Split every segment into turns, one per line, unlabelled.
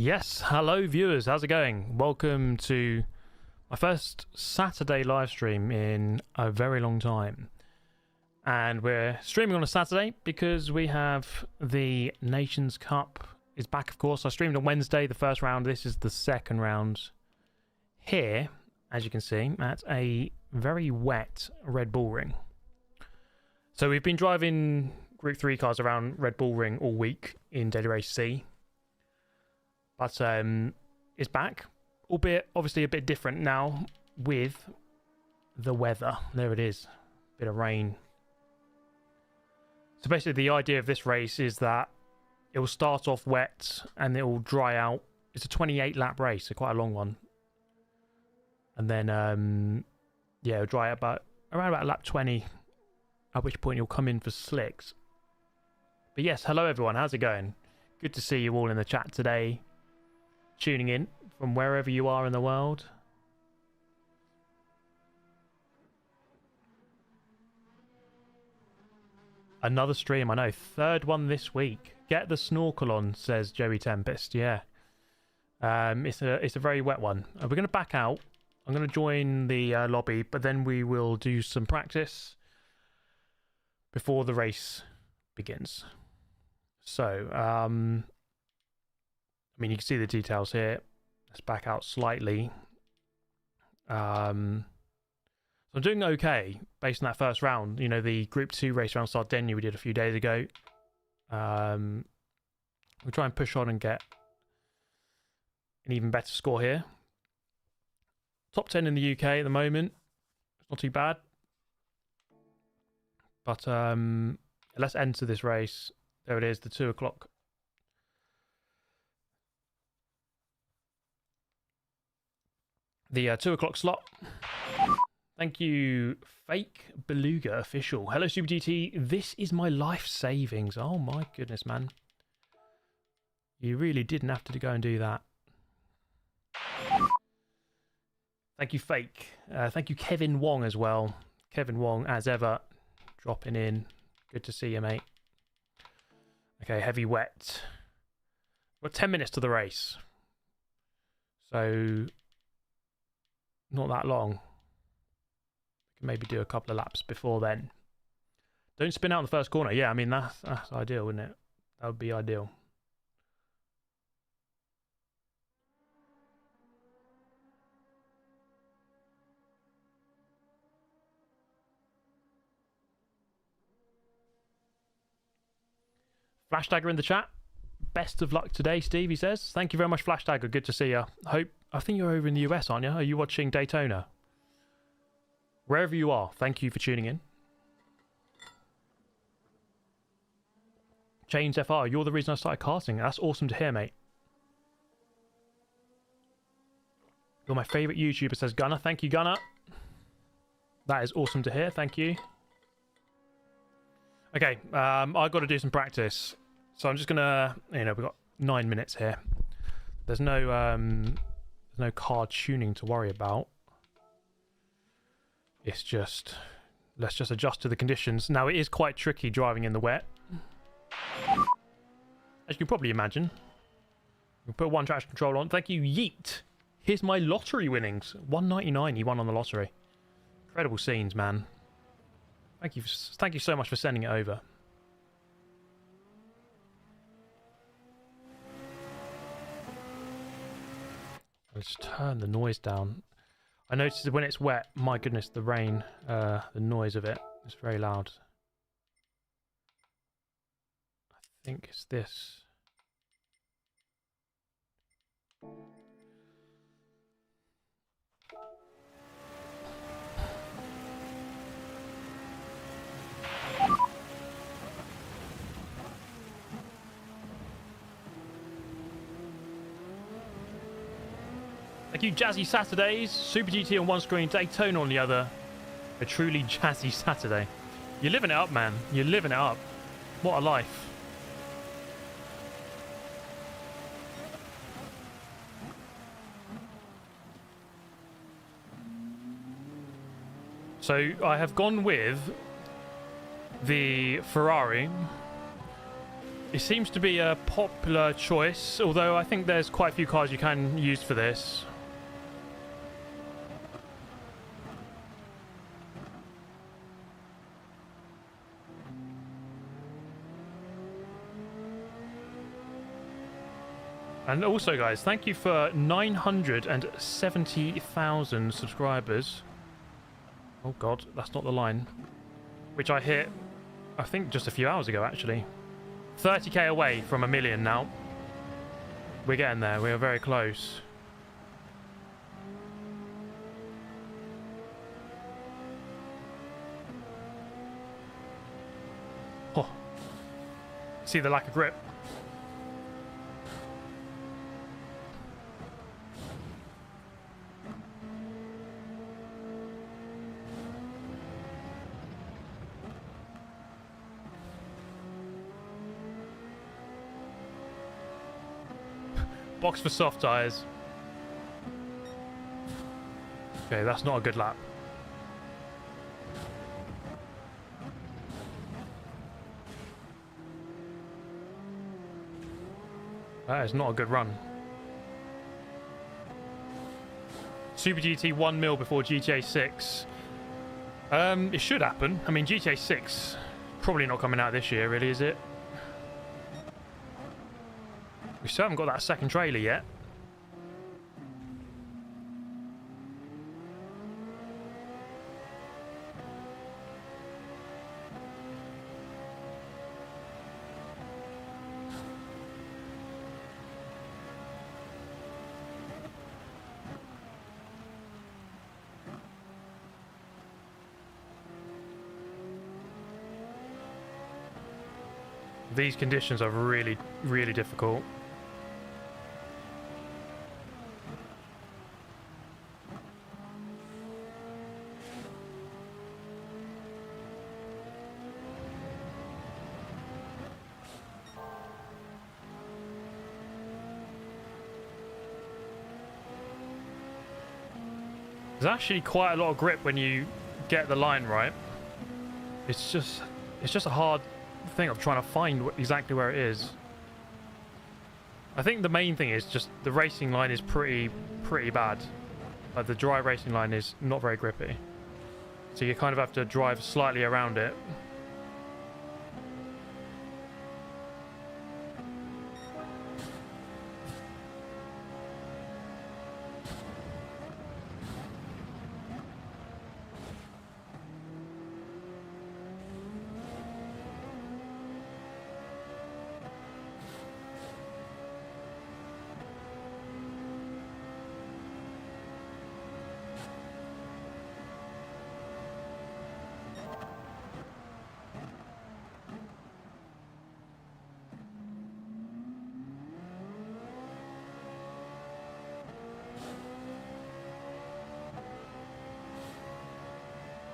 Yes, hello viewers, how's it going? Welcome to my first Saturday live stream in a very long time. And we're streaming on a Saturday because we have the Nations Cup is back, of course. I streamed on Wednesday, the first round. This is the second round here, as you can see, at a very wet Red Bull Ring. So we've been driving Group 3 cars around Red Bull Ring all week in Daily Race C. But it's back, albeit obviously a bit different now with the weather. There it is, bit of rain. So basically the idea of this race is that it will start off wet and it will dry out. It's a 28 lap race, so quite a long one. And then, yeah, it'll dry out around about lap 20, at which point you'll come in for slicks. But yes, hello everyone, how's it going? Good to see you all in the chat today. Tuning in from wherever you are in the world. Another stream, I know. Third one this week. Get the snorkel on, says Joey Tempest. Yeah. It's a very wet one. We're going to back out. I'm going to join the lobby, but then we will do some practice before the race begins. So, I mean, you can see the details here. Let's back out slightly. So I'm doing okay based on that first round. You know, the Group 2 race around Sardinia we did a few days ago. We'll try and push on and get an even better score here. Top 10 in the UK at the moment. It's not too bad. But let's enter this race. There it is, the 2 o'clock. The 2 o'clock slot. Thank you, Fake Beluga Official. Hello, Super GT. This is my life savings. Oh my goodness, man. You really didn't have to go and do that. Thank you, Fake. Thank you, Kevin Wong, as well. Kevin Wong, as ever, dropping in. Good to see you, mate. Okay, heavy wet. We've got 10 minutes to the race. So not that long. We can maybe do a couple of laps before then. Don't spin out in the first corner. Yeah, I mean, that's ideal, wouldn't it? That would be ideal. Flash Dagger in the chat. Best of luck today, Steve, he says. Thank you very much, Flash Dagger. Good to see you. I think you're over in the US, aren't you? Are you watching Daytona? Wherever you are, thank you for tuning in. Chains FR, you're the reason I started karting. That's awesome to hear, mate. You're my favourite YouTuber, says Gunner. Thank you, Gunner. That is awesome to hear. Thank you. Okay, I've got to do some practice. So I'm just gonna, you know, we've got 9 minutes here. There's no car tuning to worry about. It's just, let's just adjust to the conditions. Now, it is quite tricky driving in the wet, as you can probably imagine. We'll put one traction control on. Thank you, Yeet. Here's my lottery winnings. 199 he won on the lottery. Incredible scenes, man. Thank you so much for sending it over. Let's turn the noise down. I noticed that when it's wet, my goodness, the rain, the noise of it is very loud. I think it's this. Thank you, Jazzy Saturdays. Super GT on one screen, Daytona on the other. A truly jazzy Saturday. You're living it up, man. You're living it up. What a life. So I have gone with the Ferrari. It seems to be a popular choice, although I think there's quite a few cars you can use for this. And also, guys, thank you for 970,000 subscribers. Oh god, that's not the line. Which I hit, I think, just a few hours ago, actually. 30k away from 1 million now. We're getting there. We are very close. Oh. See the lack of grip. Box for soft tyres. Okay, that's not a good lap. That is not a good run. Super GT 1 mil before GTA 6. It should happen. I mean, GTA 6 probably not coming out this year, really, is it? We still haven't got that second trailer yet. These conditions are really, really difficult. There's actually quite a lot of grip when you get the line right. It's just a hard thing of trying to find exactly where it is. I think the main thing is just the racing line is pretty bad. Like the dry racing line is not very grippy. So you kind of have to drive slightly around it.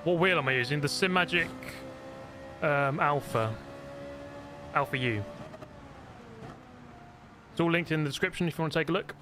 What wheel am I using? The Simagic Alpha U. It's all linked in the description if you want to take a look.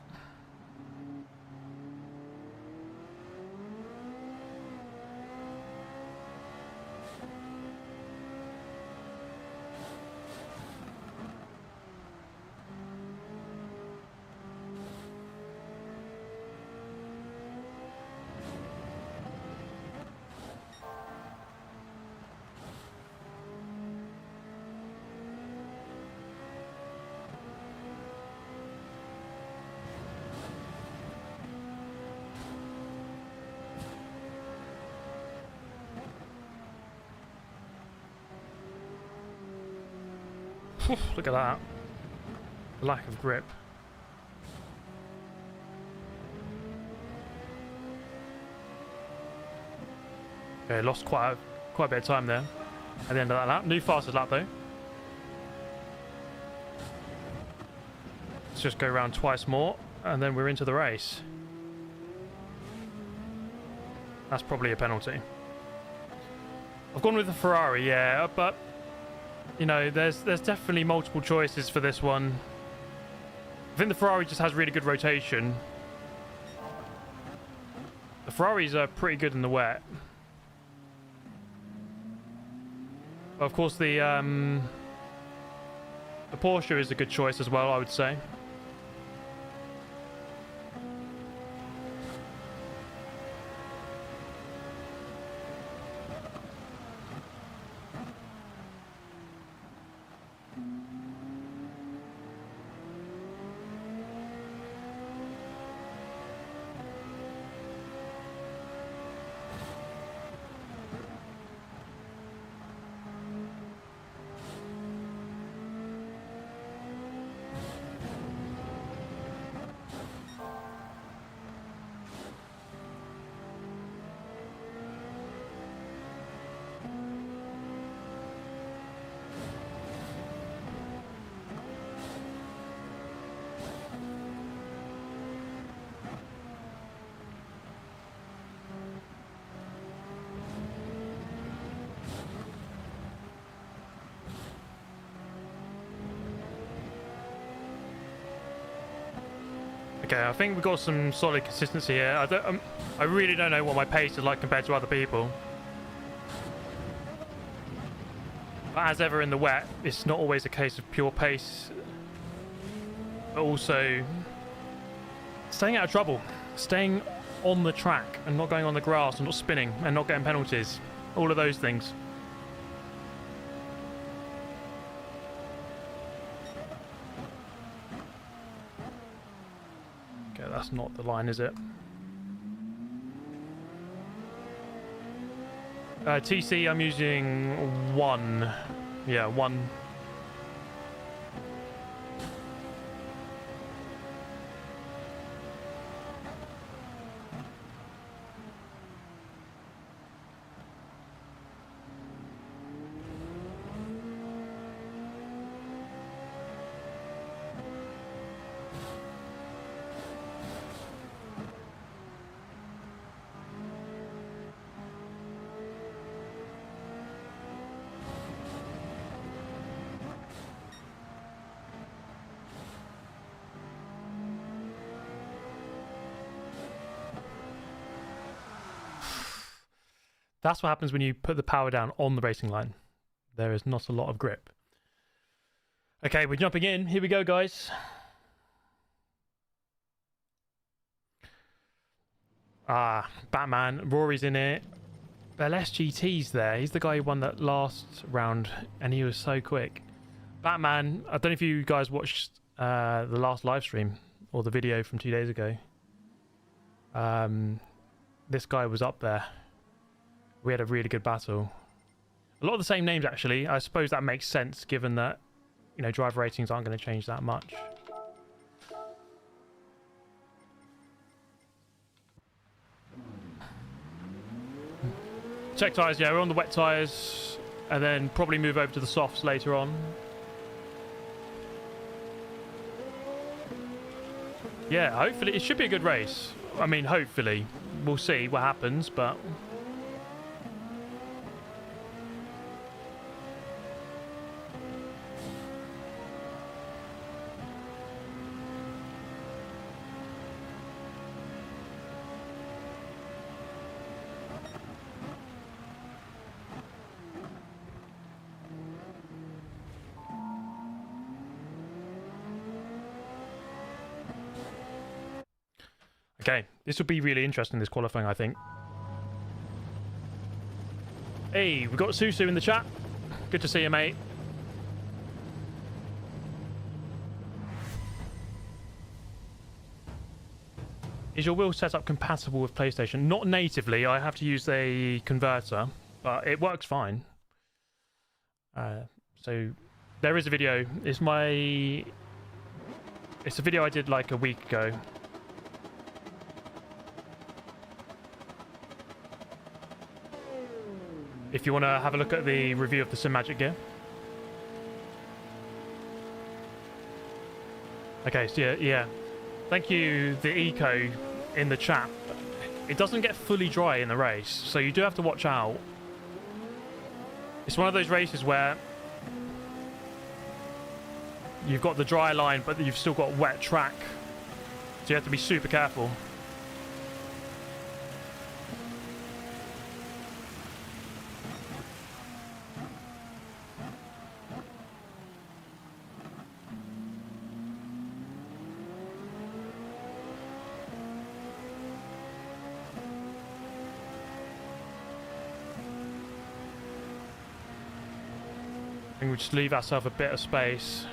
Look at that. Lack of grip. Okay, lost quite a bit of time there at the end of that lap. New fastest lap though. Let's just go around twice more and then we're into the race. That's probably a penalty. I've gone with the Ferrari, yeah, but you know, there's definitely multiple choices for this one. I think the Ferrari just has really good rotation. The Ferraris are pretty good in the wet. Of course, the Porsche is a good choice as well, I would say. Okay, I think we've got some solid consistency here. I really don't know what my pace is like compared to other people. But as ever in the wet, it's not always a case of pure pace. But also staying out of trouble. Staying on the track and not going on the grass and not spinning and not getting penalties. All of those things. That's not the line, is it? TC, I'm using 1. Yeah, 1. That's what happens when you put the power down on the racing line. There is not a lot of grip. Okay, we're jumping in. Here we go, guys. Ah, Batman. Rory's in it. Bell SGT's there. He's the guy who won that last round, and he was so quick. Batman, I don't know if you guys watched the last live stream or the video from 2 days ago. This guy was up there. We had a really good battle. A lot of the same names, actually. I suppose that makes sense, given that, you know, driver ratings aren't going to change that much. Check tyres, yeah, we're on the wet tyres, and then probably move over to the softs later on. Yeah, hopefully, it should be a good race. I mean, hopefully. We'll see what happens, but... Okay, this will be really interesting, this qualifying, I think. Hey, we've got Susu in the chat. Good to see you, mate. Is your wheel setup compatible with PlayStation? Not natively, I have to use a converter, but it works fine. So, there is a video. It's a video I did like a week ago. If you want to have a look at the review of the Sim Magic gear. Okay, so yeah. Thank you, the Eco, in the chat. it doesn't get fully dry in the race, so you do have to watch out. It's one of those races where you've got the dry line, but you've still got wet track, so you have to be super careful. I think we just leave ourselves a bit of space.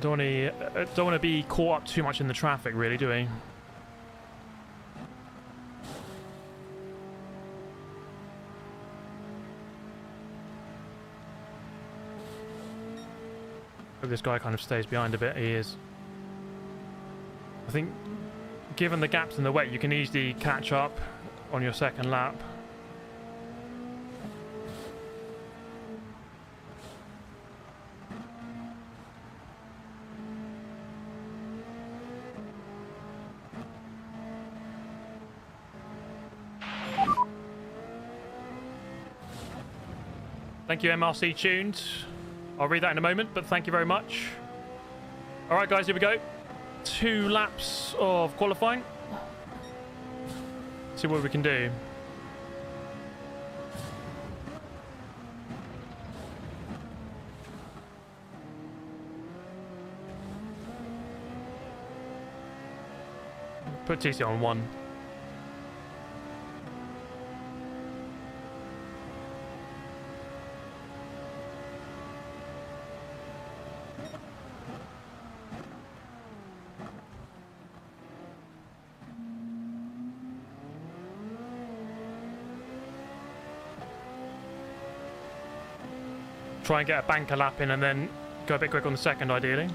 Don't want to be caught up too much in the traffic, really, do we? Hope this guy kind of stays behind a bit. He is. I think, given the gaps in the wet, you can easily catch up on your second lap. Thank you, MRC Tuned. I'll read that in a moment, but thank you very much. All right, guys, here we go. 2 laps of qualifying. See what we can do. Put TC on 1. Try and get a banker lap in and then go a bit quick on the second, ideally.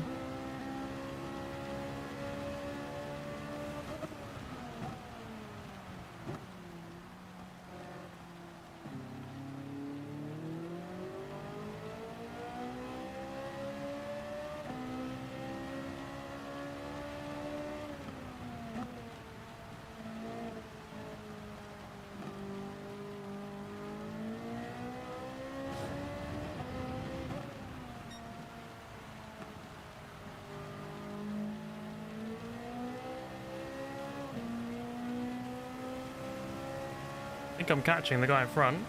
I think I'm catching the guy in front.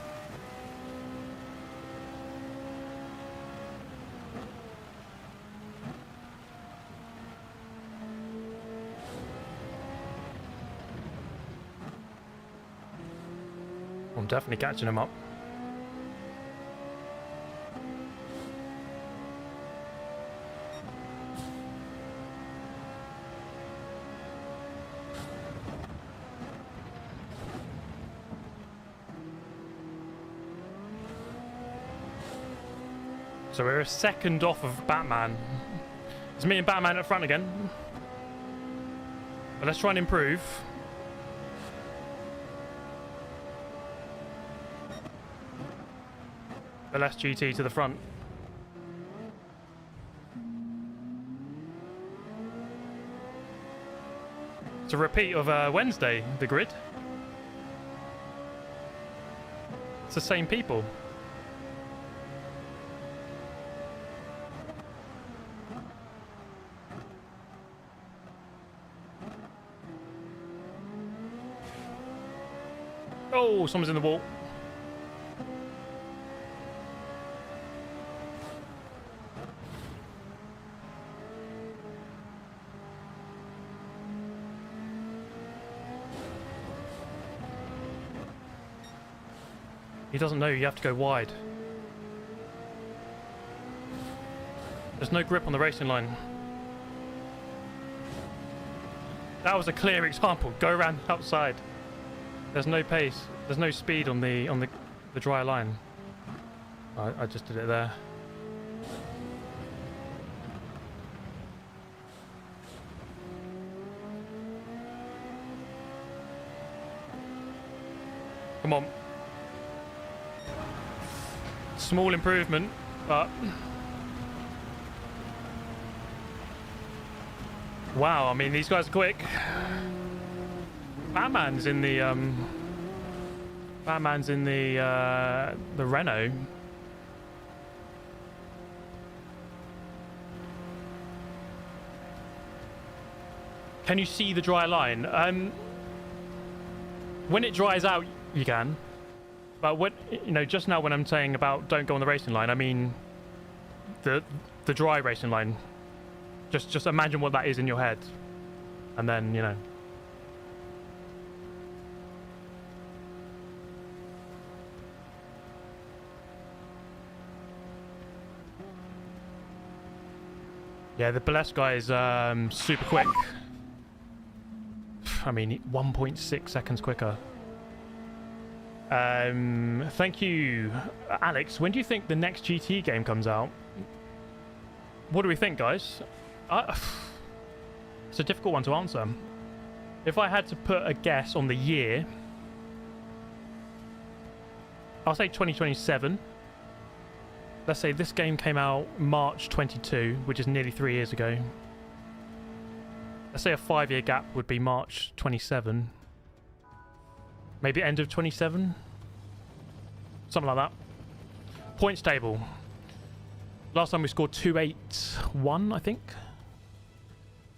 I'm definitely catching him up. So we're a second off of Batman. It's me and Batman at front again. But let's try and improve. The less GT to the front. It's a repeat of Wednesday, the grid. It's the same people. Oh, someone's in the wall. He doesn't know you have to go wide. There's no grip on the racing line. That was a clear example. Go around outside. There's no pace. There's no speed on the dry line. I just did it there. Come on. Small improvement, but... Wow, I mean, these guys are quick. Batman's in the Renault. Can you see the dry line? When it dries out, you can. But when, you know, just now when I'm saying about don't go on the racing line, I mean the dry racing line. Just imagine what that is in your head, and then, you know. Yeah, the Balesque guy is super quick. I mean, 1.6 seconds quicker. Thank you, Alex. When do you think the next GT game comes out? What do we think, guys? It's a difficult one to answer. If I had to put a guess on the year, I'll say 2027. Let's say this game came out March 22, which is nearly 3 years ago. Let's say a 5-year gap would be March 27. Maybe end of 27? Something like that. Points table. Last time we scored 281, I think.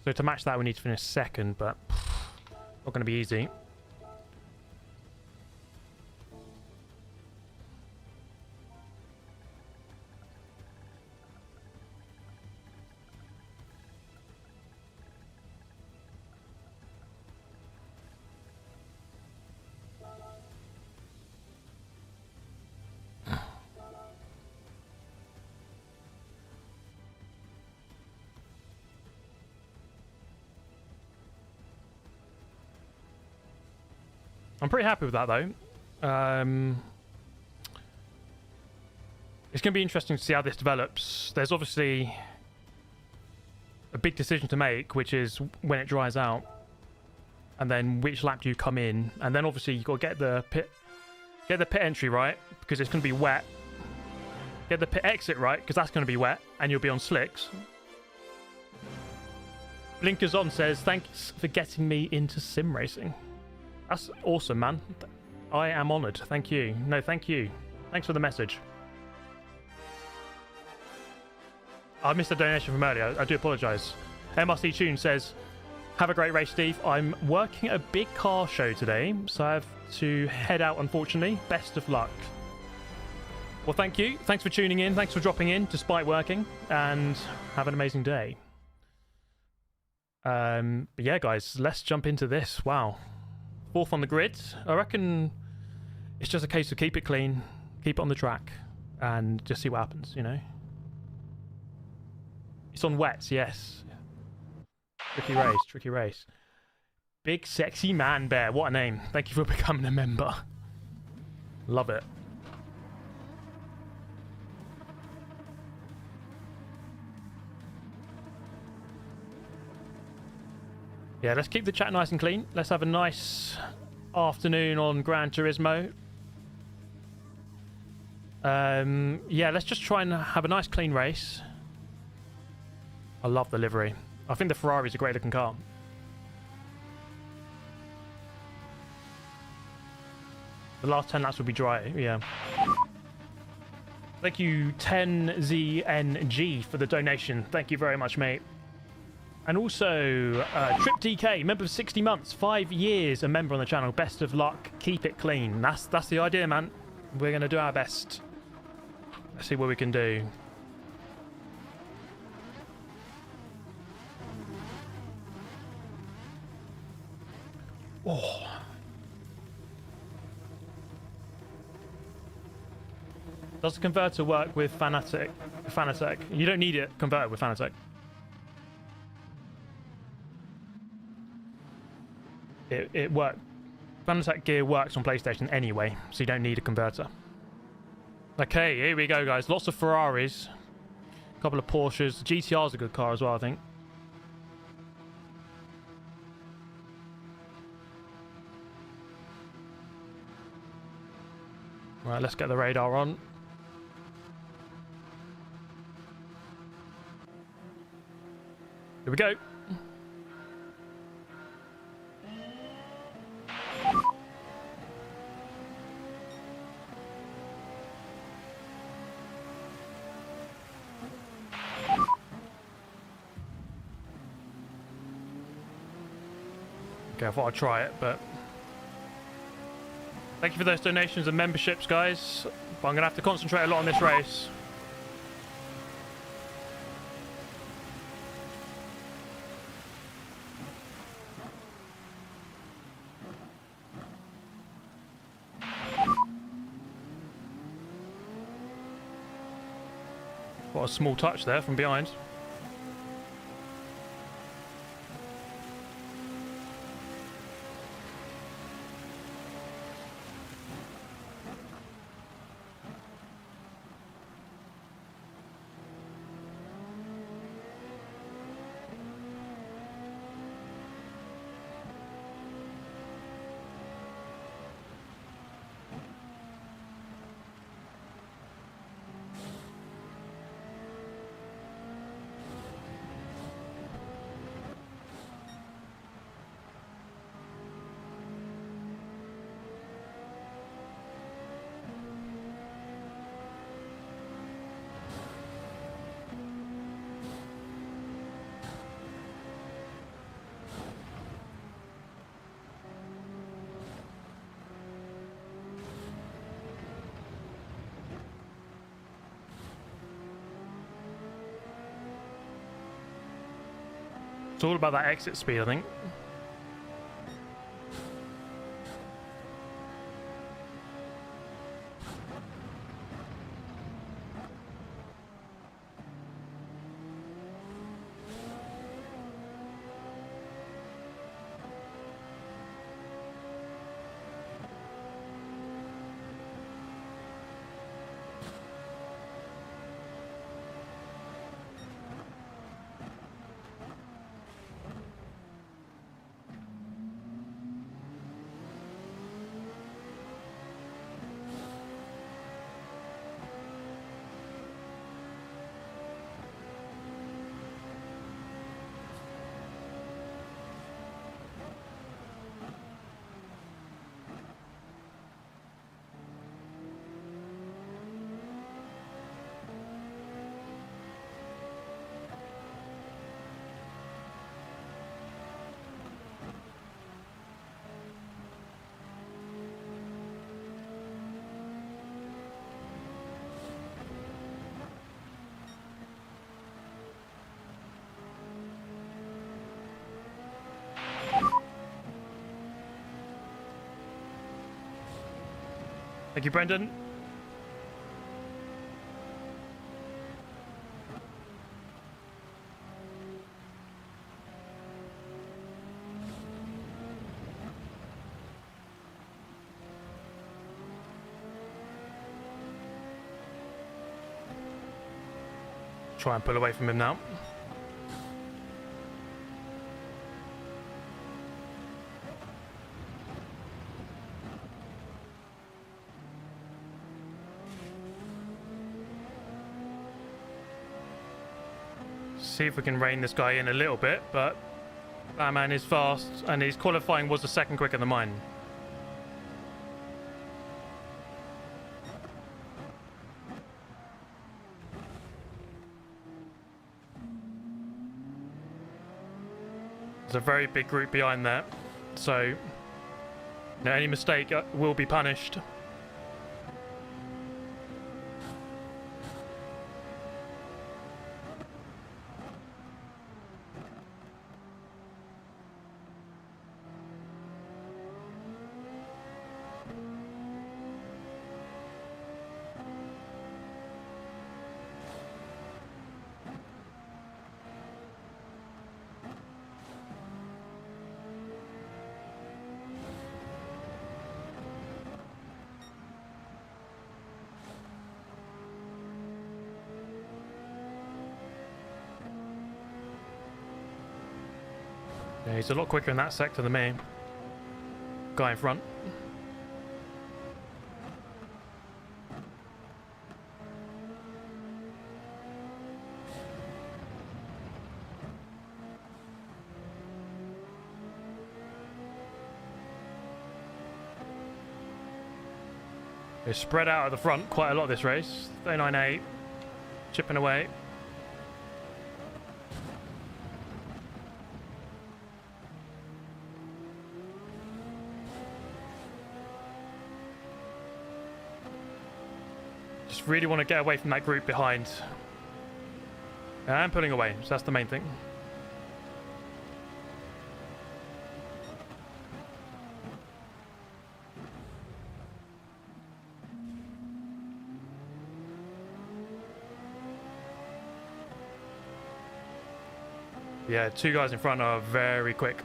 So to match that, we need to finish second, but not going to be easy. I'm pretty happy with that, though. It's going to be interesting to see how this develops. There's obviously a big decision to make, which is when it dries out, and then which lap do you come in, and then obviously you've got to get the pit entry right, because it's going to be wet. Get the pit exit right, because that's going to be wet, and you'll be on slicks. Blinkers On says, thanks for getting me into sim racing. That's awesome, man. I am honoured. Thank you. No, thank you. Thanks for the message. I missed a donation from earlier. I do apologise. MRC Tune says, have a great race, Steve. I'm working at a big car show today, so I have to head out, unfortunately. Best of luck. Well, thank you. Thanks for tuning in. Thanks for dropping in, despite working. And have an amazing day. But yeah, guys, let's jump into this. Wow. 4th on the grid. I reckon it's just a case of keep it clean, keep it on the track, and just see what happens, you know? It's on wets, yes. Tricky race, tricky race. Big Sexy Man Bear, what a name. Thank you for becoming a member. Love it. Yeah, let's keep the chat nice and clean. Let's have a nice afternoon on Gran Turismo. Yeah, let's just try and have a nice clean race. I love the livery. I think the Ferrari's a great looking car. The last 10 laps will be dry, yeah. Thank you, 10ZNG, for the donation. Thank you very much, mate. And also, Trip DK, member of 60 months, 5 years, a member on the channel. Best of luck. Keep it clean. That's the idea, man. We're going to do our best. Let's see what we can do. Oh. Does the converter work with Fanatec? You don't need it converted with Fanatec. It works. Fanatec gear works on PlayStation anyway, so you don't need a converter. Okay, here we go, guys. Lots of Ferraris, a couple of Porsches. The GTR's a good car as well, I think. Right, let's get the radar on. Here we go. Okay, I thought I'd try it, but thank you for those donations and memberships, guys. But I'm going to have to concentrate a lot on this race. What a small touch there from behind. It's all about that exit speed, I think. Thank you, Brendan. Try and pull away from him now. See if we can rein this guy in a little bit, but that man is fast, and his qualifying was the second quicker than mine. There's a very big group behind there, so any mistake will be punished. Yeah, he's a lot quicker in that sector than me. Guy in front. It's spread out at the front quite a lot this race. 39.8, chipping away. Just really want to get away from that group behind. And I'm pulling away, so that's the main thing. Yeah, two guys in front are very quick.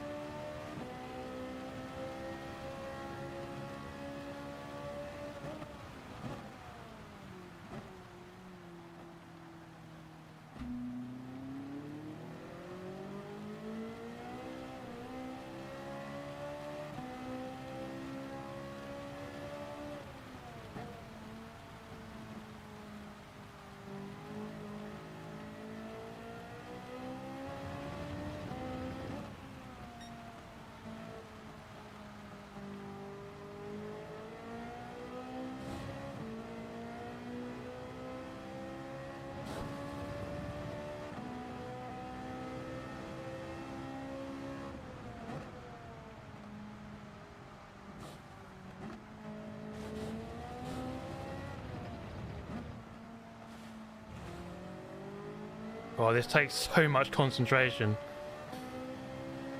Oh, this takes so much concentration.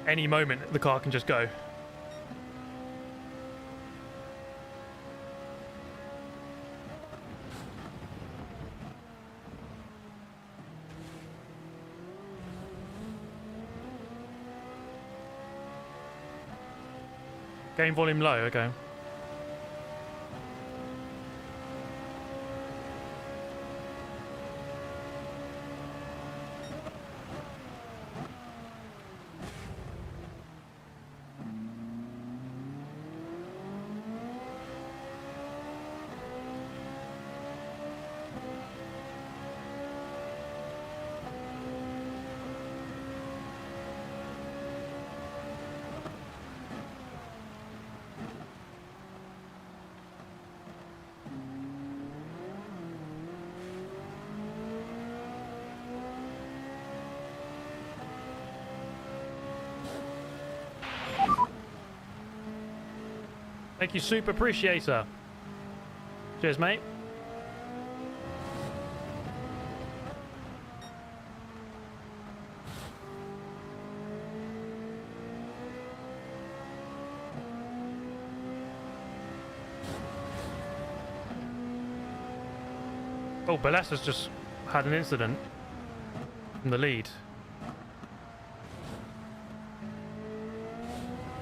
Any moment, the car can just go. Game volume low, okay. Thank you, Super Appreciator. Cheers, mate. Oh, Balessa's just had an incident in the lead.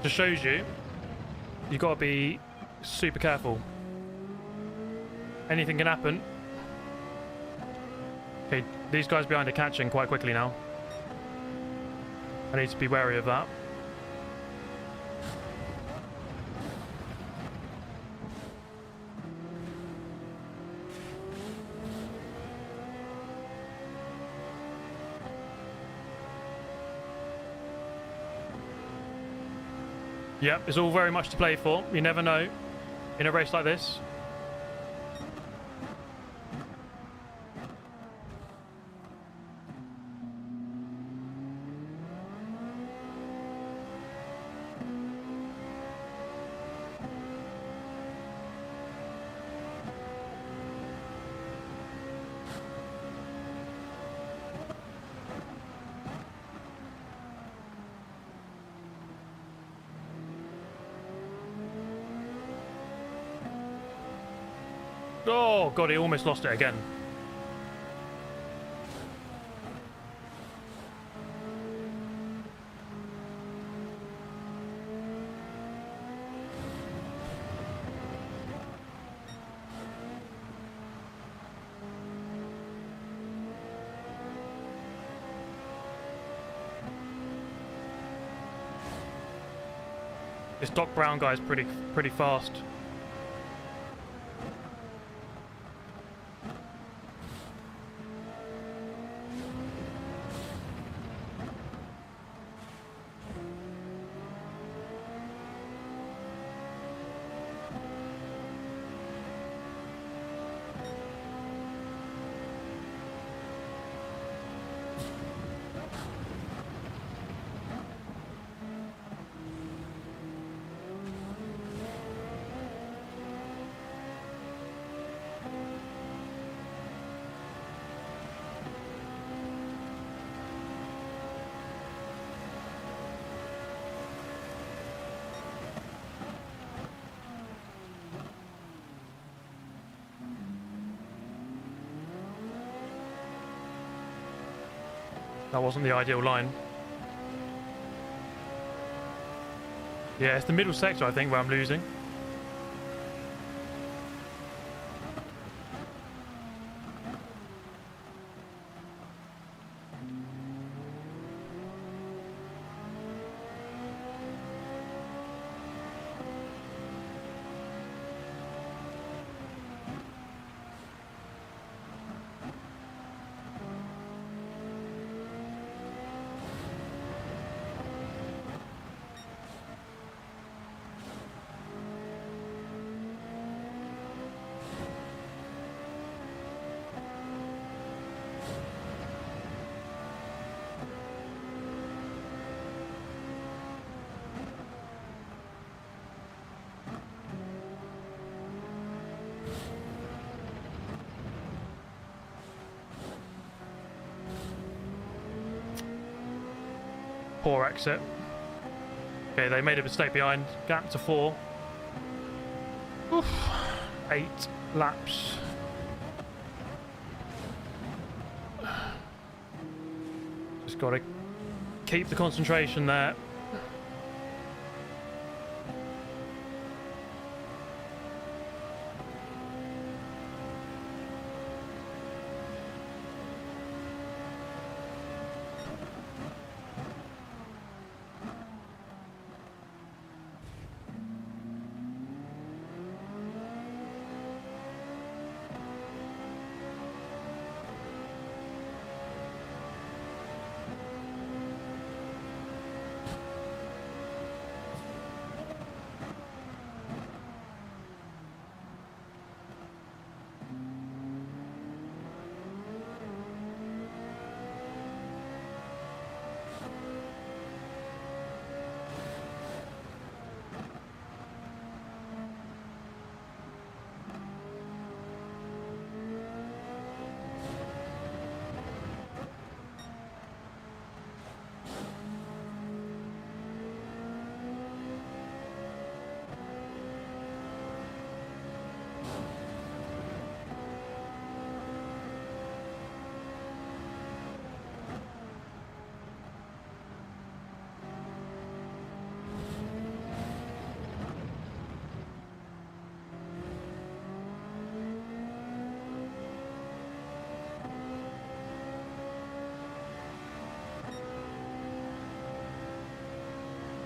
Just shows you, you've got to be super careful. Anything can happen. Okay, these guys behind are catching quite quickly now. I need to be wary of that. Yep, it's all very much to play for. You never know in a race like this. Oh god, he almost lost it again. This Doc Brown guy's pretty fast. That wasn't the ideal line. Yeah, it's the middle sector, I think, where I'm losing. Poor exit. Okay, they made a mistake behind. Gap to 4. Oof. 8 laps. Just got to keep the concentration there.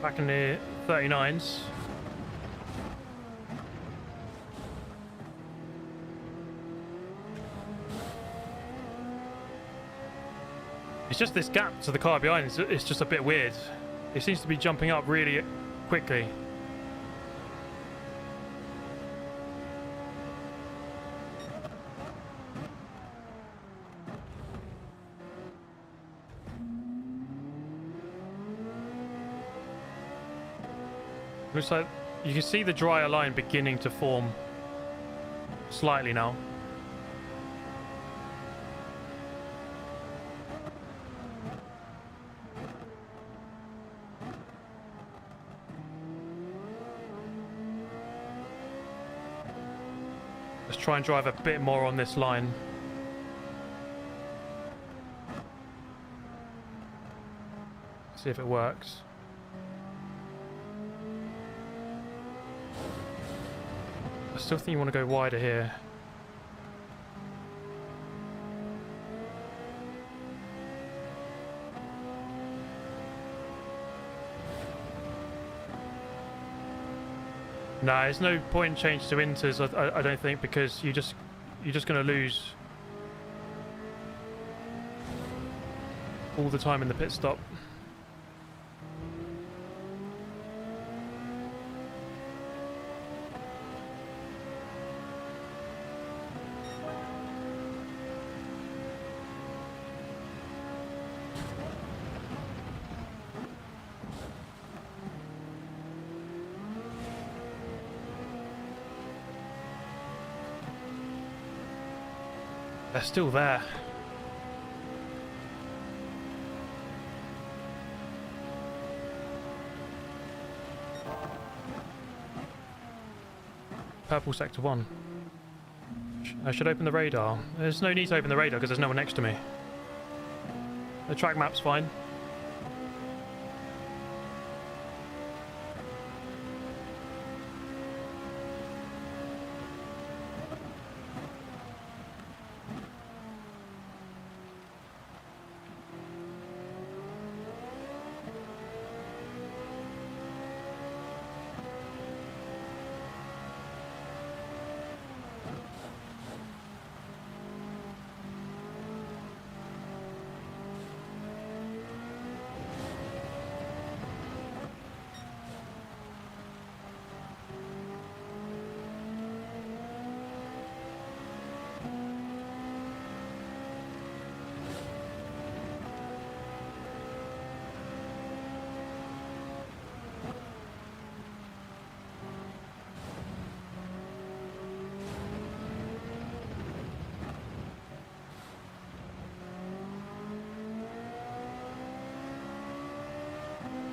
Back in the 39s. It's just this gap to the car behind, it's just a bit weird. It seems to be jumping up really quickly. Looks like you can see the drier line beginning to form slightly now. Let's try and drive a bit more on this line. See if it works. I still think you want to go wider here. No, there's no point change to inters, I don't think, because you're just going to lose all the time in the pit stop. They're still there. Purple sector 1. I should open the radar. There's no need to open the radar because there's no one next to me. The track map's fine.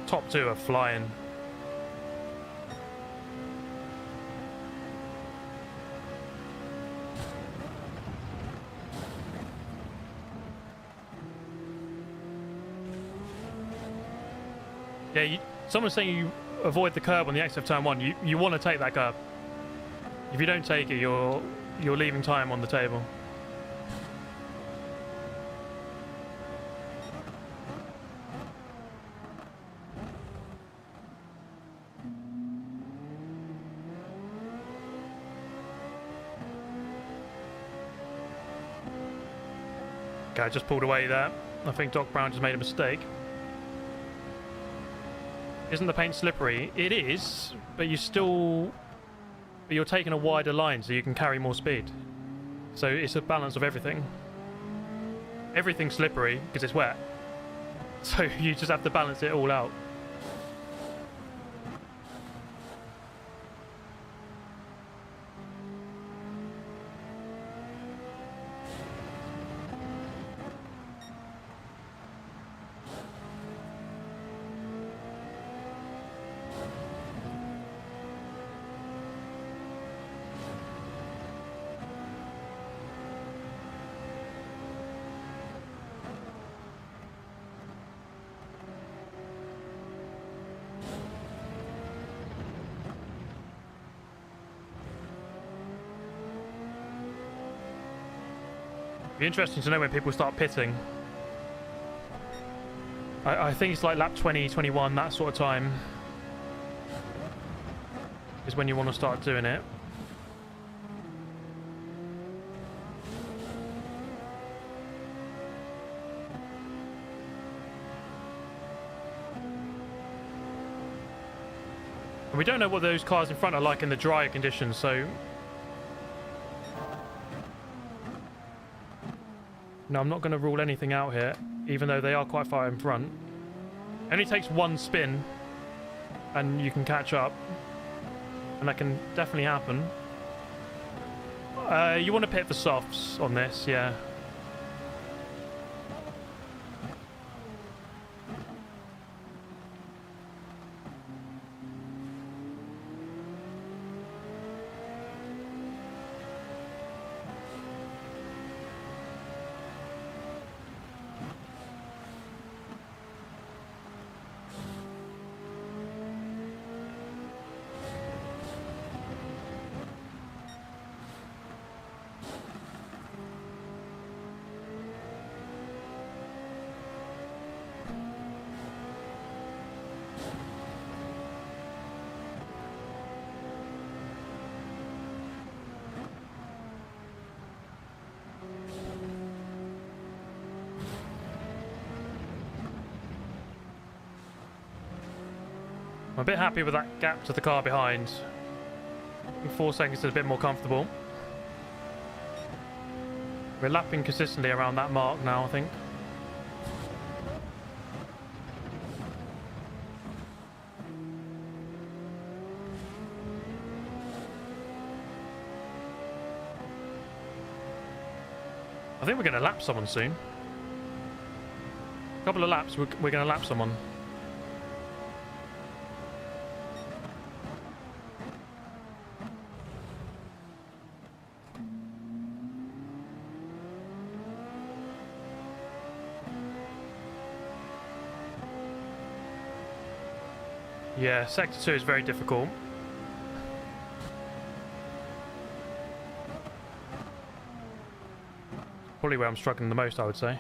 Top two are flying. Yeah, someone's saying you avoid the curb on the exit of turn one. You want to take that curb. If you don't take it, you're leaving time on the table. Okay, I just pulled away there. I think Doc Brown just made a mistake. Isn't the paint slippery? It is, but you're taking a wider line so you can carry more speed. So it's a balance of everything. Everything's slippery because it's wet. So you just have to balance it all out. Be interesting to know when people start pitting. I think it's like lap 20, 21, that sort of time is when you want to start doing it. And we don't know what those cars in front are like in the drier conditions, so no, I'm not going to rule anything out here, even though they are quite far in front. It only takes one spin, and you can catch up. And that can definitely happen. You want to pit for softs on this, yeah. I'm a bit happy with that gap to the car behind. 4 seconds is a bit more comfortable. We're lapping consistently around that mark now, I think. I think we're going to lap someone soon. A couple of laps, we're going to lap someone. Yeah, Sector 2 is very difficult. Probably where I'm struggling the most, I would say.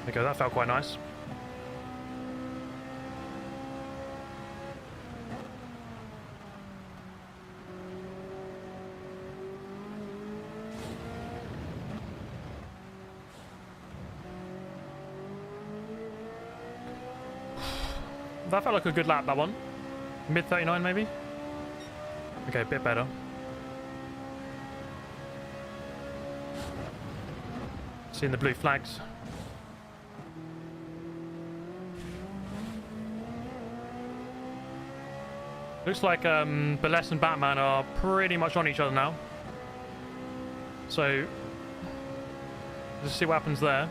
There you go, that felt quite nice. That felt like a good lap, that one. Mid 39 maybe? Okay, a bit better. Seeing the blue flags. Looks like Baless and Batman are pretty much on each other now. So, let's see what happens there.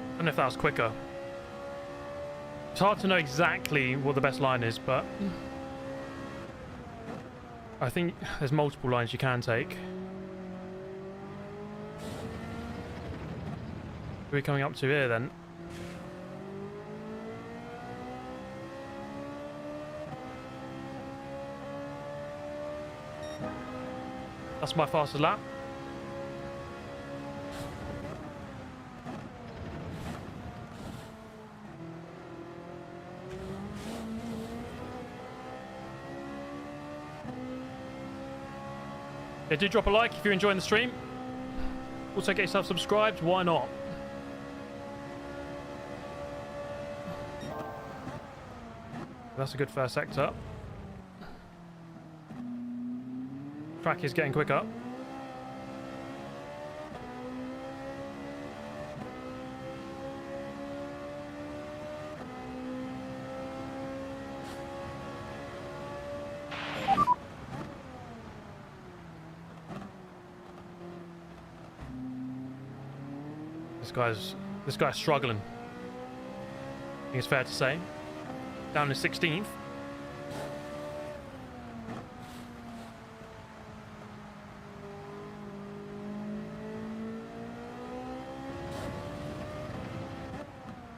I don't know if that was quicker. It's hard to know exactly what the best line is, but I think there's multiple lines you can take. Who are we coming up to here then? That's my fastest lap. Yeah, do drop a like if you're enjoying the stream. Also get yourself subscribed, why not? That's a good first sector. Track is getting quicker. This guy's struggling. I think it's fair to say. Down to 16th.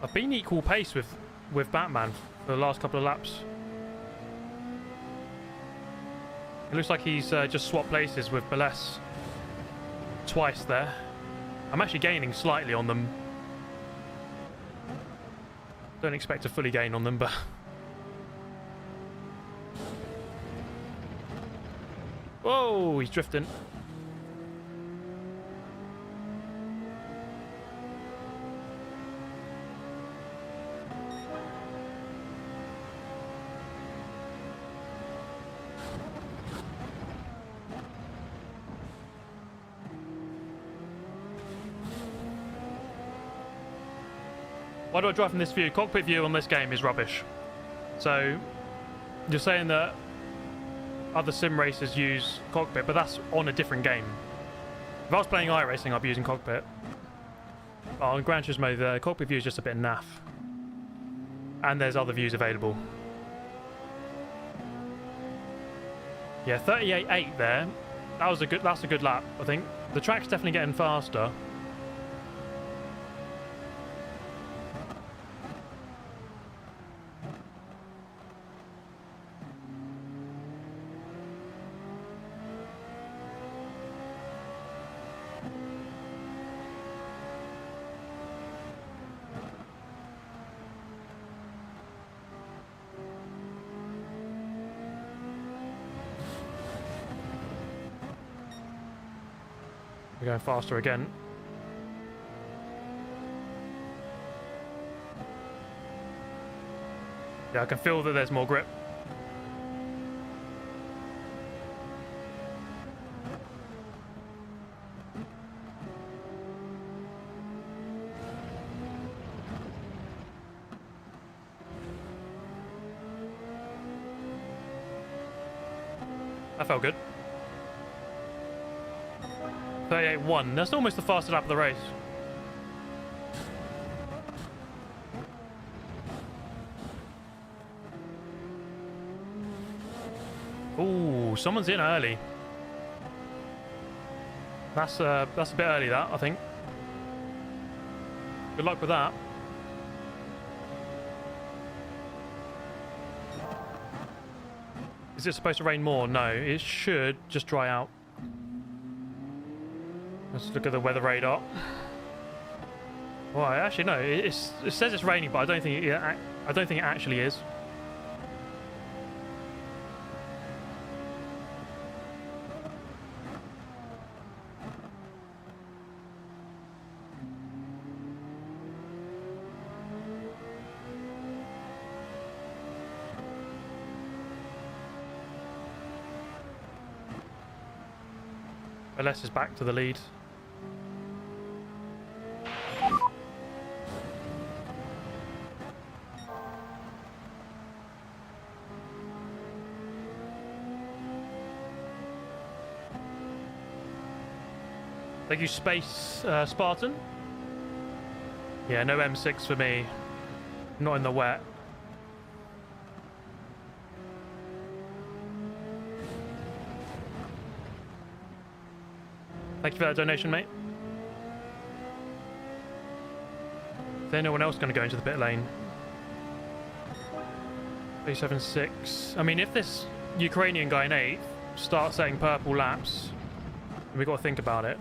I've been equal pace with Batman for the last couple of laps. It looks like he's just swapped places with Baless twice there. I'm actually gaining slightly on them. Don't expect to fully gain on them, but... Whoa, he's drifting. Why do I drive from this view? Cockpit view on this game is rubbish. So, you're saying that other sim racers use cockpit, but that's on a different game. If I was playing iRacing, I'd be using cockpit. But on Gran Turismo, the cockpit view is just a bit naff. And there's other views available. Yeah, 38.8 there. That's a good lap, I think. The track's definitely getting faster. We're going faster again. Yeah, I can feel that there's more grip. That felt good. 38.1. That's almost the fastest lap of the race. Ooh, someone's in early. That's a bit early, that, I think. Good luck with that. Is it supposed to rain more? No, it should just dry out. Let's look at the weather radar. Well, actually, no. It says it's raining, but I don't think it actually is. Aless is back to the lead. Thank you, Space Spartan. Yeah, no M6 for me. Not in the wet. Thank you for that donation, mate. Is there anyone else going to go into the pit lane? 376. I mean, if this Ukrainian guy in 8th starts setting purple laps, we've got to think about it.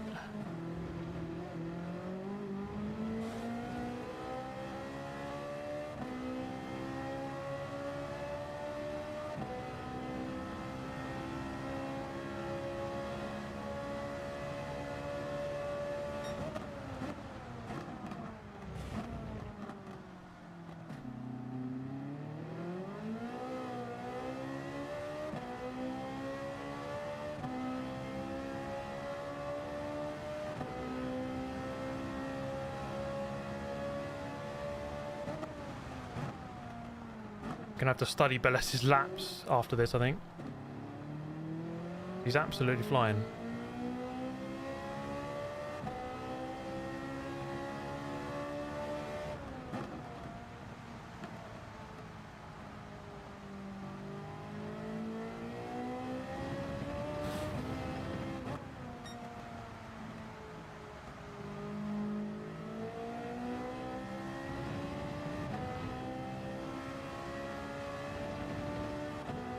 Gonna have to study Beles's laps after this, I think. He's absolutely flying.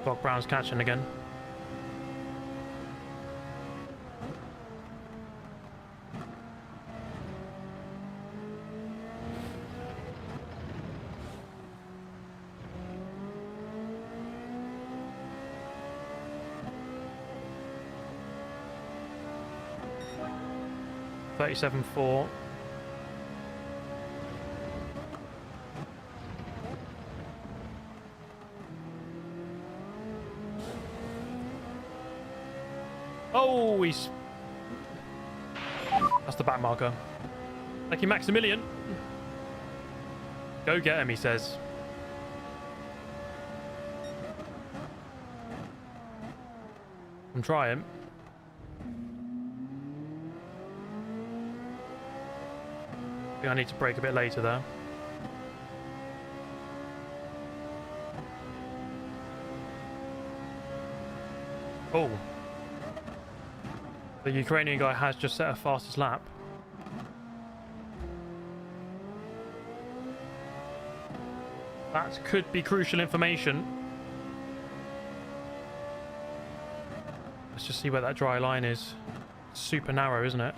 Doc Brown's catching again. .37.4. Oh, he's... That's the back marker. Thank you, Maximilian. Go get him, he says. I'm trying. I think I need to brake a bit later there. Oh. The Ukrainian guy has just set a fastest lap. That could be crucial information. Let's just see where that dry line is. It's super narrow, isn't it?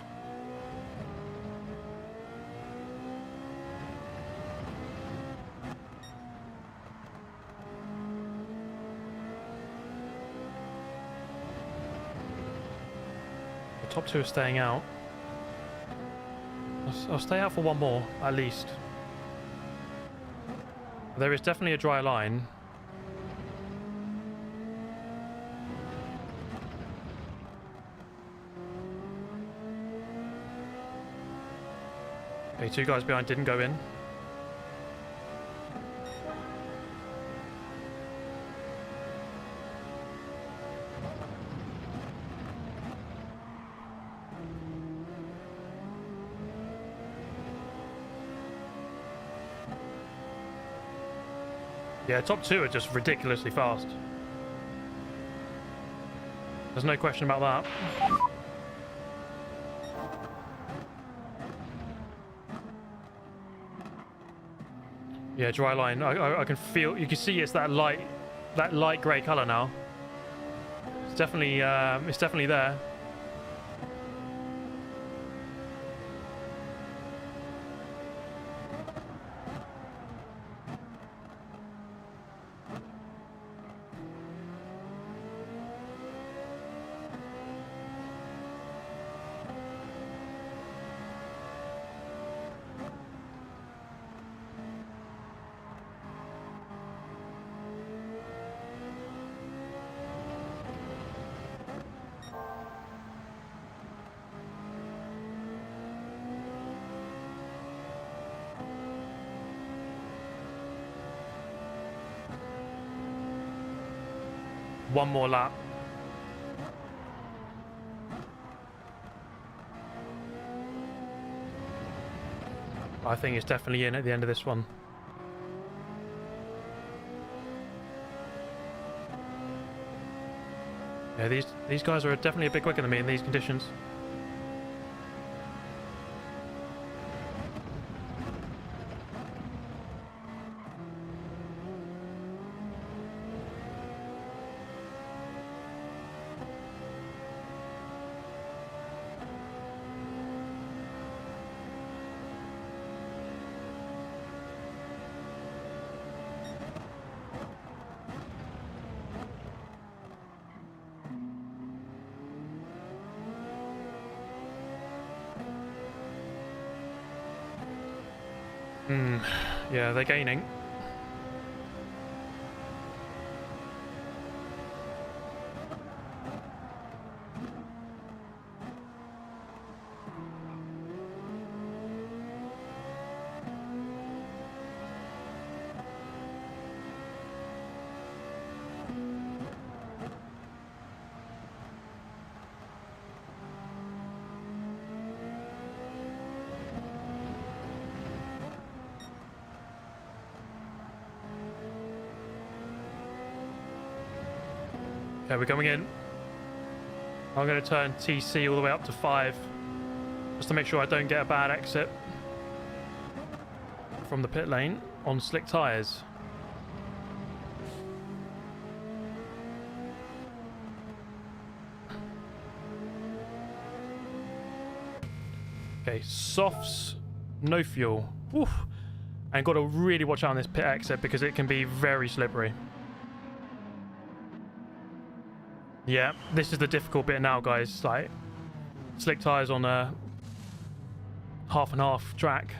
The top two are staying out. I'll stay out for one more, at least. There is definitely a dry line. Okay, 2 guys behind didn't go in. Yeah, top 2 are just ridiculously fast. There's no question about that. Yeah, dry line. I can feel. You can see it's that light grey colour now. It's definitely there. One more lap. I think it's definitely in at the end of this one. Yeah, these guys are definitely a bit quicker than me in these conditions. Yeah, they're gaining. Okay, we're coming in. I'm going to turn TC all the way up to 5, just to make sure I don't get a bad exit from the pit lane on slick tyres. Okay, softs, no fuel. Oof. And got to really watch out on this pit exit because it can be very slippery. Yeah, this is the difficult bit now, guys. Like, slick tyres on a half and half track.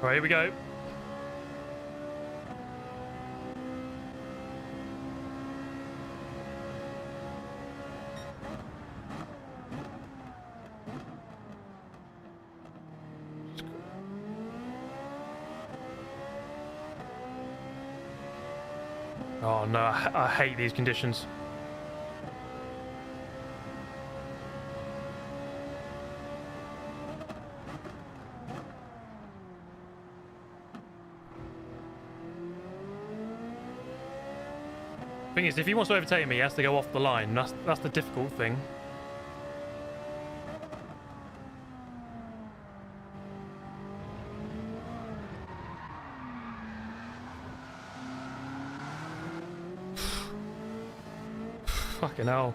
All right, here we go. Oh no, I hate these conditions. Thing is, if he wants to overtake me, he has to go off the line. That's the difficult thing. Fucking hell.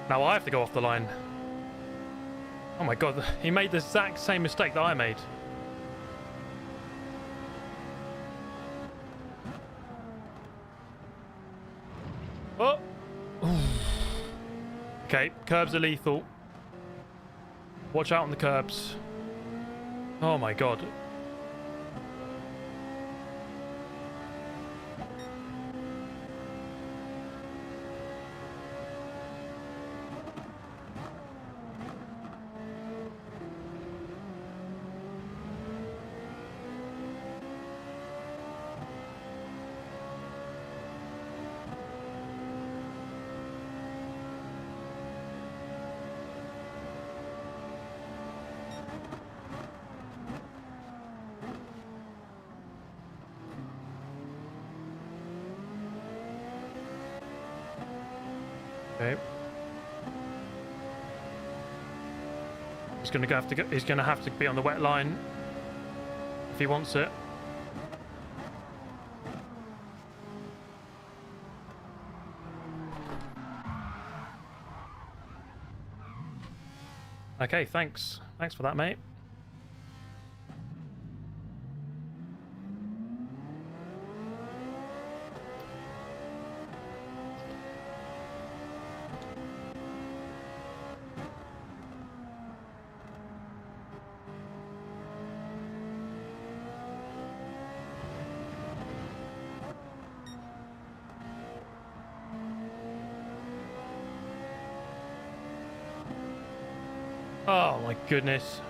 Now I have to go off the line. Oh my god, he made the exact same mistake that I made. Oh! Okay, curbs are lethal. Watch out on the curbs. Oh my god. Okay. He's gonna have to be on the wet line if he wants it. Okay, thanks. Thanks for that, mate. Oh my goodness.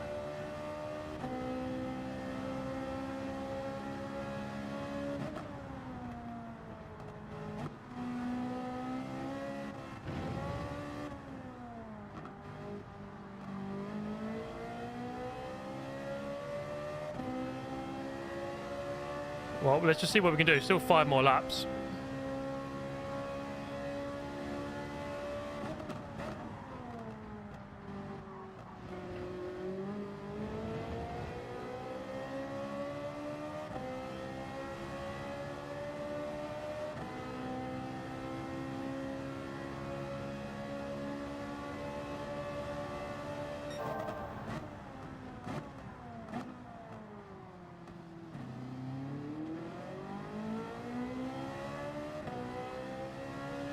Well, let's just see what we can do. Still 5 more laps.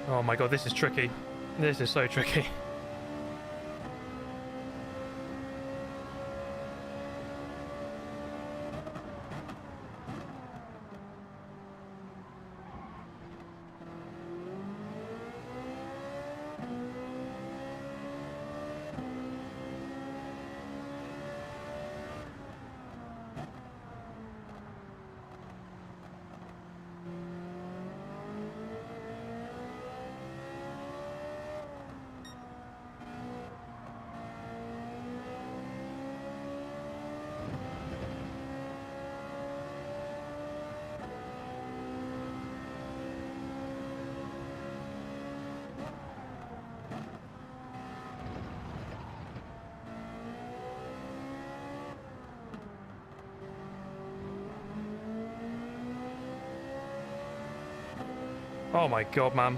Oh my god, this is tricky. This is so tricky. Oh my god, man.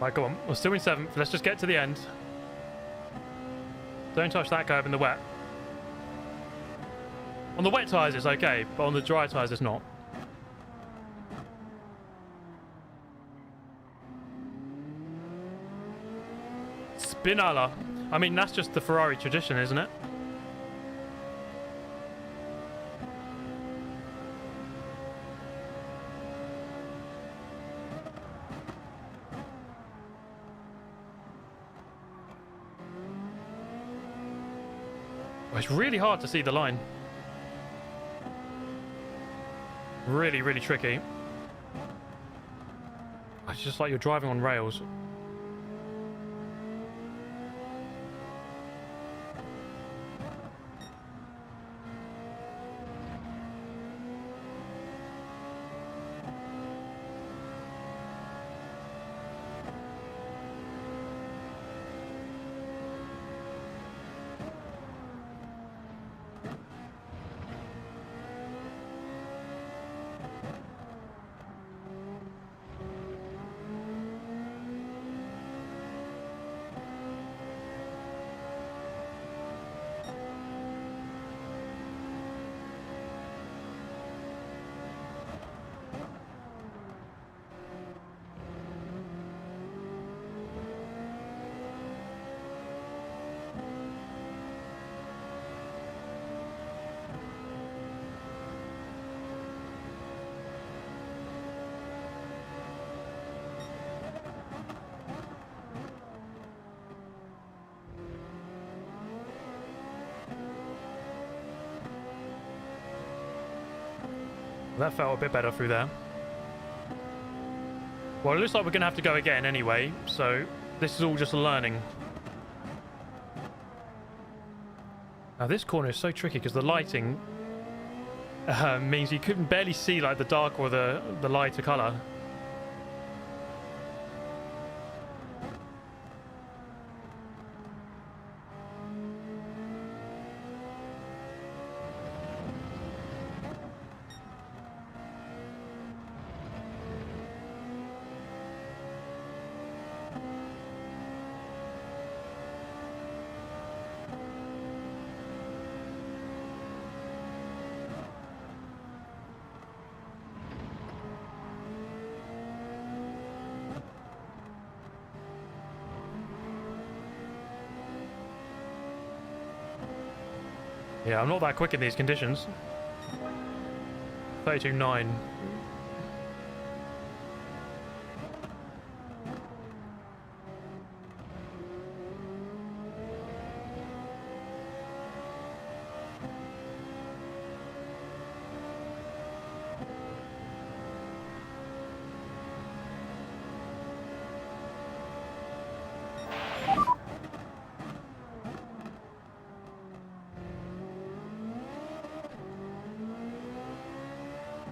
Right, go on. We're still in 7th. Let's just get to the end. Don't touch that curb in the wet. On the wet tyres it's okay, but on the dry tyres it's not. Spinala. I mean, that's just the Ferrari tradition, isn't it? It's really hard to see the line. Really, really tricky. It's just like you're driving on rails. That felt a bit better through there. Well, it looks like we're going to have to go again anyway, so this is all just a learning. Now, this corner is so tricky because the lighting means you couldn't barely see like the dark or the lighter colour. Yeah, I'm not that quick in these conditions. 32.9.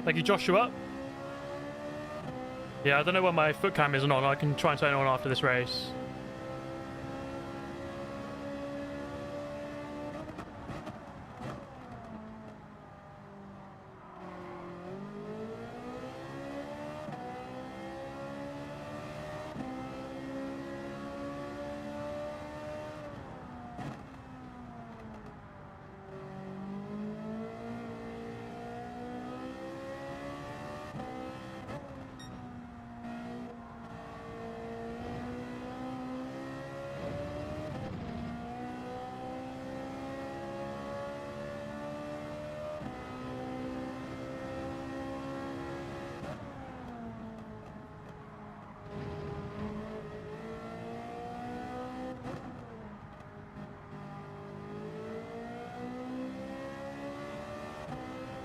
Thank you, Joshua. Yeah, I don't know when my foot cam isn't on. I can try and turn it on after this race.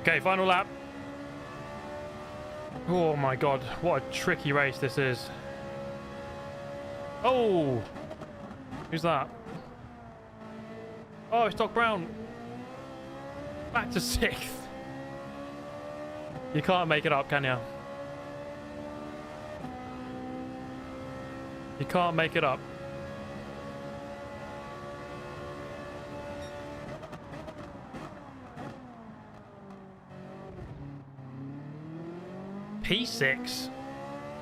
Okay, final lap. Oh my god, what a tricky race this is. Oh! Who's that? Oh, it's Doc Brown. Back to 6th. You can't make it up, can you? You can't make it up. P6.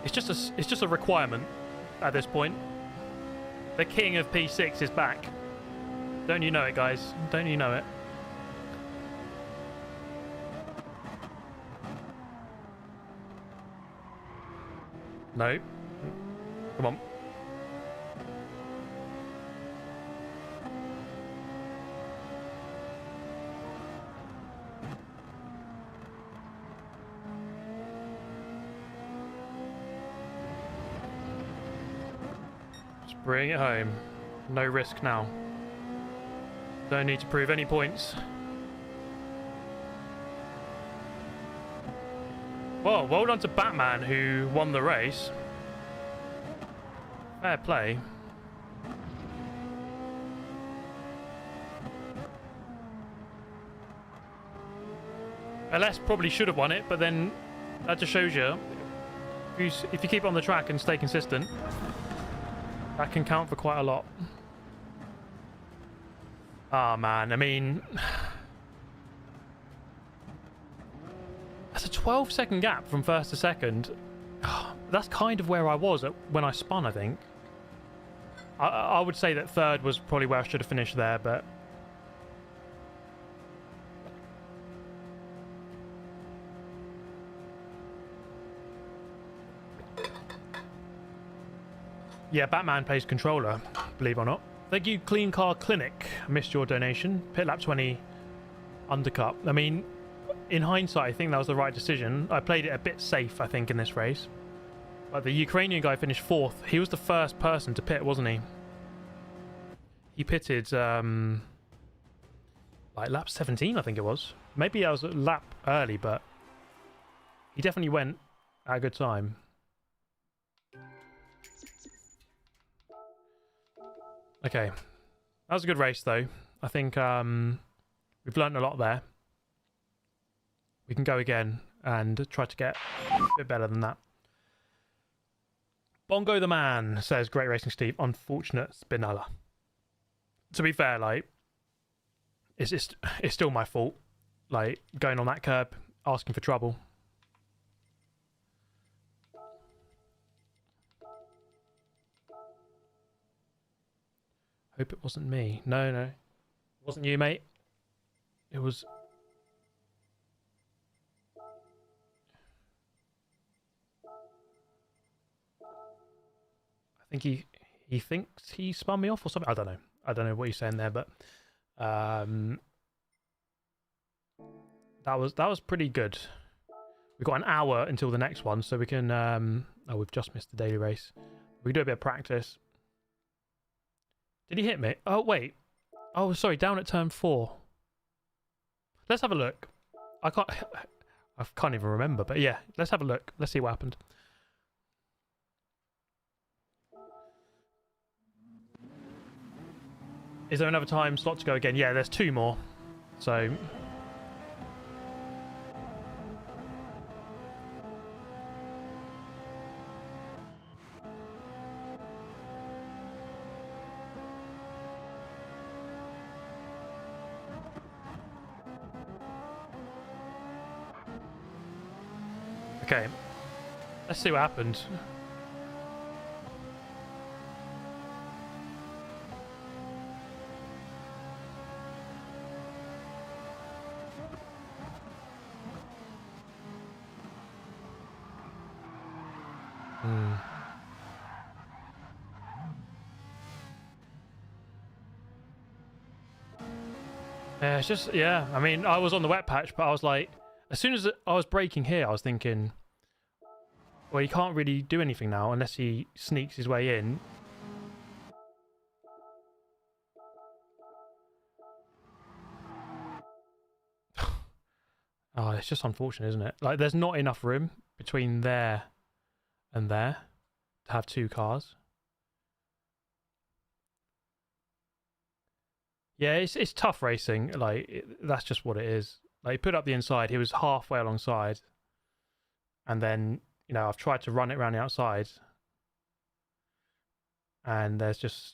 It's just a requirement at this point. The king of P6 is back. Don't you know it, guys? Don't you know it? No. Come on. Bring it home. No risk now. Don't need to prove any points. Well, well done to Batman, who won the race. Fair play. LS probably should have won it, but then that just shows you, if you keep on the track and stay consistent, that can count for quite a lot. Ah, man, I mean, that's a 12-second gap from first to second. That's kind of where I was when I spun, I think. I would say that third was probably where I should have finished there, but yeah, Batman plays controller, believe it or not. Thank you, Clean Car Clinic. I missed your donation. Pit lap 20 undercut. I mean, in hindsight, I think that was the right decision. I played it a bit safe, I think, in this race. But the Ukrainian guy finished 4th. He was the first person to pit, wasn't he? He pitted, like lap 17, I think it was. Maybe I was a lap early, but he definitely went at a good time. Okay, that was a good race though. I think we've learned a lot there. We can go again and try to get a bit better than that. Bongo the Man says, great racing, Steve. Unfortunate Spinella. To be fair, like, it's still my fault. Like, going on that curb, asking for trouble. Hope it wasn't me. No, it wasn't you, mate. It was... I think he thinks he spun me off or something. I don't know. I don't know what you're saying there, but that was pretty good. We've got an hour until the next one, so we can oh, we've just missed the daily race. We can do a bit of practice. Did he hit me? Oh wait. Oh sorry, down at turn 4. Let's have a look. I can't even remember, but yeah, let's have a look. Let's see what happened. Is there another time slot to go again? Yeah, there's 2 more. So... Okay. Let's see what happened. Yeah, it's just, yeah. I mean, I was on the wet patch, but I was like, as soon as I was braking here, I was thinking, well, he can't really do anything now unless he sneaks his way in. Oh, it's just unfortunate, isn't it? Like, there's not enough room between there and there to have 2 cars. Yeah, it's tough racing. Like, that's just what it is. Like, he put up the inside. He was halfway alongside. And then, you know, I've tried to run it around the outside. And there's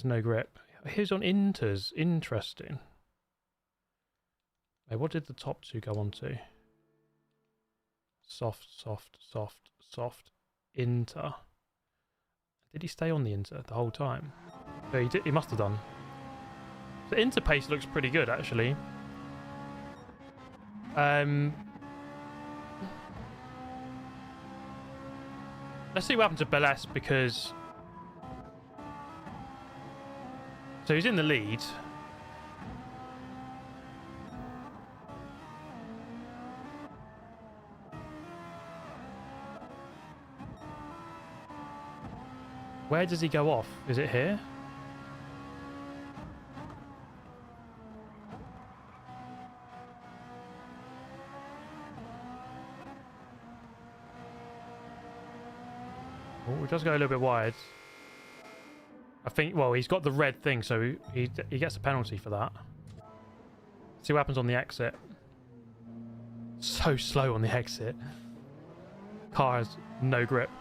no grip. Here's on inters. Interesting. Wait, what did the top 2 go on to? Soft, soft, soft, soft. Inter. Did he stay on the inter the whole time? No, he did. He must have done. The inter pace looks pretty good, actually. Let's see what happened to Beles, because... So he's in the lead. Where does he go off? Is it here? Oh, it does go a little bit wide. I think, well, he's got the red thing, so he gets a penalty for that. See what happens on the exit. So slow on the exit. Car has no grip.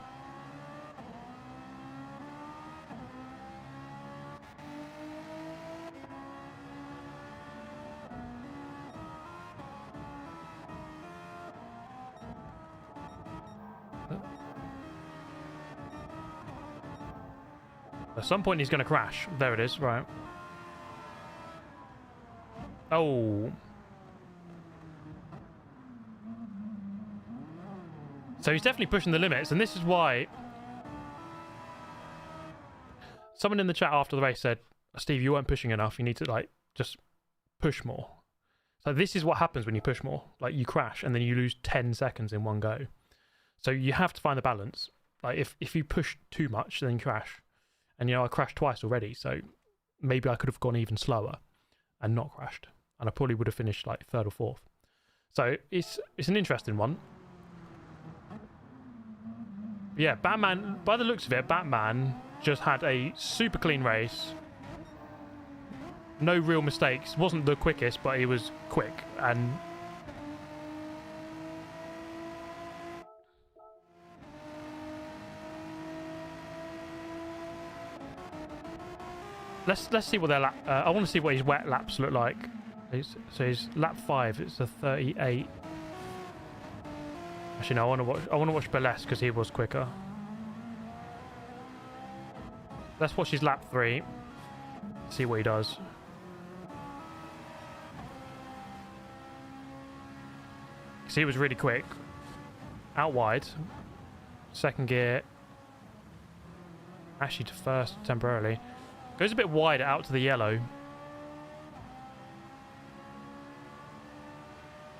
At some point he's going to crash. There it is, right. Oh. So he's definitely pushing the limits, and this is why... Someone in the chat after the race said, Steve, you weren't pushing enough. You need to, like, just push more. So this is what happens when you push more. Like, you crash, and then you lose 10 seconds in one go. So you have to find the balance. Like, if you push too much, then you crash. And, you know, I crashed twice already, so maybe I could have gone even slower and not crashed. And I probably would have finished, like, 3rd or 4th. So it's an interesting one. Yeah, Batman, by the looks of it, Batman just had a super clean race. No real mistakes. Wasn't the quickest, but he was quick. And let's see what their lap. I want to see what his wet laps look like. So his lap 5, it's a 38. Actually, no, I want to watch Beless because he was quicker. Let's watch his lap 3. See what he does. Because he was really quick. Out wide. Second gear. Actually to first temporarily. Goes a bit wider out to the yellow.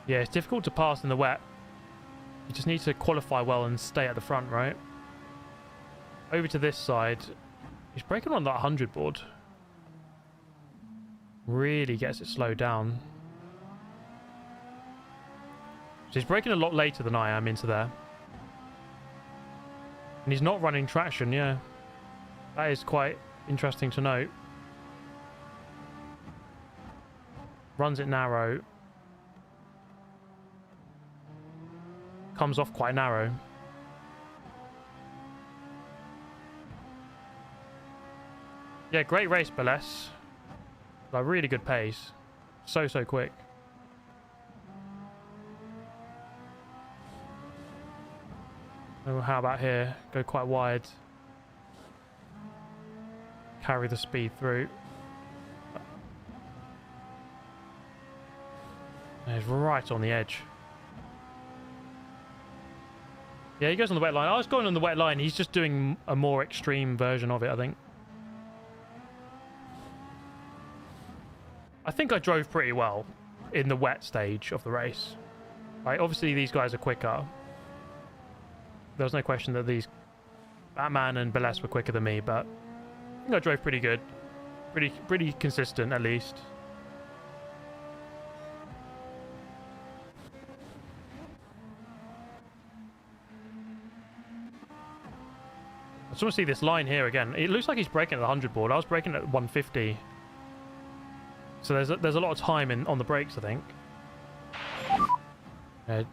Yeah, it's difficult to pass in the wet. You just need to qualify well and stay at the front, right? Over to this side. He's braking on that 100 board. Really gets it slowed down. So he's braking a lot later than I am into there. And he's not running traction, yeah. That is quite interesting to note. Runs it narrow. Comes off quite narrow. Yeah, great race, Beless. Like, really good pace. So quick. Oh, how about here? Go quite wide. Carry the speed through. He's right on the edge. Yeah, he goes on the wet line. I was going on the wet line. He's just doing a more extreme version of it, I think. I think I drove pretty well in the wet stage of the race. Like, obviously these guys are quicker. There was no question that these Batman and Beless were quicker than me, but I think I drove pretty good. Pretty consistent, at least. I just want to see this line here again. It looks like he's braking at the 100 board. I was braking at 150. So there's a lot of time on the brakes, I think.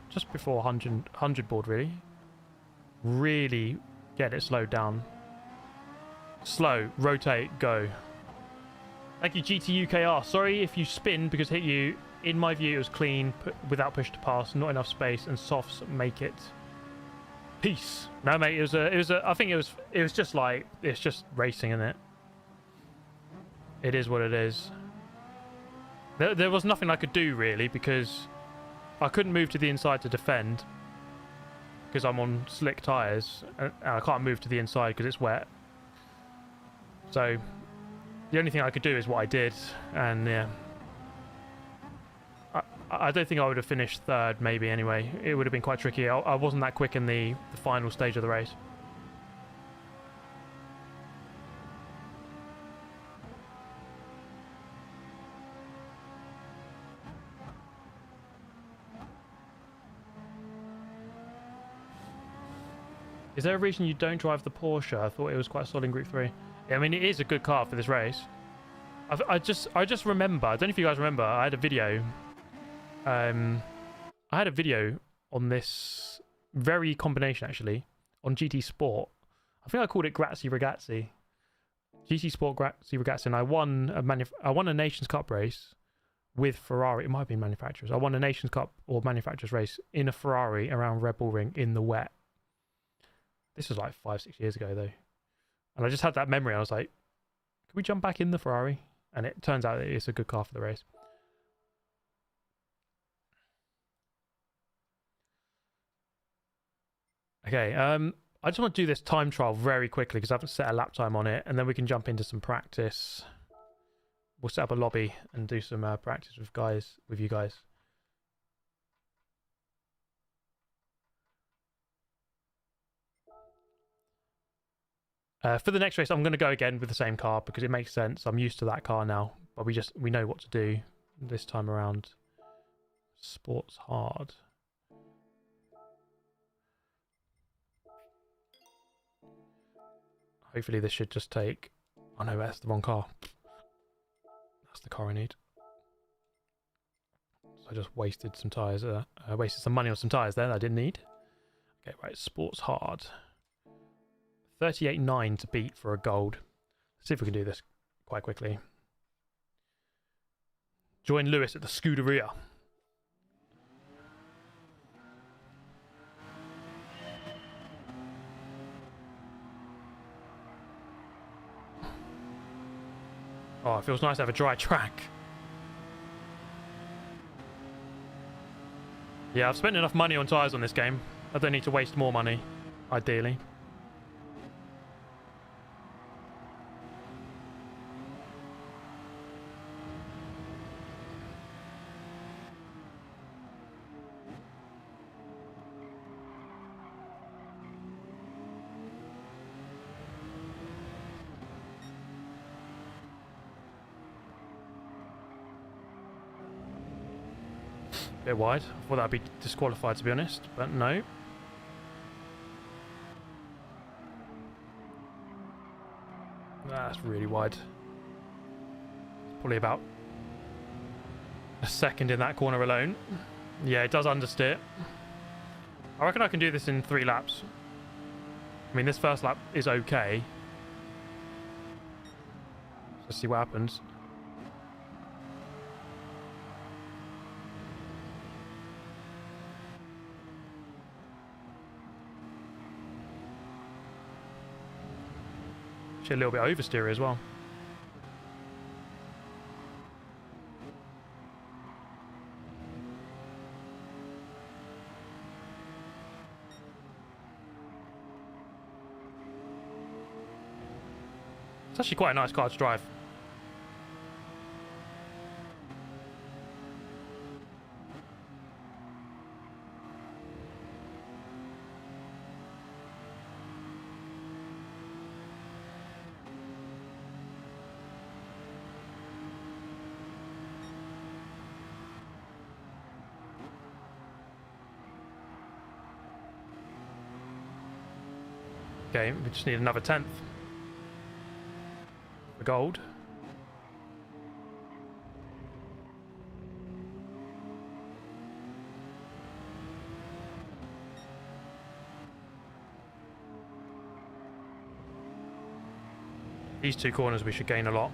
Just before 100 board, really. Really get it slowed down. Slow, rotate, go. Thank you, GTUKR. Sorry if you spin because hit you. In my view, it was clean, without push to pass, not enough space, and softs make it. Peace. No, mate, it was a. I think it was just like, it's just racing, isn't it? It is what it is. There was nothing I could do really because I couldn't move to the inside to defend because I'm on slick tyres and I can't move to the inside because it's wet. So the only thing I could do is what I did, and yeah. I don't think I would have finished third, maybe, anyway. It would have been quite tricky. I wasn't that quick in the final stage of the race. Is there a reason you don't drive the Porsche? I thought it was quite solid in Group 3. Yeah, I mean, it is a good car for this race. I just remember, I don't know if you guys remember, I had a video. I had a video on this very combination, actually, on GT Sport. I think I called it Grazie Ragazzi. GT Sport Grazie Ragazzi, and I won a Nations Cup race with Ferrari. It might have been manufacturers. I won a Nations Cup or manufacturers race in a Ferrari around Red Bull Ring in the wet. This was like 5-6 years ago, though. And I just had that memory. I was like, can we jump back in the Ferrari? And it turns out it's a good car for the race. Okay, I just want to do this time trial very quickly because I haven't set a lap time on it, and then we can jump into some practice. We'll set up a lobby and do some practice with you guys. For the next race, I'm going to go again with the same car because it makes sense. I'm used to that car now, but we know what to do this time around. Sports hard. Hopefully this should just take... Oh no, that's the wrong car. That's the car I need. So I just wasted some tyres. I wasted some money on some tyres there that I didn't need. Okay, right, sports hard. 38.9 to beat for a gold. Let's see if we can do this quite quickly. Join Lewis at the Scuderia. Oh, it feels nice to have a dry track. Yeah, I've spent enough money on tyres on this game. I don't need to waste more money, ideally. Bit wide. I thought that'd be disqualified, to be honest, but no. That's really wide. It's probably about a second in that corner alone. Yeah, it does understeer. I reckon I can do this in 3 laps. I mean, this first lap is okay. Let's see what happens. A little bit oversteery as well. It's actually quite a nice car to drive. Okay, we just need another 10th for gold. These 2 corners we should gain a lot.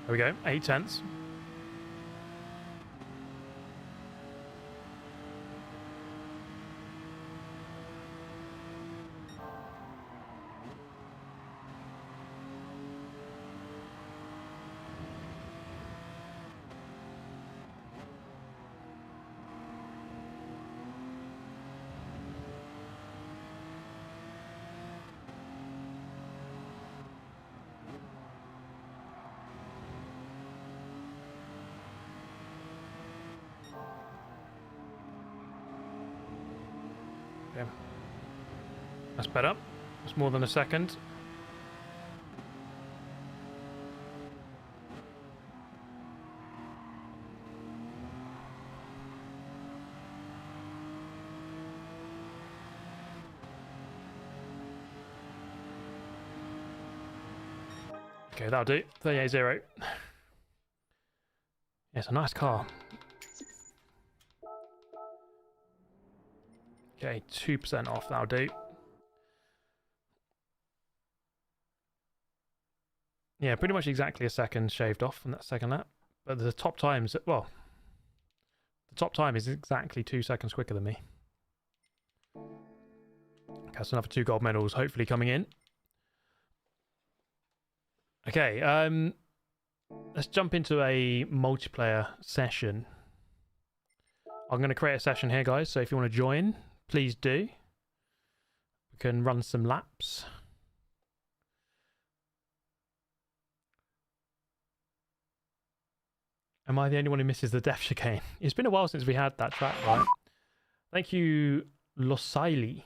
There we go, 8 tenths. Okay. That's better. That's more than a second. Okay, that'll do. 38.0. Yeah, it's a nice car. Okay, 2% off, that'll do. Yeah, pretty much exactly a second shaved off from that second lap. But the top times, well, the top time is exactly 2 seconds quicker than me. Okay, that's another 2 gold medals hopefully coming in. Okay, let's jump into a multiplayer session. I'm going to create a session here, guys, so if you want to join, please do. We can run some laps. Am I the only one who misses the death chicane? It's been a while since we had that track, right? Thank you, Losaili.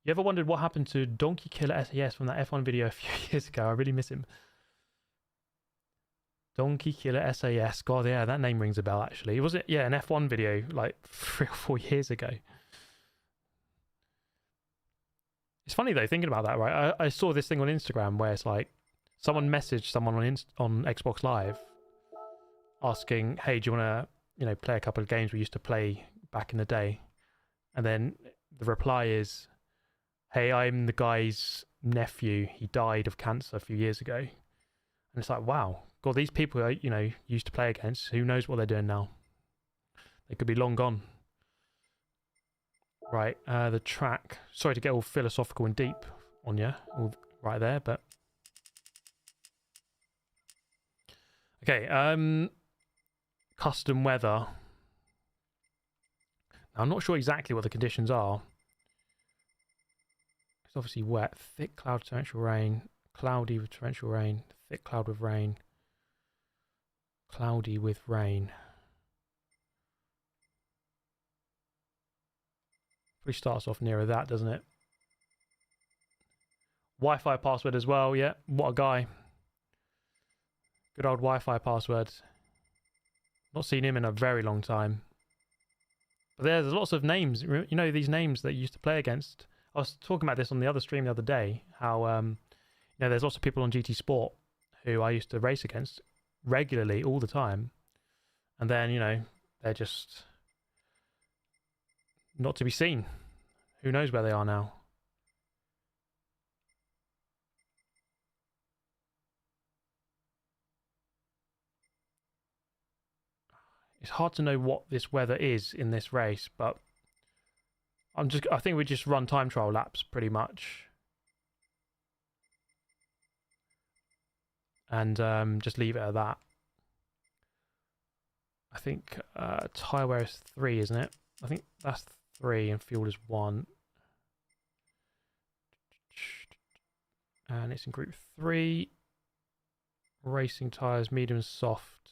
You ever wondered what happened to Donkey Killer SAS from that F1 video a few years ago? I really miss him. Donkey Killer SAS. God, yeah, that name rings a bell, actually. Was it, yeah, an F1 video like 3 or 4 years ago? It's funny, though, thinking about that, right? I saw this thing on Instagram where it's like someone messaged someone on Xbox Live asking, hey, do you want to, play a couple of games we used to play back in the day? And then the reply is, hey, I'm the guy's nephew. He died of cancer a few years ago. And it's like, wow. God, these people I, used to play against, who knows what they're doing now? They could be long gone. Right, the track. Sorry to get all philosophical and deep on you, all right there, but... Okay, custom weather. Now, I'm not sure exactly what the conditions are. It's obviously wet. Thick cloud, torrential rain. Cloudy with torrential rain. Thick cloud with rain. Cloudy with rain. Probably starts off nearer that, doesn't it? Wi-Fi password as well, yeah. What a guy. Good old Wi-Fi password. Not seen him in a very long time. But there's lots of names. These names that you used to play against. I was talking about this on the other stream the other day. How, there's lots of people on GT Sport who I used to race against regularly, all the time. And then, they're just not to be seen. Who knows where they are now? It's hard to know what this weather is in this race, but I think we just run time trial laps pretty much. And just leave it at that. I think tyre wear is 3, isn't it? I think that's 3 and fuel is 1. And it's in group 3. Racing tyres, medium and soft.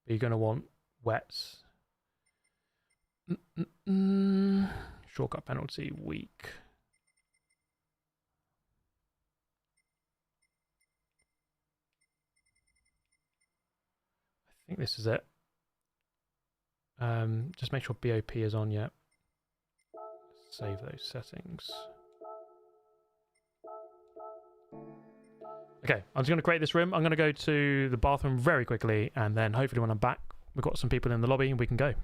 But you're going to want wets. Shortcut penalty, weak. I think this is it. Just make sure BOP is on yet. Save those settings. Okay, I'm just going to create this room. I'm going to go to the bathroom very quickly, and then hopefully when I'm back, we've got some people in the lobby and we can go.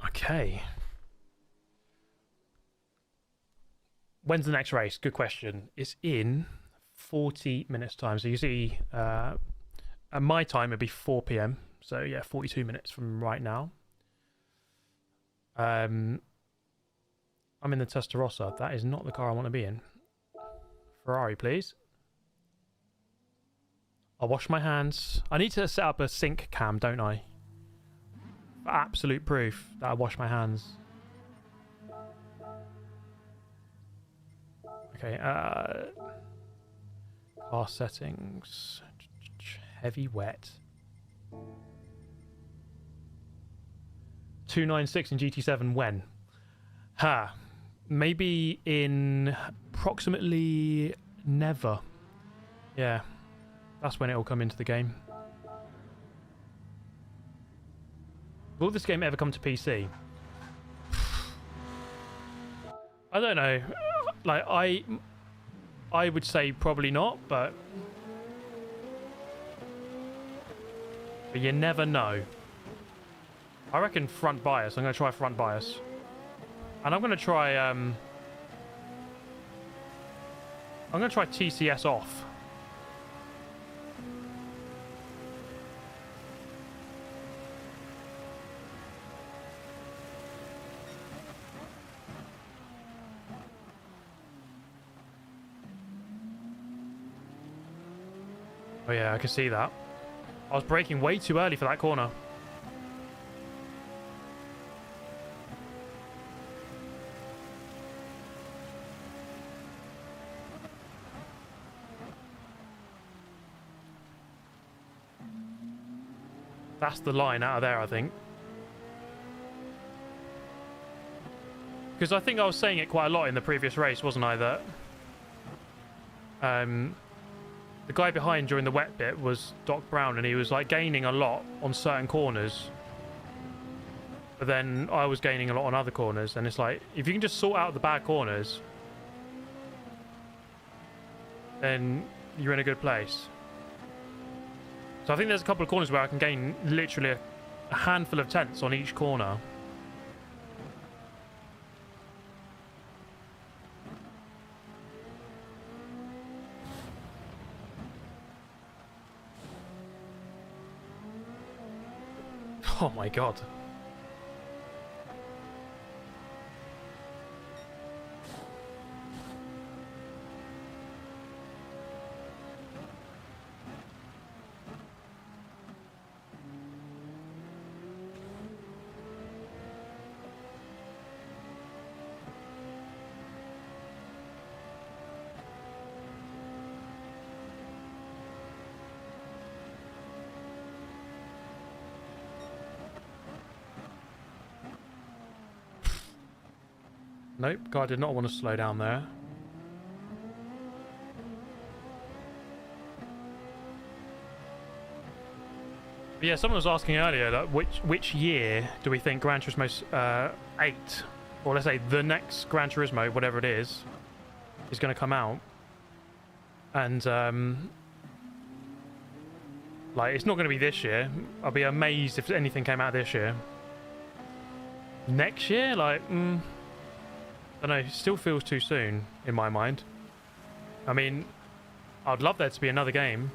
Okay. When's the next race? Good question. It's in 40 minutes time. So you see, at my time, it'd be 4 p.m. So yeah, 42 minutes from right now. I'm in the Testarossa. That is not the car I want to be in. Ferrari, please. I'll wash my hands. I need to set up a sync cam, don't I? For absolute proof that I wash my hands. Okay, car settings. Heavy wet. 296 in GT7 when? Maybe in approximately never. Yeah, that's when it'll come into the game. Will this game ever come to PC? I don't know. Like, I would say probably not, but you never know. I reckon front bias. I'm going to try front bias. And I'm going to try... I'm going to try TCS off. Oh yeah, I can see that. I was braking way too early for that corner. That's the line out of there, I think. Because I think I was saying it quite a lot in the previous race, wasn't I? That the guy behind during the wet bit was Doc Brown, and he was like gaining a lot on certain corners. But then I was gaining a lot on other corners, and it's like, if you can just sort out the bad corners, then you're in a good place. So I think there's a couple of corners where I can gain literally a handful of tenths on each corner. Oh my god. Nope, guy did not want to slow down there. But yeah, someone was asking earlier, like, which year do we think Gran Turismo 8, or let's say the next Gran Turismo, whatever it is going to come out? And like, it's not going to be this year. I'll be amazed if anything came out this year. Next year, like, I don't know, it still feels too soon in my mind. I mean, I'd love there to be another game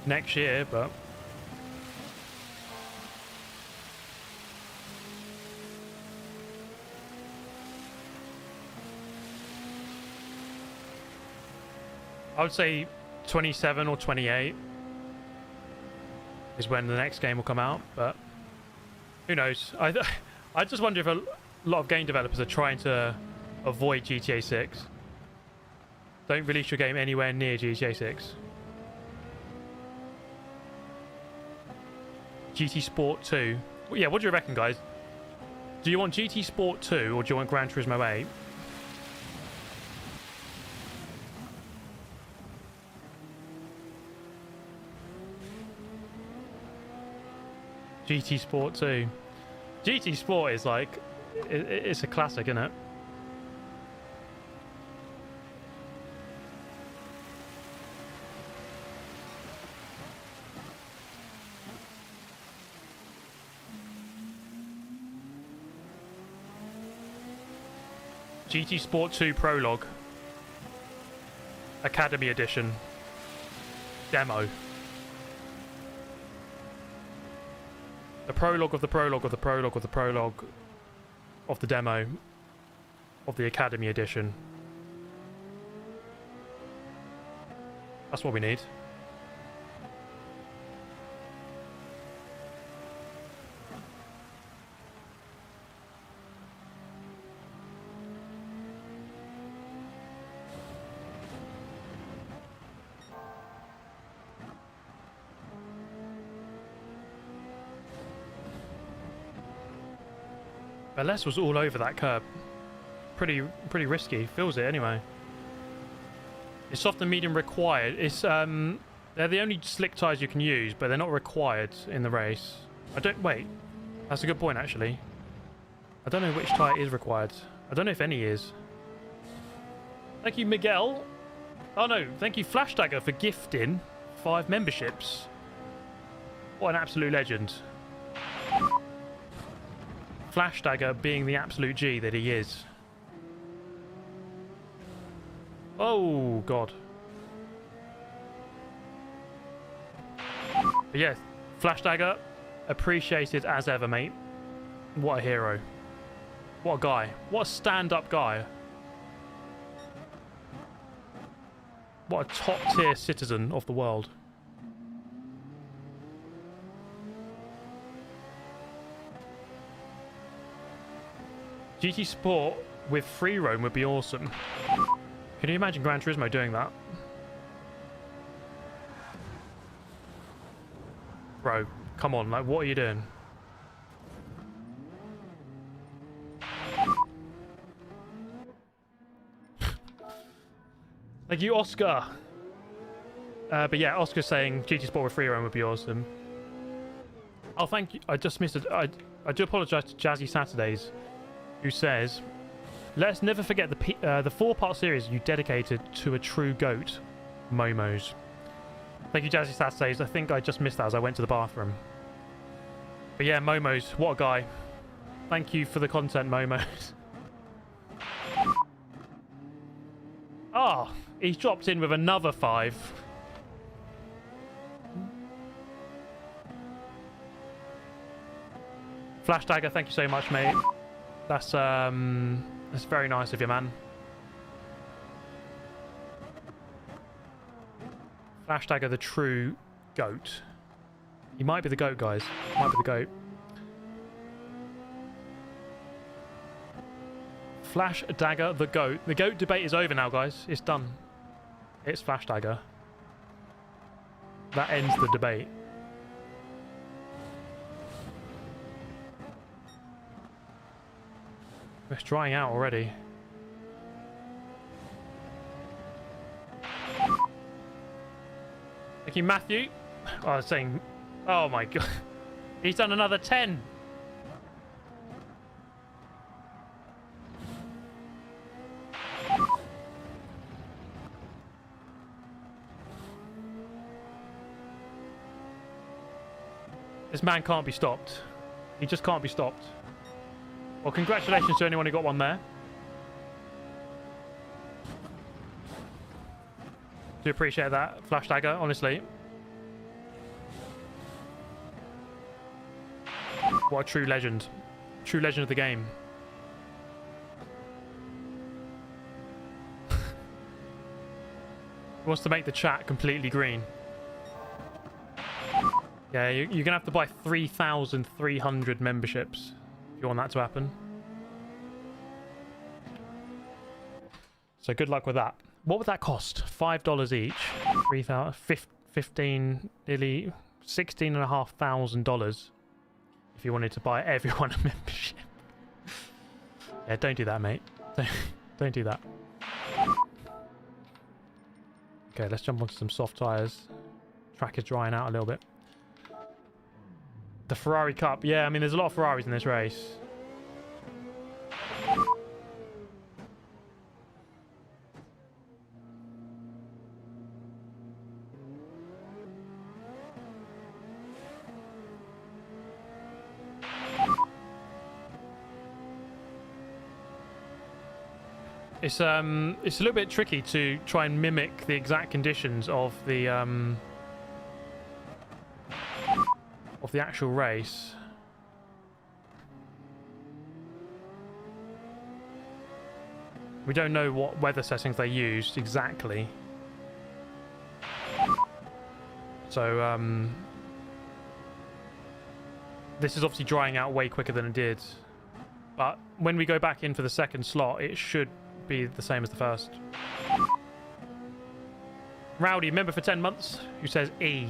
next year, but I would say 27 or 28 is when the next game will come out, but who knows? I just wonder if a lot of game developers are trying to avoid GTA 6. Don't release your game anywhere near GTA 6. GT Sport 2. Well, yeah, what do you reckon, guys? Do you want GT Sport 2 or do you want Gran Turismo 8? GT Sport 2. GT Sport is like, it's a classic, isn't it? GT Sport 2 Prologue. Academy Edition. Demo. The prologue of the prologue of the prologue of the prologue of the demo of the Academy Edition. That's what we need. Beles was all over that curb. Pretty risky. Feels it anyway. It's soft and medium required. It's they're the only slick tyres you can use, but they're not required in the race. Wait. That's a good point, actually. I don't know which tyre is required. I don't know if any is. Thank you, Miguel. Oh no, thank you, Flash Dagger, for gifting 5 memberships. What an absolute legend. Flash Dagger being the absolute G that he is. Oh, God. But yeah, Flash Dagger, appreciated as ever, mate. What a hero. What a guy. What a stand-up guy. What a top-tier citizen of the world. GT Sport with free roam would be awesome. Can you imagine Gran Turismo doing that? Bro, come on, like, what are you doing? Thank you, Oscar. But yeah, Oscar's saying GT Sport with free roam would be awesome. Oh, thank you. I just missed it. I do apologise to Jazzy Saturdays, who says, let's never forget the 4-part series you dedicated to a true GOAT, Momos. Thank you, Jazzy Saturdays. I think I just missed that as I went to the bathroom. But yeah, Momos, what a guy. Thank you for the content, Momos. Ah, oh, he's dropped in with another 5. Flash Dagger, thank you so much, mate. That's very nice of you, man. Flash Dagger, the true GOAT. He might be the GOAT, guys. Might be the GOAT. Flash Dagger, the GOAT. The GOAT debate is over now, guys. It's done. It's Flash Dagger. That ends the debate. It's drying out already. Thank you, Matthew. Oh, I was saying... Oh my god. He's done another 10. This man can't be stopped. He just can't be stopped. Well, congratulations to anyone who got one there. Do appreciate that, Flash Dagger, honestly. What a true legend. True legend of the game. Wants to make the chat completely green. Yeah, you're going to have to buy 3,300 memberships if you want that to happen. So good luck with that. What would that cost? $5 each. 3,000, 15, nearly $16,500 if you wanted to buy everyone a membership. Yeah, don't do that, mate. Don't do that. Okay, let's jump onto some soft tyres. Track is drying out a little bit. The Ferrari Cup. Yeah, I mean, there's a lot of Ferraris in this race. It's a little bit tricky to try and mimic the exact conditions of the actual race. We don't know what weather settings they used exactly. So this is obviously drying out way quicker than it did. But when we go back in for the second slot, it should be the same as the first. Rowdy, member for 10 months, who says E.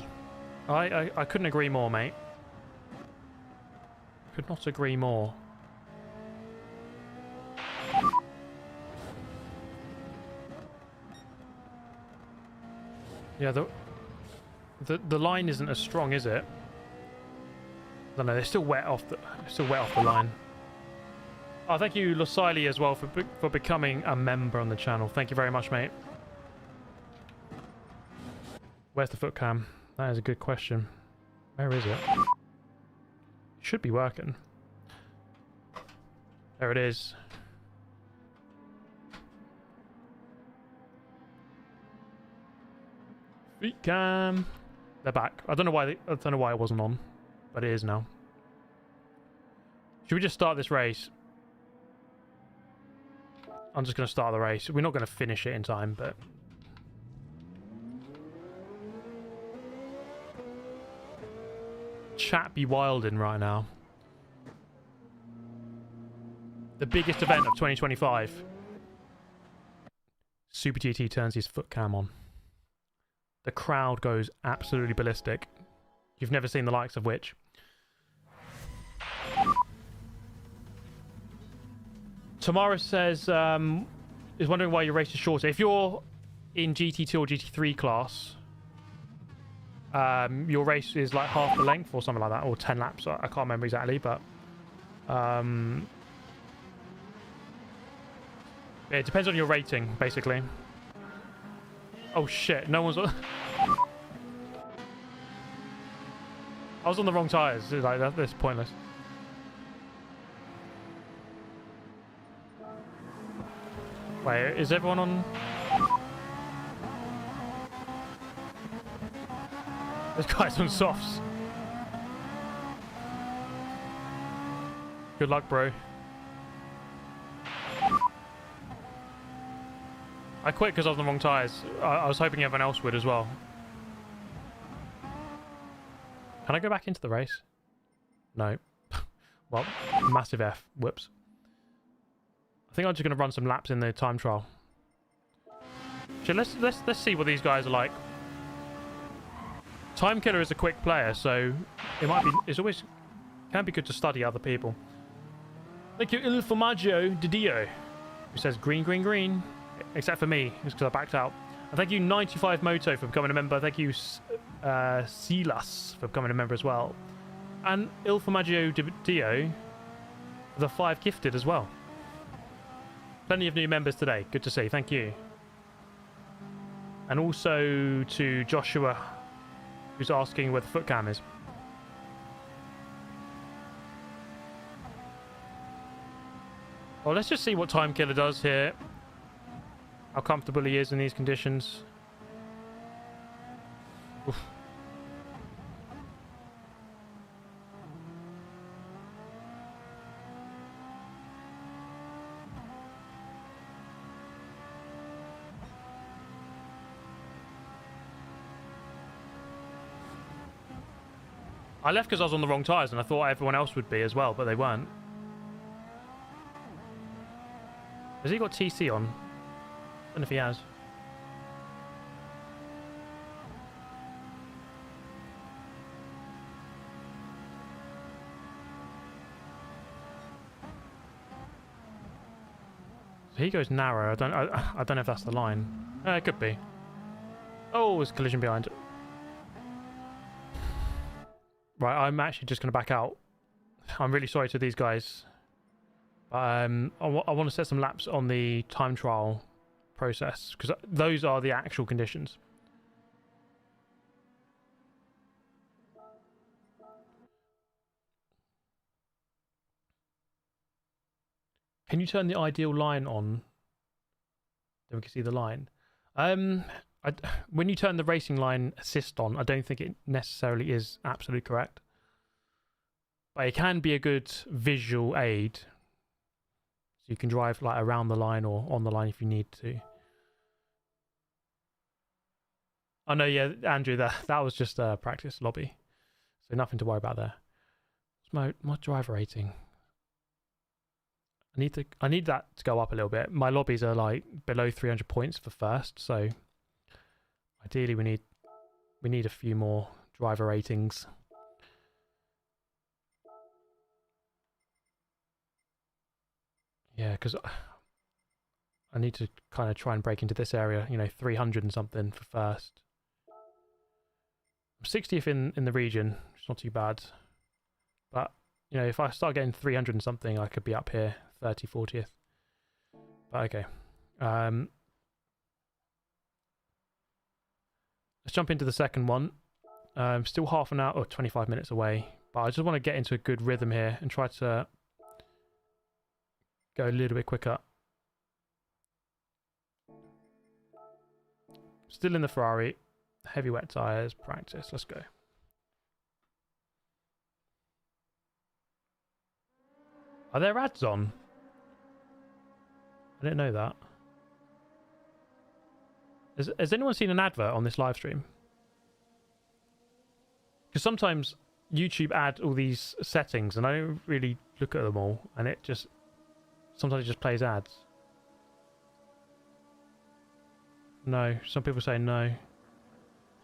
I couldn't agree more, mate. Could not agree more. Yeah, the line isn't as strong, is it? I don't know. They're still wet off the line. Oh, thank you, Losili, as well for becoming a member on the channel. Thank you very much, mate. Where's the foot cam? That is a good question. Where is it? Should be working. There it is. Feet cam. They're back. I don't know why. I don't know why it wasn't on, but it is now. Should we just start this race? I'm just going to start the race. We're not going to finish it in time, but... Chat be wildin' right now. The biggest event of 2025. Super GT turns his foot cam on. The crowd goes absolutely ballistic. You've never seen the likes of which. Tamara says, is wondering why your race is shorter. If you're in GT2 or GT3 class, your race is like half the length or something like that, or 10 laps. I can't remember exactly, but it depends on your rating, basically. Oh shit, no one's... I was on the wrong tyres. Like, that's pointless. Wait, is everyone on... This guy's on softs. Good luck, bro. I quit because I was on the wrong tyres. I was hoping everyone else would as well. Can I go back into the race? No. Well, massive F. Whoops. I think I'm just going to run some laps in the time trial. So let's see what these guys are like. Time Killer is a quick player, so it might be... It's always... Can be good to study other people. Thank you, Il Formaggio Di Dio, who says green, green, green. Except for me, it's because I backed out. And thank you, 95 Moto, for becoming a member. Thank you, Silas, for becoming a member as well. And Il Formaggio Di Dio, for the 5 gifted as well. Plenty of new members today. Good to see. Thank you. And also to Joshua, who's asking where the foot cam is. Well, let's just see what Time Killer does here. How comfortable he is in these conditions. Oof. I left because I was on the wrong tyres and I thought everyone else would be as well, but they weren't. Has he got TC on? I don't know if he has. So he goes narrow. I don't know if that's the line. It could be. Oh, there's a collision behind. Right, I'm actually just going to back out. I'm really sorry to these guys. I want to set some laps on the time trial process, because those are the actual conditions. Can you turn the ideal line on? Then we can see the line. When you turn the racing line assist on, I don't think it necessarily is absolutely correct. But it can be a good visual aid. So you can drive like around the line or on the line if you need to. Oh no, yeah, Andrew, that was just a practice lobby. So nothing to worry about there. What's my driver rating? I need that to go up a little bit. My lobbies are like below 300 points for first, so ideally we need a few more driver ratings. Yeah, because I need to kind of try and break into this area, you know, 300 and something for first. I'm 60th in the region, it's not too bad. But, you know, if I start getting 300 and something, I could be up here, 30, 40th. But okay. Let's jump into the second one. Still half an hour or 25 minutes away. But I just want to get into a good rhythm here and try to go a little bit quicker. Still in the Ferrari. Heavy wet tyres. Practice. Let's go. Are there ads on? I didn't know that. Has anyone seen an advert on this live stream? Because sometimes YouTube add all these settings and I don't really look at them all, and it just sometimes it just plays ads. No, some people say no.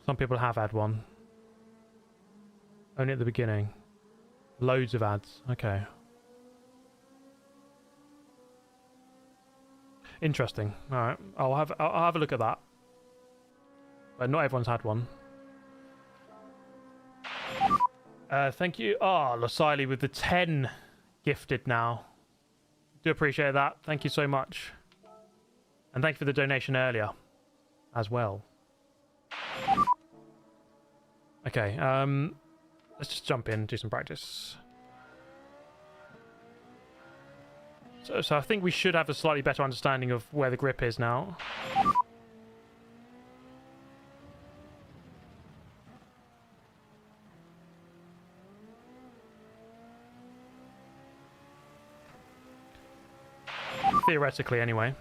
Some people have had one. Only at the beginning. Loads of ads. Okay. Interesting. All right, I'll have a look at that. But not everyone's had one. Thank you. Oh, Lasili with the 10 gifted now. Do appreciate that. Thank you so much. And thank you for the donation earlier as well. Okay, let's just jump in and do some practice. So I think we should have a slightly better understanding of where the grip is now. Theoretically, anyway.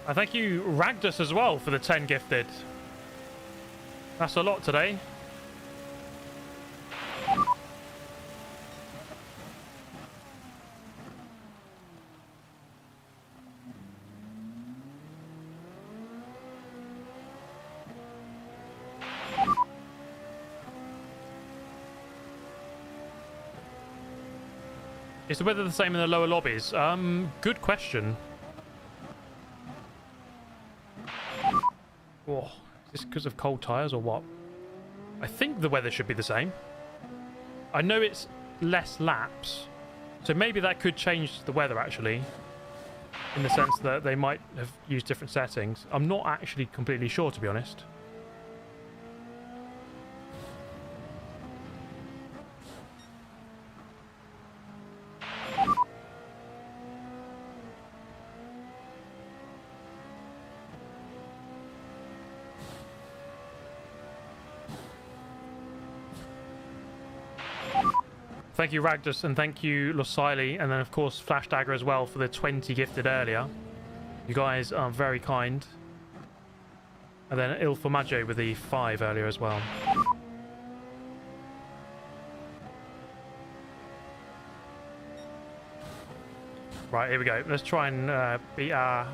I thank you, Ragdus, as well, for the 10 gifted. That's a lot today. Is the weather the same in the lower lobbies? Good question. Oh, is this because of cold tyres or what? I think the weather should be the same. I know it's less laps, so maybe that could change the weather actually, in the sense that they might have used different settings. I'm not actually completely sure, to be honest. Thank you, Ragdus, and thank you, Lasili, and then, of course, Flash Dagger as well for the 20 gifted earlier. You guys are very kind. And then Il Formaggio with the 5 earlier as well. Right, here we go. Let's try and beat our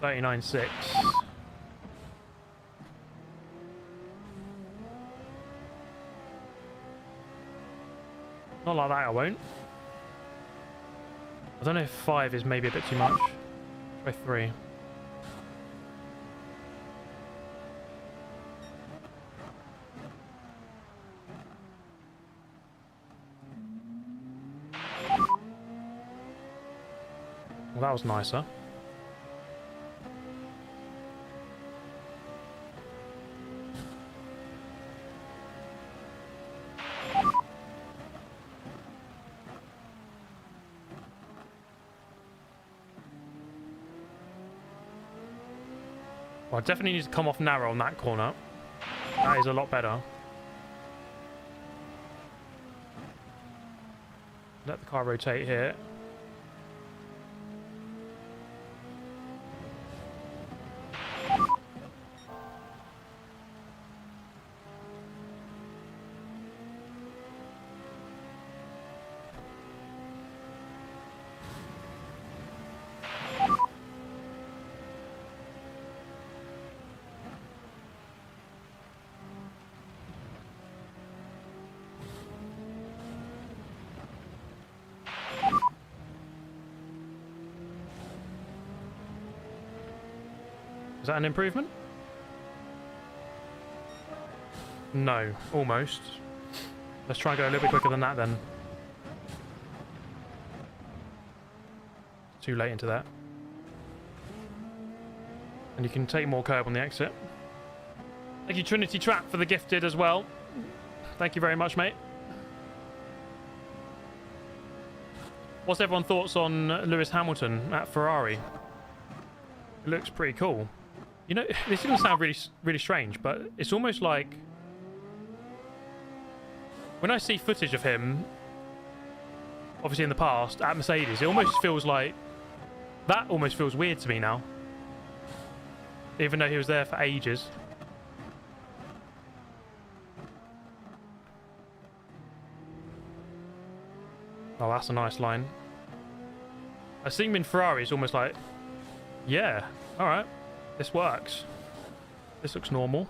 39.6. Not like that, I won't. I don't know if 5 is maybe a bit too much. Try 3. Well, that was nicer. Well, I definitely need to come off narrow on that corner. That is a lot better. Let the car rotate here. that an improvement? No, almost. Let's try and go a little bit quicker than that then. Too late into that. And you can take more curb on the exit. Thank you, Trinity Trap, for the gifted as well. Thank you very much, mate. What's everyone's thoughts on Lewis Hamilton at Ferrari? It looks pretty cool. You know, this is going to sound really strange, but it's almost like when I see footage of him, obviously in the past, at Mercedes, it almost feels like that almost feels weird to me now. Even though he was there for ages. Oh, that's a nice line. I see him in Ferrari, it's almost like, yeah, alright, this works. This looks normal.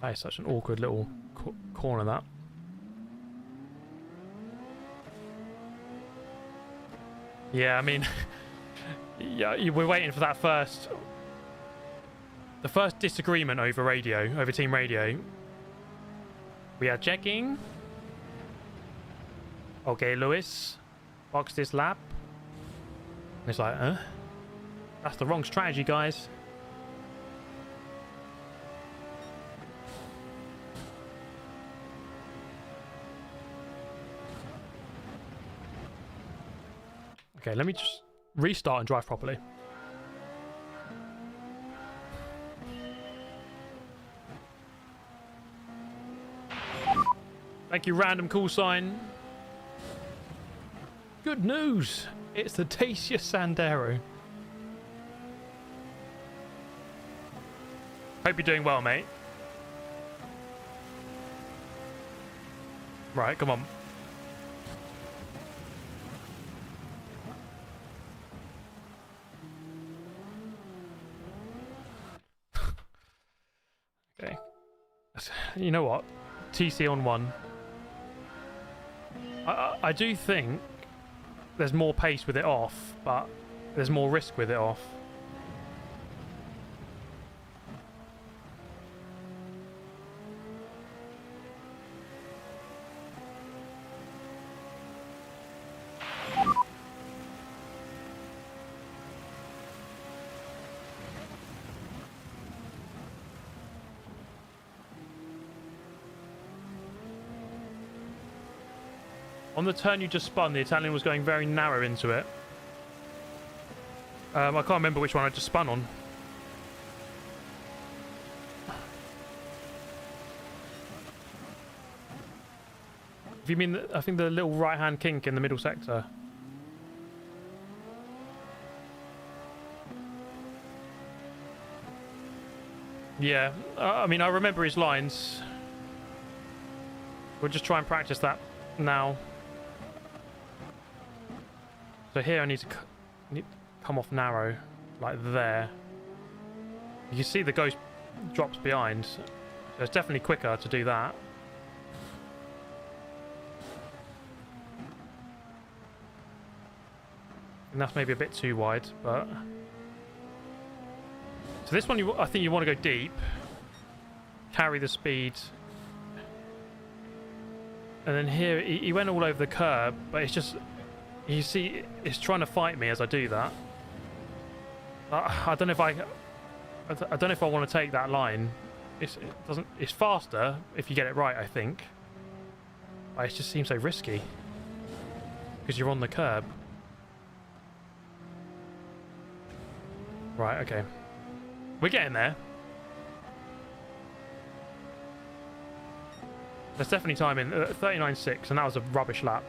That is such an awkward little corner, that. Yeah, I mean, yeah, we're waiting for that the first disagreement over radio, over team radio. We are checking. Okay, Lewis, box this lap. And it's like, huh? That's the wrong strategy, guys. Okay, let me just restart and drive properly. Thank you, random call sign. Good news! It's the Dacia Sandero. Hope you're doing well, mate. Right, come on. Okay. You know what? TC on 1. I do think there's more pace with it off, but there's more risk with it off. On the turn you just spun, the Italian was going very narrow into it. I can't remember which one I just spun on. If you mean, I think the little right-hand kink in the middle sector. Yeah, I mean, I remember his lines. We'll just try and practice that now. So here I need to come off narrow, like there. You can see the ghost drops behind. So it's definitely quicker to do that. And that's maybe a bit too wide, but... So this one, I think you want to go deep. Carry the speed. And then here, he went all over the curb, but it's just... You see, it's trying to fight me as I do that. I don't know if I don't know if I want to take that line. It's faster if you get it right, I think. But it just seems so risky because you're on the curb. Right, okay. We're getting there. There's definitely time in 39.6, and that was a rubbish lap.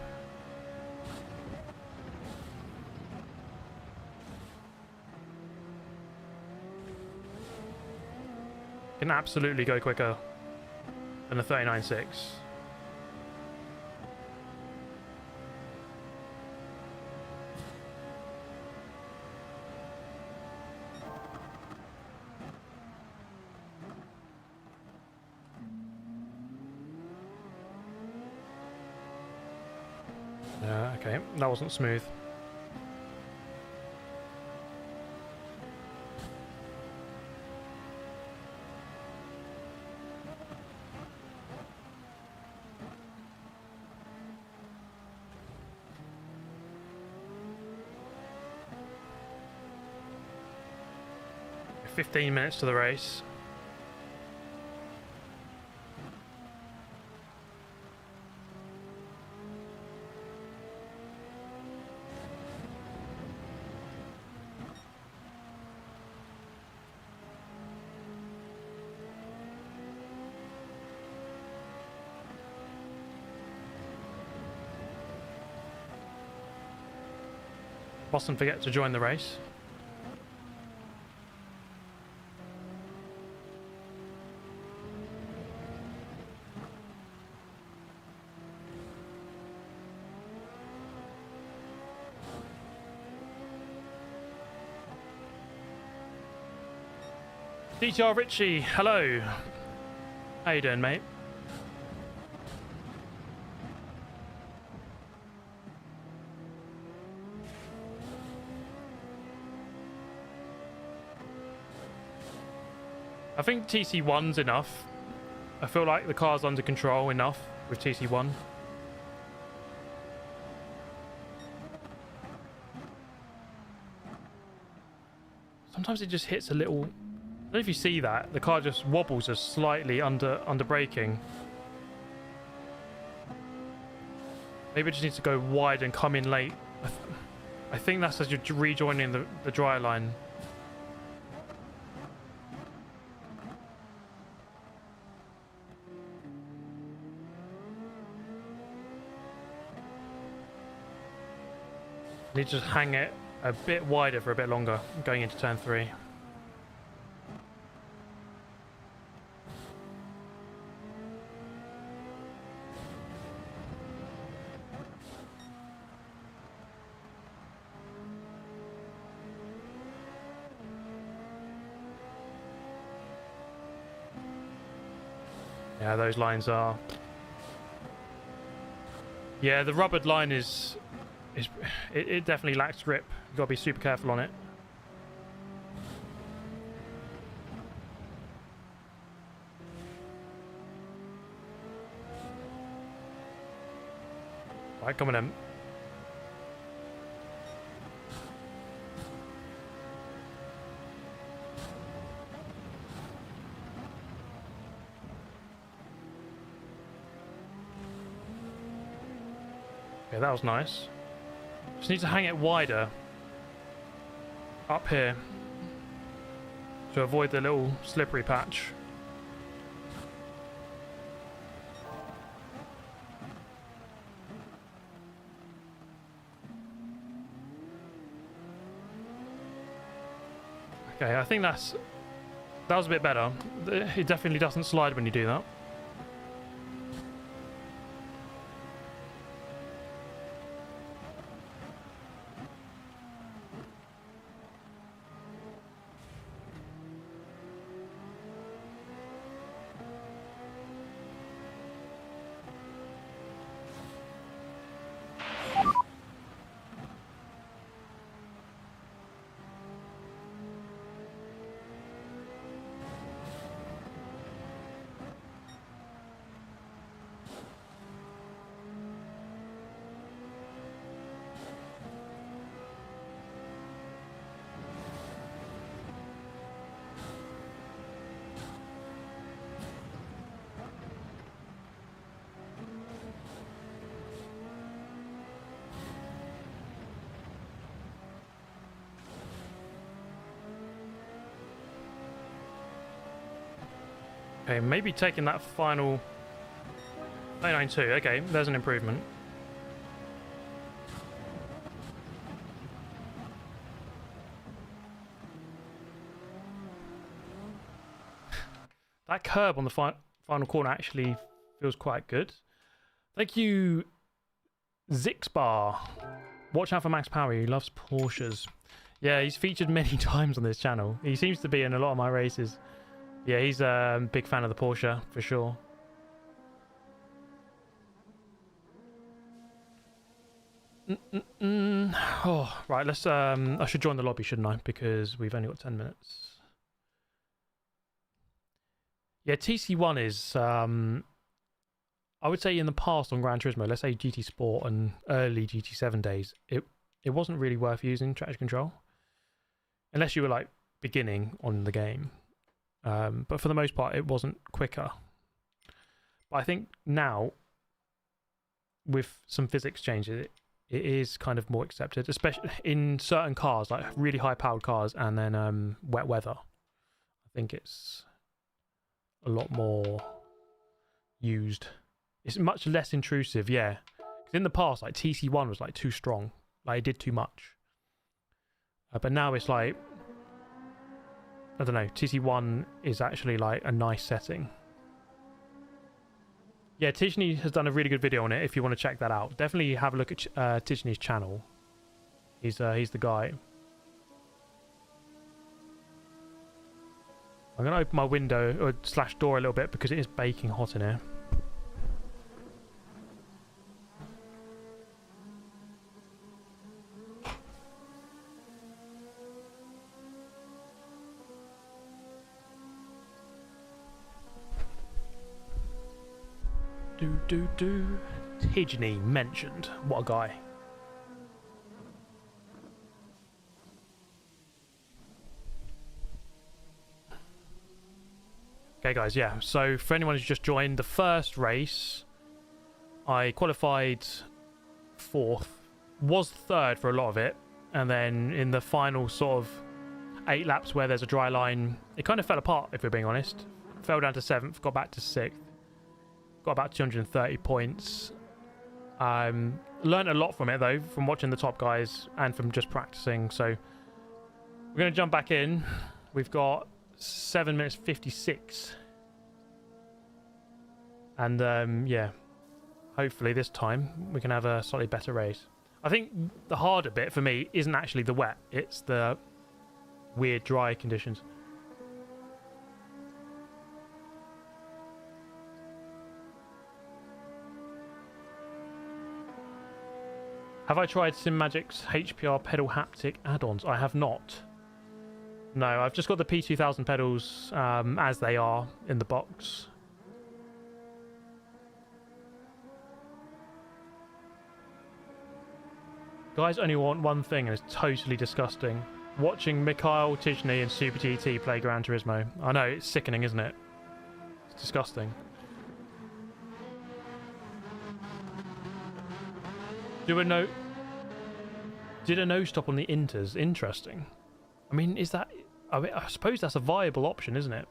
Can absolutely go quicker than a 39.6. Okay, that wasn't smooth. "15 minutes to the race." Mustn't forget to join the race. DTR Richie, hello. How you doing, mate? I think TC1's enough. I feel like the car's under control enough with TC1. Sometimes it just hits a little... I don't know if you see that. The car just wobbles just slightly under braking. Maybe it just needs to go wide and come in late. I think that's as you're rejoining the dry line. Need to just hang it a bit wider for a bit longer going into turn 3. Yeah, those lines are... Yeah, the rubbered line is... It definitely lacks grip. You've got to be super careful on it. Right, come on in. Okay, that was nice. Just need to hang it wider up here to avoid the little slippery patch. Okay, I think that was a bit better. It definitely doesn't slide when you do that. Okay, maybe taking that final 992. Okay, there's an improvement. That curb on the final corner actually feels quite good. Thank you, Zixbar. Watch out for Max Power. He loves Porsches. Yeah, he's featured many times on this channel. He seems to be in a lot of my races. Yeah, he's a big fan of the Porsche, for sure. Oh, right. Let's. I should join the lobby, shouldn't I? Because we've only got 10 minutes. Yeah, TC1 is. I would say in the past on Gran Turismo, let's say GT Sport and early GT7 days, it wasn't really worth using traction control unless you were like beginning on the game. But for the most part, it wasn't quicker. But I think now, with some physics changes, it is kind of more accepted, especially in certain cars, like really high-powered cars, and then wet weather. I think it's a lot more used. It's much less intrusive, yeah. 'Cause in the past, like TC1 was like too strong, like it did too much. But now it's like, I don't know, TC1 is actually like a nice setting. Yeah, Tijni has done a really good video on it. If you want to check that out, definitely have a look at Tijni's channel. He's the guy. I'm gonna open my window or slash door a little bit because it is baking hot in here. Tijni mentioned. What a guy. Okay, guys, yeah. So for anyone who's just joined, the first race, I qualified 4th, was 3rd for a lot of it, and then in the final sort of 8 laps where there's a dry line, it kind of fell apart, if we're being honest. Fell down to 7th, got back to 6th. Got about 230 points. Learned a lot from it though, from watching the top guys and from just practicing. So we're going to jump back in. We've got 7 minutes 56. And yeah, hopefully this time we can have a slightly better race. I think the harder bit for me isn't actually the wet, it's the weird dry conditions. Have I tried SimMagic's HPR pedal haptic add-ons? I have not. No, I've just got the P2000 pedals as they are in the box. Guys only want one thing, and it's totally disgusting. Watching Mikhail, Tijni and Super GT play Gran Turismo. I know, it's sickening, isn't it? It's disgusting. Did a no stop on the Inters? Interesting. I mean, is that... I suppose that's a viable option, isn't it?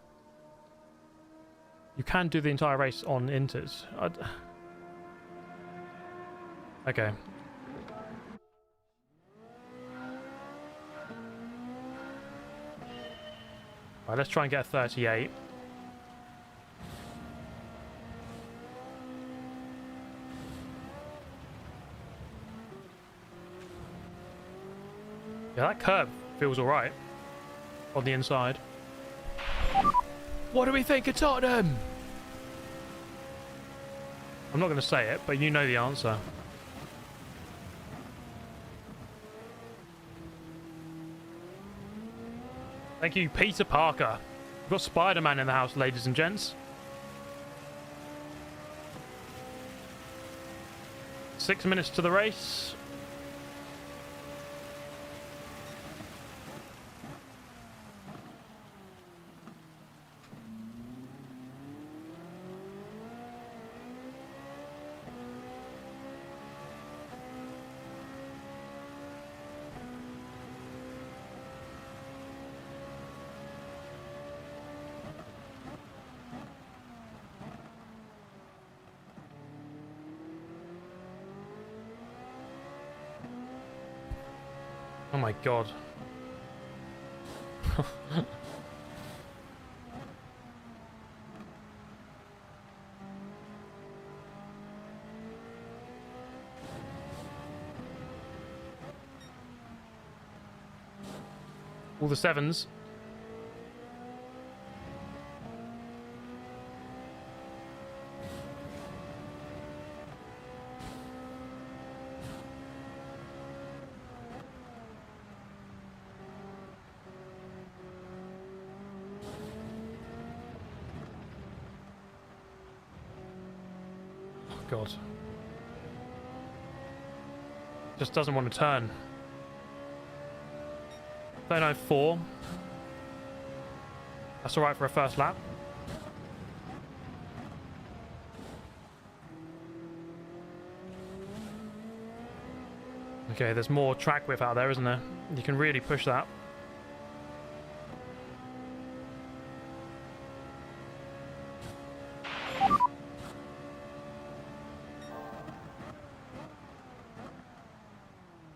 You can do the entire race on Inters. Okay. Alright, let's try and get a 38. Yeah, that curve feels alright on the inside. What do we think of Tottenham? I'm not going to say it, but you know the answer. Thank you, Peter Parker. We've got Spider-Man in the house, ladies and gents. 6 minutes to the race. Oh my god. All the sevens. God. Just doesn't want to turn. 39.4. That's alright for a first lap. Okay, there's more track width out there, isn't there? You can really push that.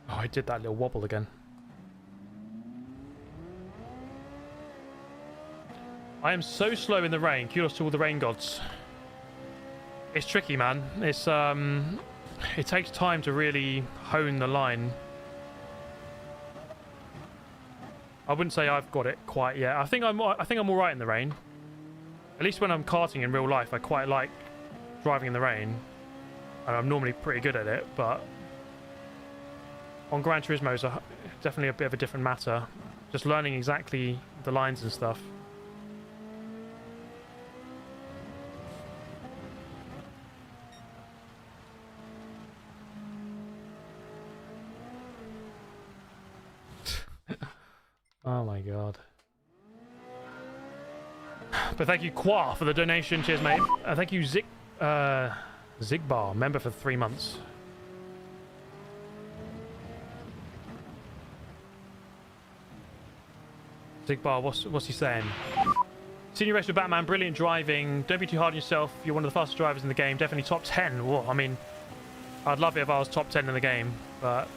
Oh, I did that little wobble again. I am so slow in the rain. Kudos to all the rain gods. It's tricky, man. It's it takes time to really hone the line. I wouldn't say I've got it quite yet. I think I'm all right in the rain. At least when I'm karting in real life, I quite like driving in the rain. And I'm normally pretty good at it, but on Gran Turismo is definitely a bit of a different matter. Just learning exactly the lines and stuff. Oh my god. But thank you, Qua, for the donation. Cheers, mate. Thank you, Zigbar, member for 3 months. Zigbar, what's he saying? Senior race with Batman, brilliant driving. Don't be too hard on yourself. You're one of the fastest drivers in the game. Definitely top 10. Whoa, I mean, I'd love it if I was top 10 in the game, but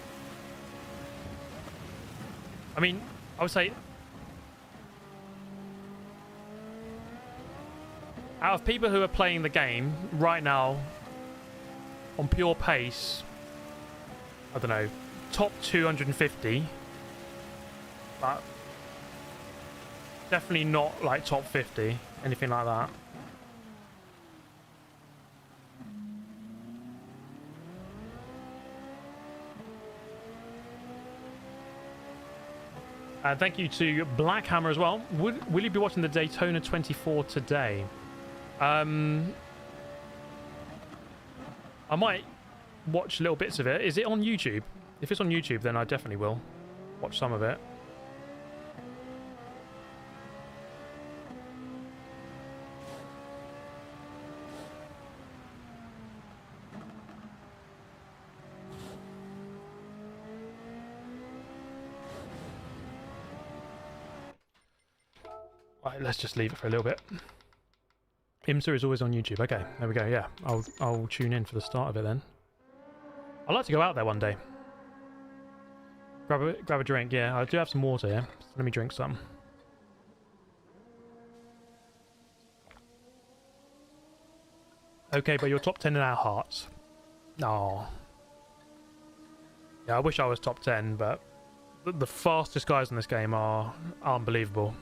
I mean, I would say out of people who are playing the game right now on pure pace, I don't know, top 250, but definitely not like top 50, anything like that. Thank you to Blackhammer as well. Will you be watching the Daytona 24 today? I might watch little bits of it. Is it on YouTube? If it's on YouTube, then I definitely will watch some of it. Right, let's just leave it for a little bit. IMSA is always on YouTube. Okay, there we go. Yeah, I'll tune in for the start of it then. I'd like to go out there one day. Grab a drink. Yeah, I do have some water here. So let me drink some. Okay, but you're top 10 in our hearts. Oh. Yeah, I wish I was top 10, but the fastest guys in this game are unbelievable.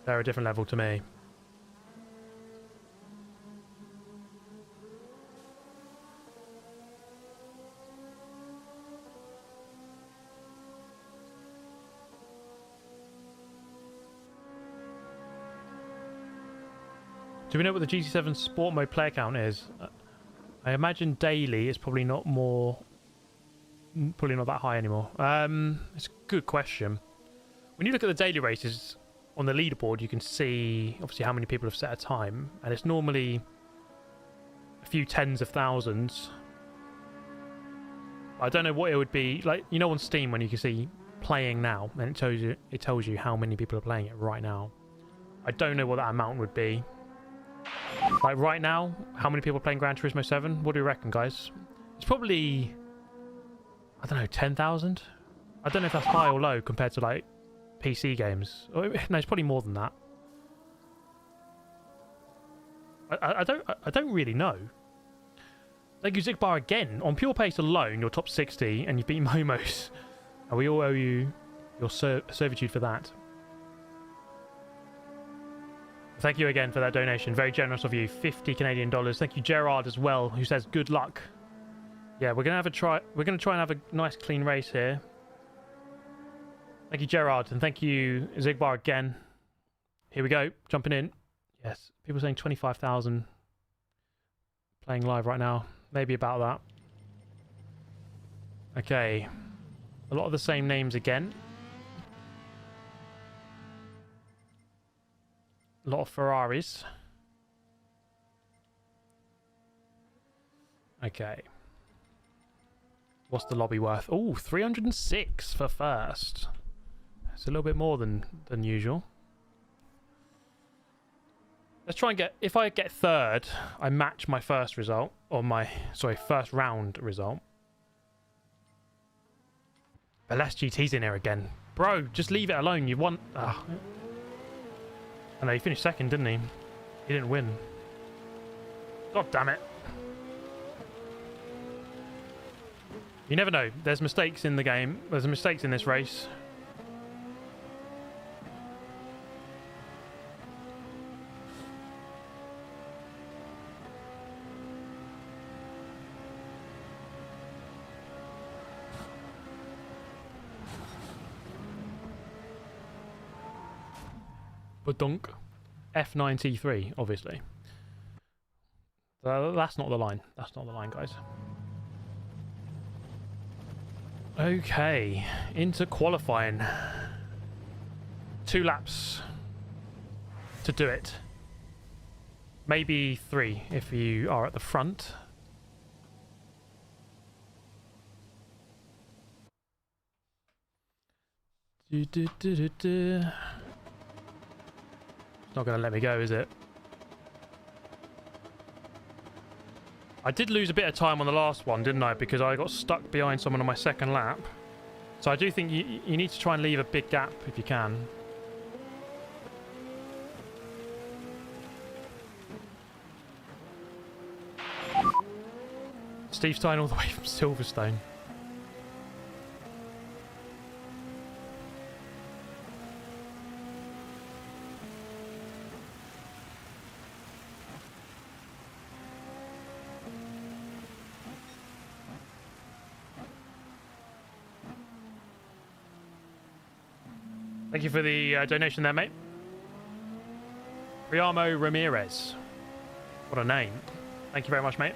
They're a different level to me. Do we know what the GT7 Sport Mode player count is? I imagine daily is probably not that high anymore. It's a good question. When you look at the daily races on the leaderboard, you can see obviously how many people have set a time, and it's normally a few tens of thousands. I don't know what it would be like, you know, on Steam when you can see playing now, and it tells you how many people are playing it right now. I don't know what that amount would be. Like right now, how many people are playing Gran Turismo 7? What do you reckon, guys? It's probably, I don't know, 10,000? I don't know if that's high or low compared to like PC games. No, it's probably more than that. I don't really know. Thank you, Zigbar, again. On pure pace alone, you're top 60 and you've beat Momos. And we all owe you your servitude for that. Thank you again for that donation. Very generous of you. 50 Canadian dollars. Thank you, Gerard, as well, who says good luck. Yeah, we're gonna have a try. We're gonna try and have a nice clean race here. Thank you, Gerard, and thank you, Zigbar, again. Here we go. Jumping in. Yes, people saying 25,000 Playing live right now. Maybe about that. Okay. A lot of the same names again. A lot of Ferraris. Okay. What's the lobby worth? Oh, 306 for first. It's a little bit more than usual. Let's try and get... If I get third, I match my first result. Or my... Sorry, first round result. But less GT's in here again. Bro, just leave it alone. You want... I know, he finished second, didn't he? He didn't win. God damn it. You never know. There's mistakes in the game. There's mistakes in this race. Badunk. F93, obviously. That's not the line. That's not the line, guys. Okay, into qualifying. 2 laps to do it. Maybe 3 if you are at the front. It's not going to let me go, is it? I did lose a bit of time on the last one, didn't I? Because I got stuck behind someone on my second lap. So I do think you need to try and leave a big gap if you can. Steve Stein all the way from Silverstone. Thank you for the donation there, mate. Riamo Ramirez. What a name. Thank you very much, mate.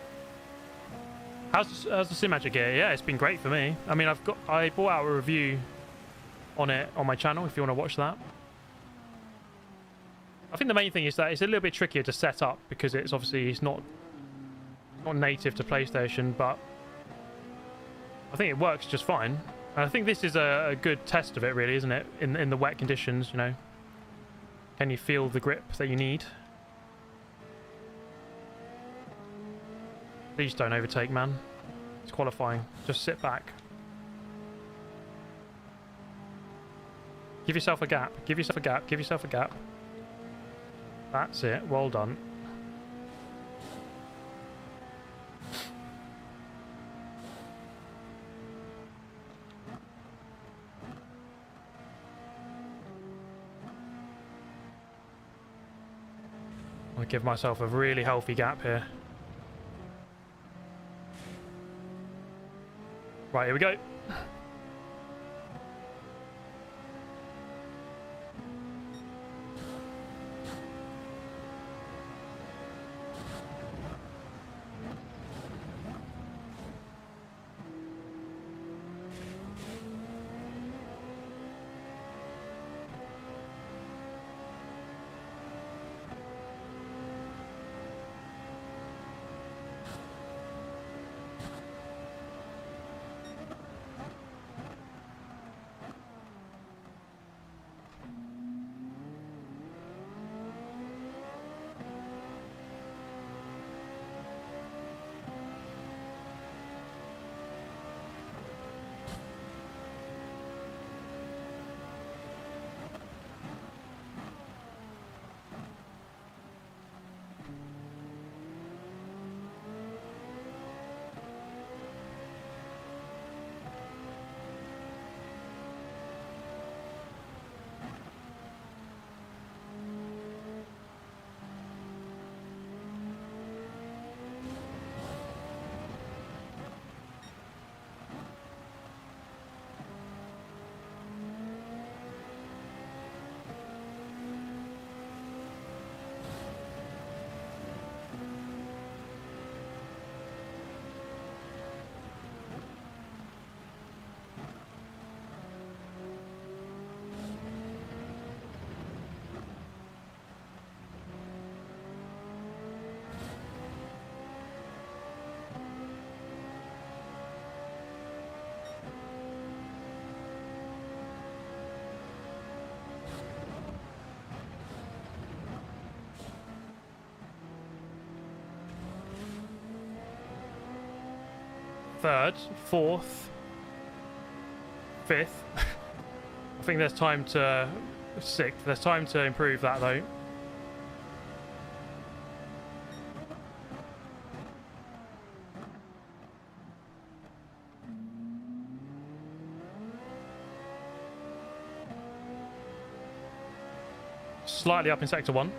How's the Sim Magic gear? Yeah, it's been great for me. I mean, I brought out a review on it on my channel if you want to watch that. I think the main thing is that it's a little bit trickier to set up because it's obviously not native to PlayStation, but I think it works just fine. And I think this is a good test of it, really, isn't it? In the wet conditions, you know. Can you feel the grip that you need? Please don't overtake, man. It's qualifying. Just sit back. Give yourself a gap. Give yourself a gap. Give yourself a gap. That's it. Well done. I'll give myself a really healthy gap here. Right, here we go. third, fourth, fifth. I think there's time to sixth. There's time to improve that though. Slightly up in sector 1.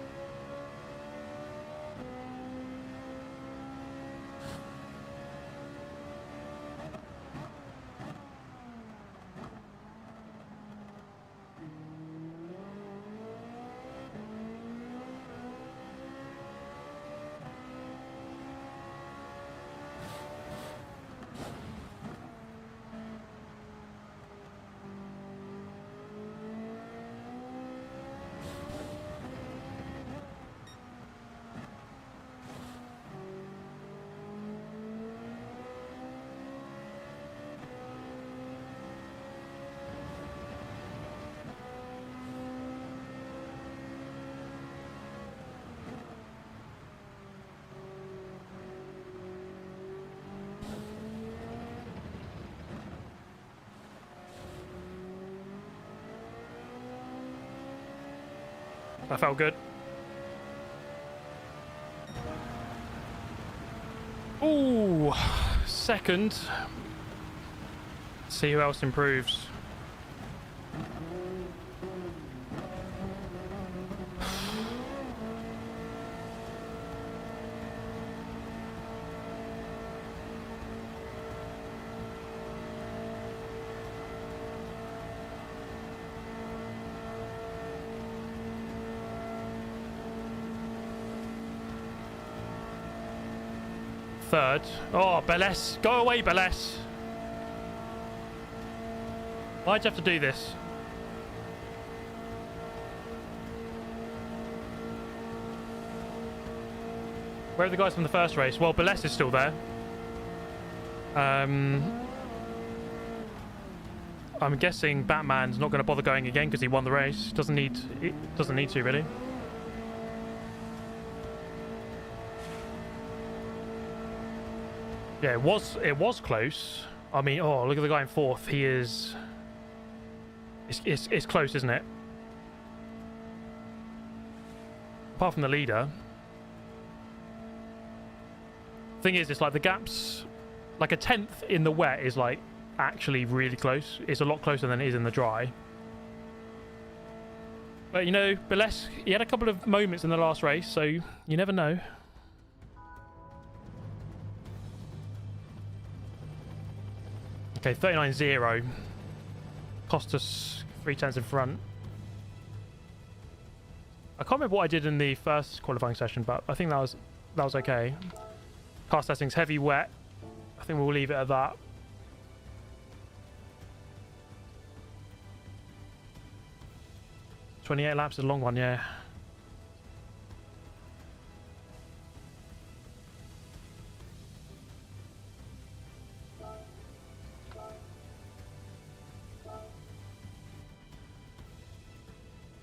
That felt good. Ooh, second. See who else improves. Third. Oh, Beles. Go away, Beles. Why'd you have to do this? Where are the guys from the first race? Well, Beles is still there. I'm guessing Batman's not going to bother going again because he won the race. Doesn't need to really. Yeah, it was close. I mean, oh, look at the guy in fourth. He is... It's close, isn't it? Apart from the leader. Thing is, it's like the gaps... Like a tenth in the wet is like actually really close. It's a lot closer than it is in the dry. But, you know, Beles, he had a couple of moments in the last race, so you never know. Okay, 39.0. Cost us 3/10 in front. I can't remember what I did in the first qualifying session, but I think that was okay. Car settings heavy, wet. I think we'll leave it at that. "28 laps is a long one, yeah."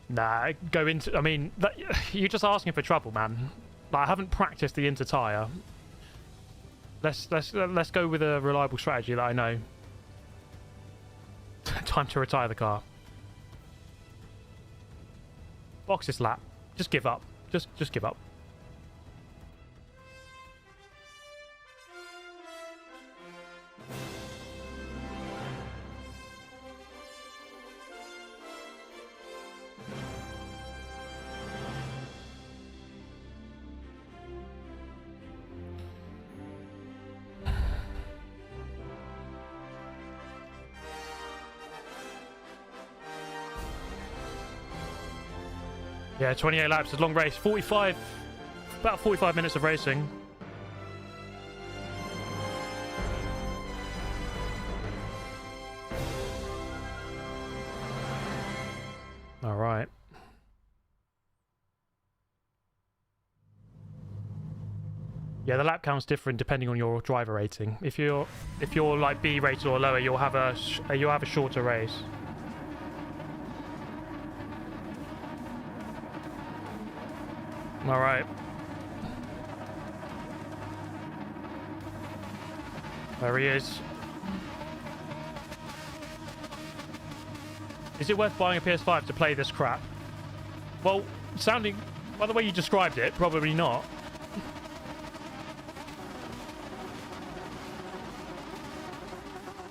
Nah, go into... I mean, you're just asking for trouble, man. Like, I haven't practiced the inter tyre. Let's go with a reliable strategy that I know. Time to retire the car. Box this lap. Just give up. Just give up. Yeah, 28 laps is a long race. 45, about 45 minutes of racing. All right. Yeah, the lap count's different depending on your driver rating. If you're like B rated or lower, you'll have a shorter race. All right. There he is. Is it worth buying a PS5 to play this crap? Well, sounding... By the way you described it, probably not.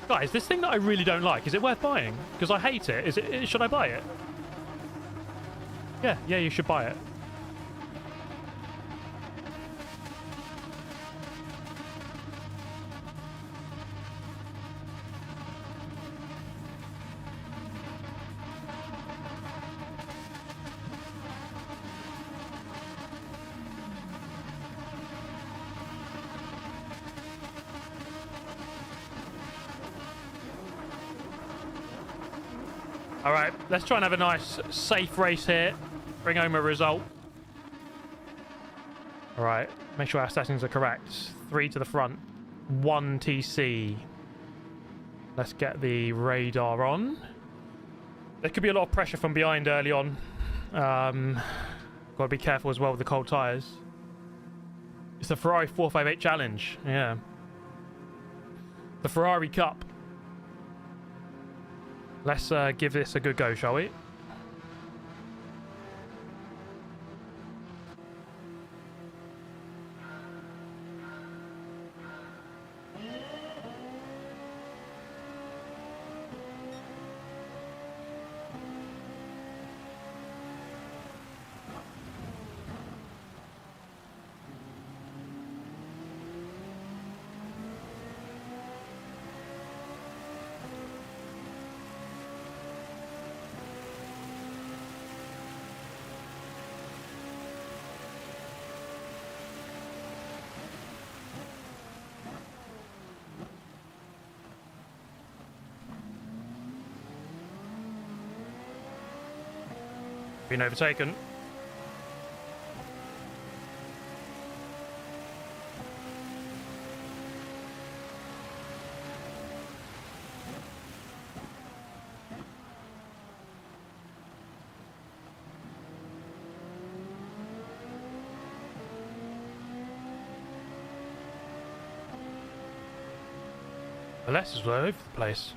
Guys, this thing that I really don't like, is it worth buying? Because I hate it. Should I buy it? Yeah, you should buy it. All right, let's try and have a nice, safe race here. Bring home a result. All right, make sure our settings are correct. 3 to the front, 1 TC. Let's get the radar on. There could be a lot of pressure from behind early on. Got to be careful as well with the cold tyres. It's the Ferrari 458 Challenge, yeah. The Ferrari Cup. Let's give this a good go, shall we? Been overtaken. The less is all over the place.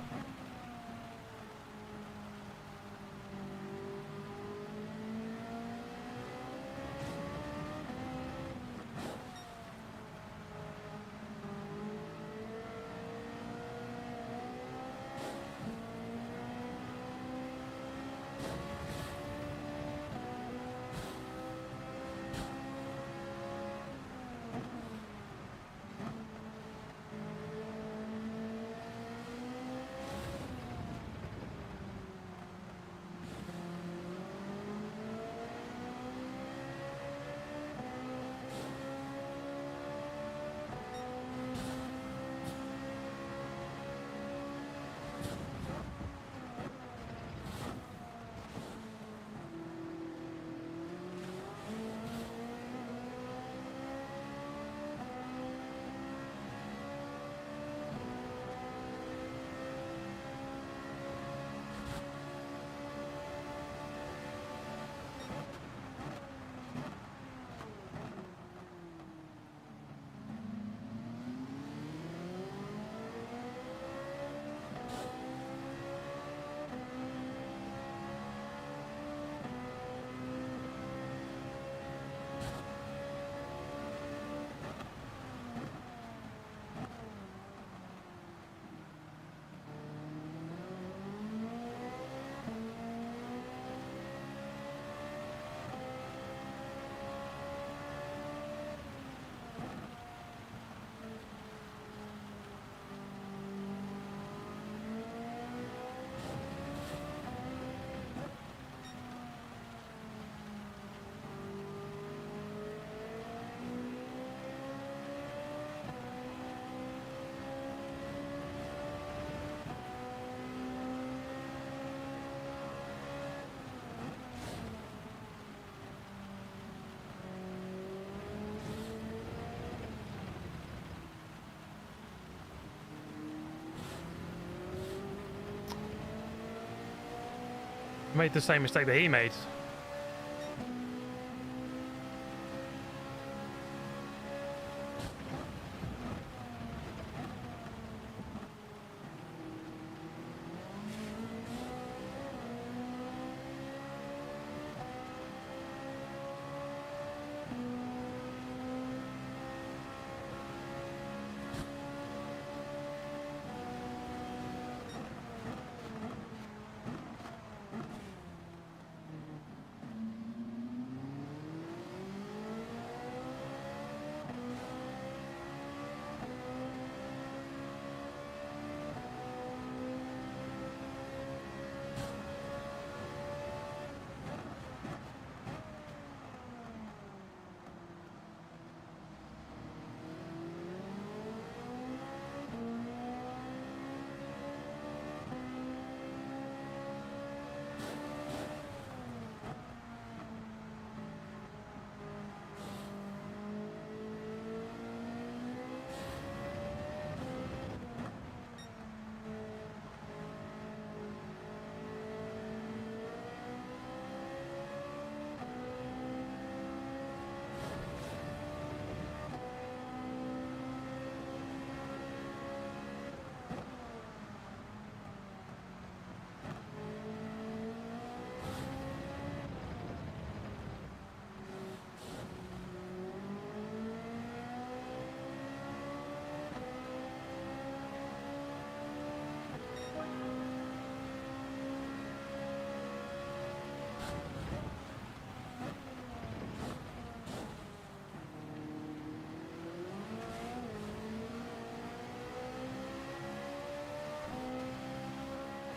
Made the same mistake that he made.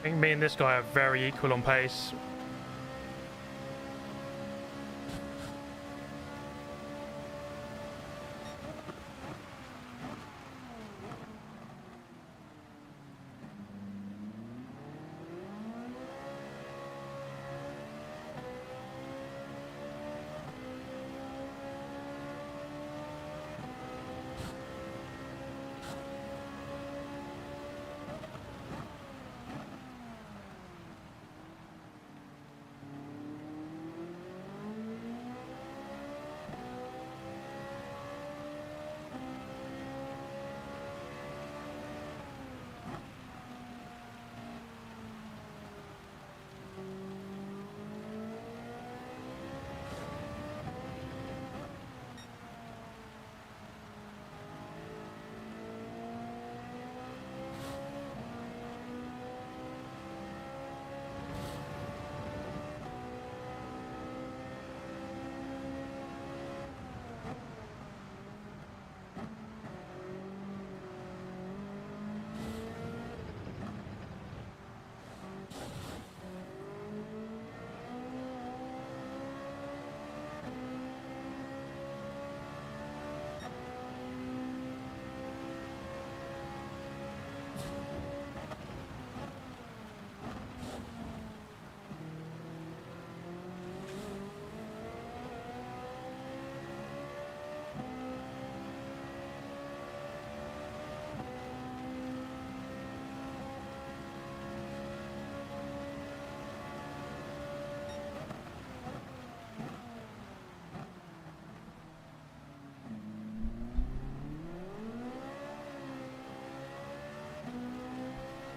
I think me and this guy are very equal on pace.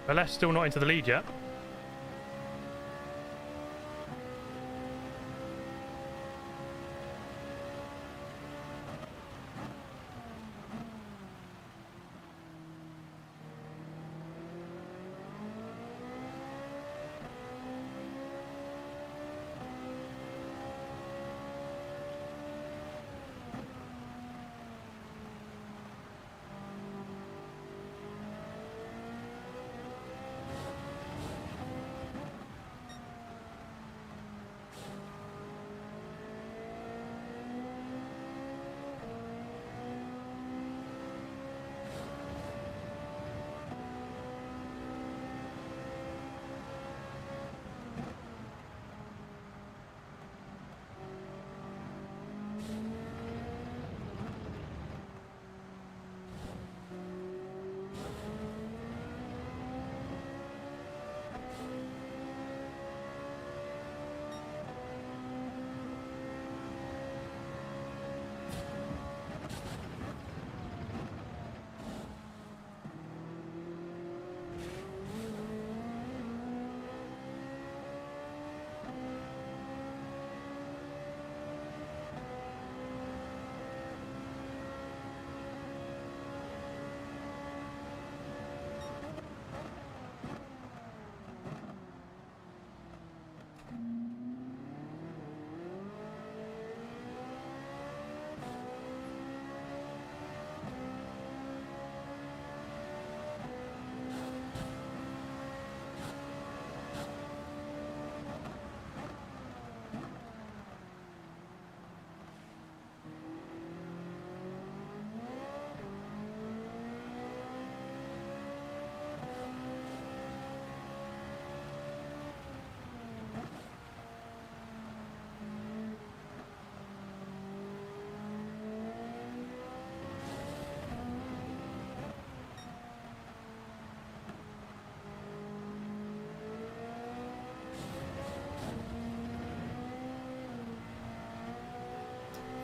But Left's still not into the lead yet.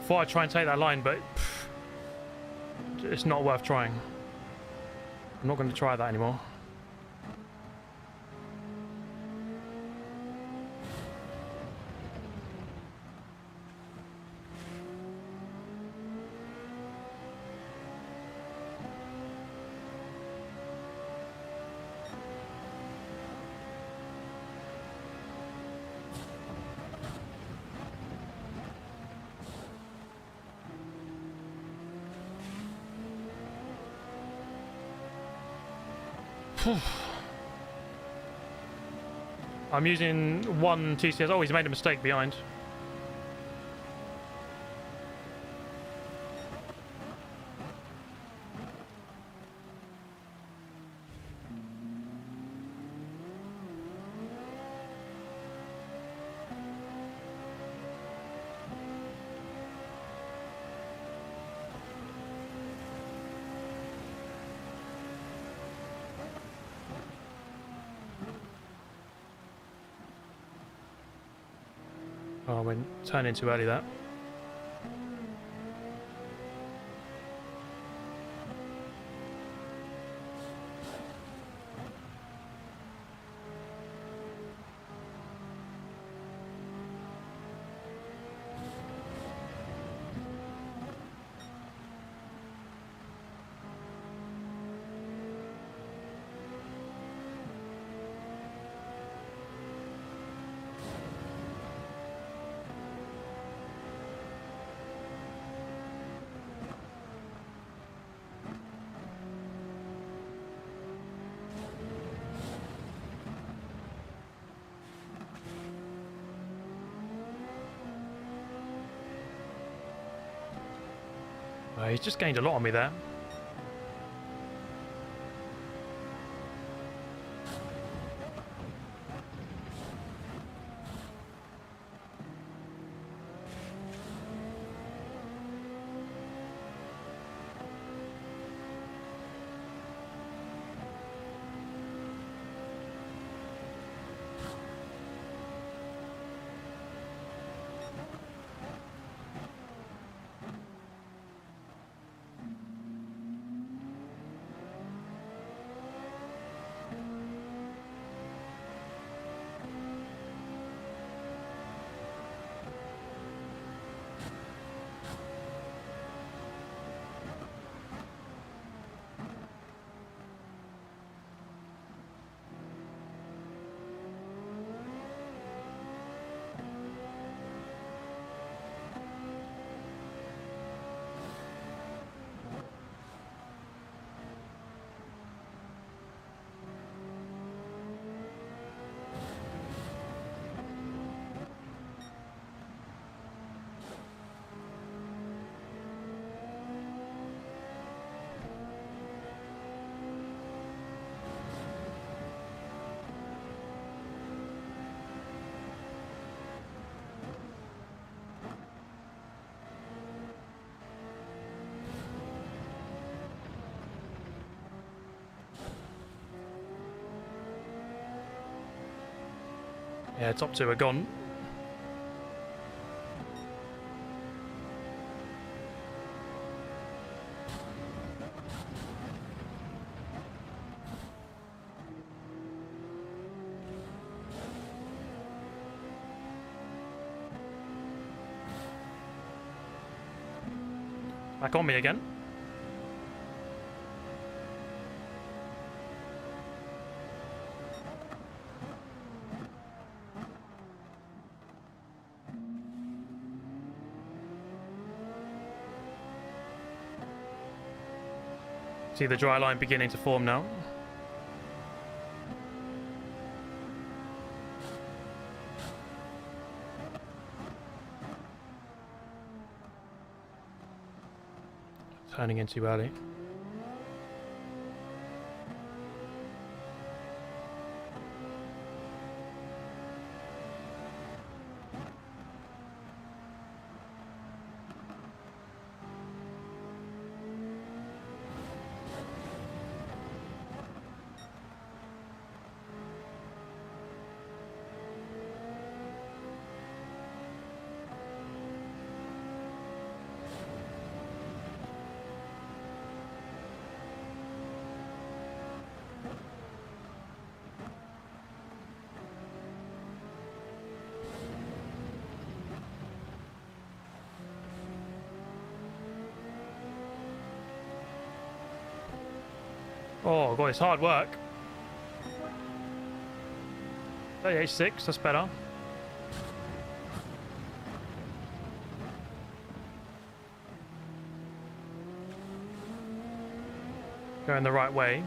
Thought I'd try and take that line, but it's not worth trying. I'm not going to try that anymore. I'm using one TCS. Oh, he's made a mistake behind. Oh, I went turning too early there. He's just gained a lot on me there. Yeah, top two are gone. Back on me again. See the dry line beginning to form now. Turning in too early. Oh god, it's hard work. 38.6, that's better. Going the right way.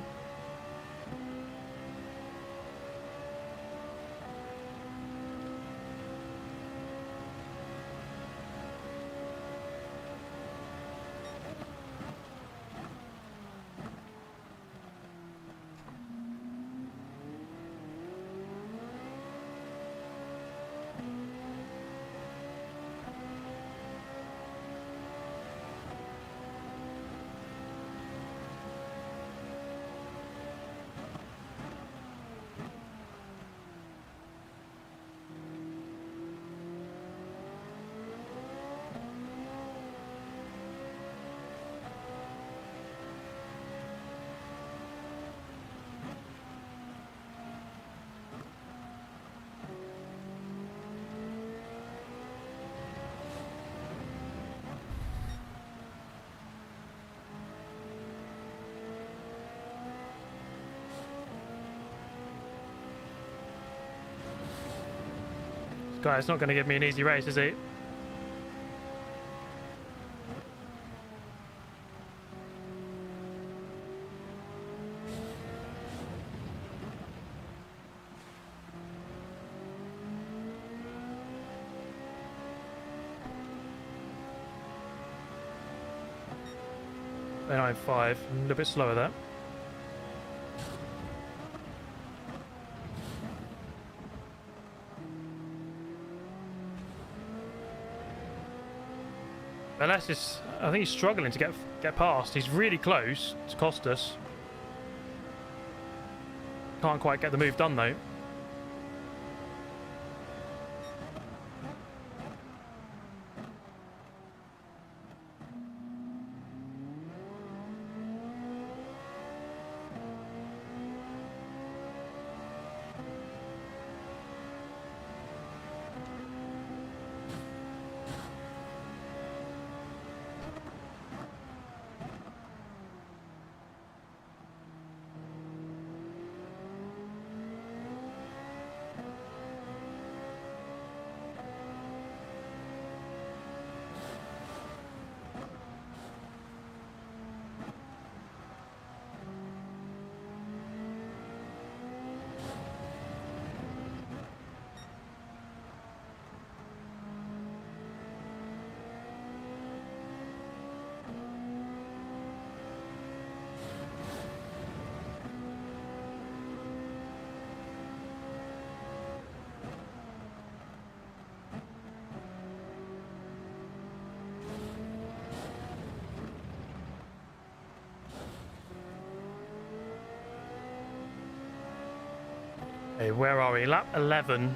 Guy's not going to give me an easy race, is he? I'm 5. A little bit slower there. Unless it's, I think he's struggling to get past. He's really close to cost us. Can't quite get the move done though. Hey, where are we? Lap 11.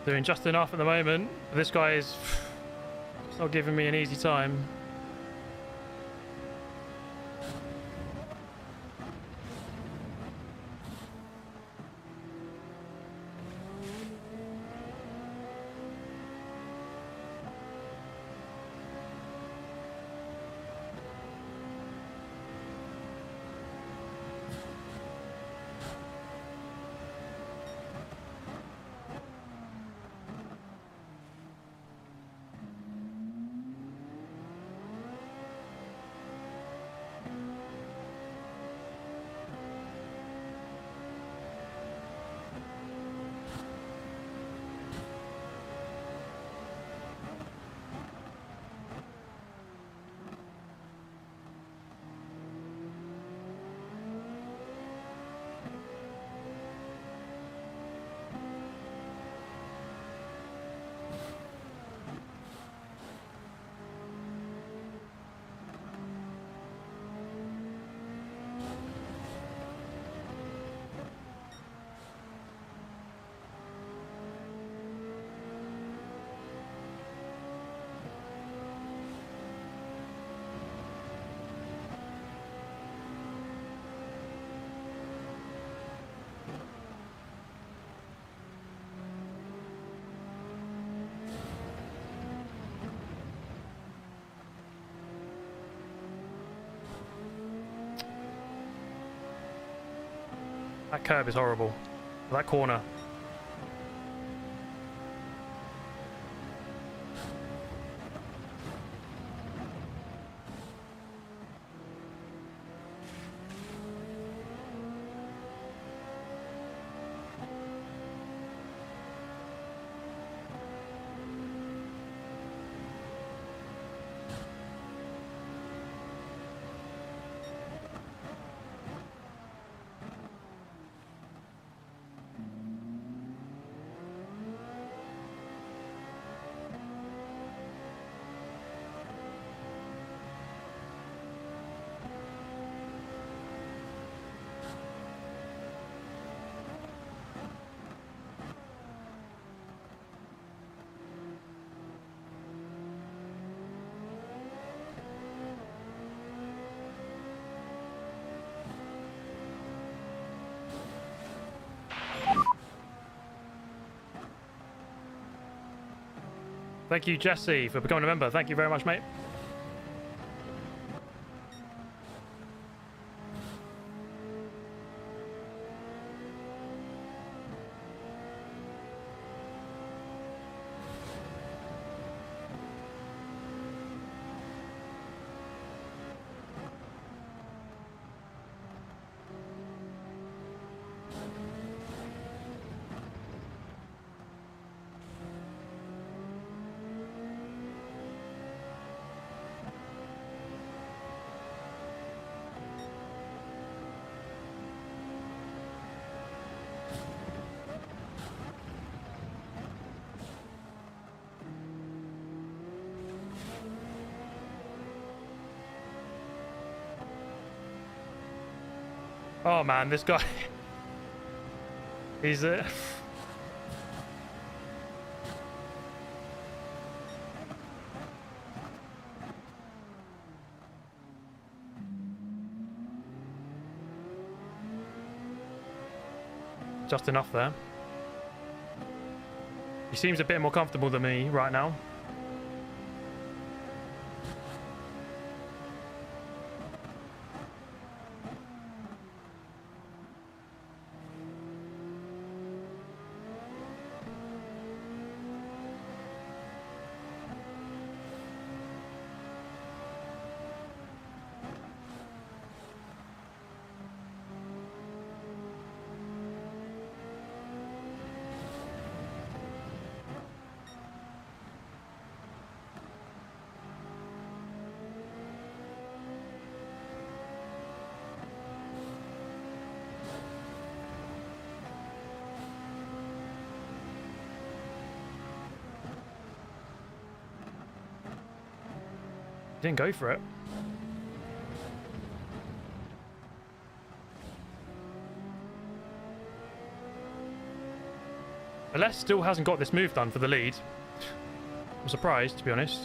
Doing just enough at the moment. This guy is it's not giving me an easy time. That curb is horrible. That corner. Thank you, Jesse, for becoming a member. Thank you very much, mate. Oh man, this guy. He's just enough there. He seems a bit more comfortable than me right now. Didn't go for it. Aless still hasn't got this move done for the lead. I'm surprised, to be honest.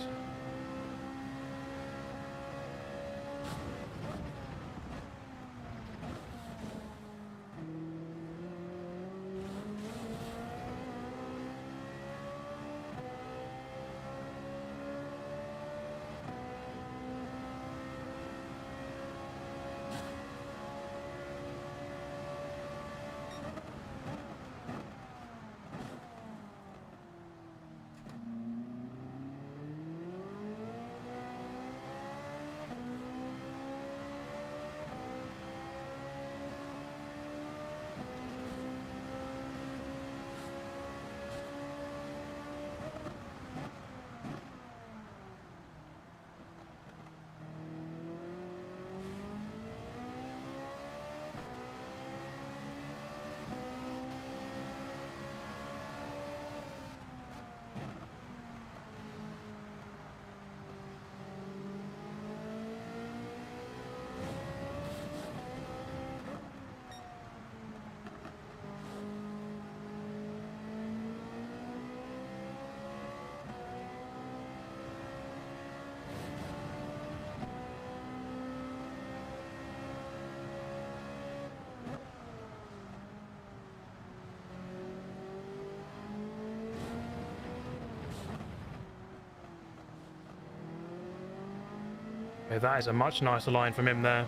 Okay, that is a much nicer line from him there.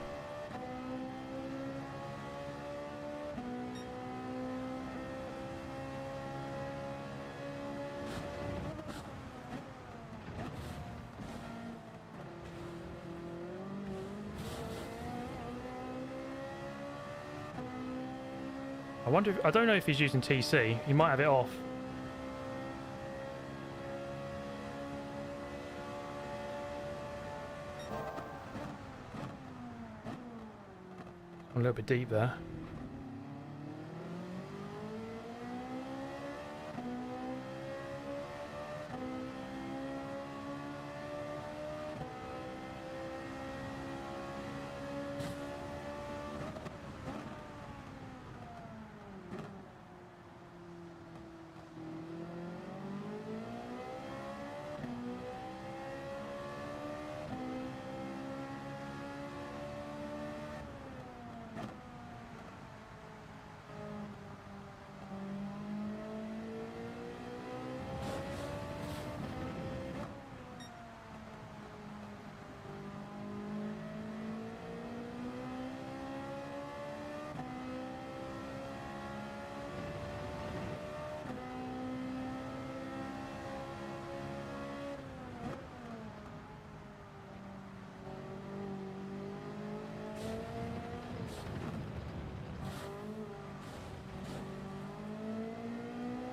wonder if, I don't know if he's using TC. He might have it off. I'm a little bit deep there.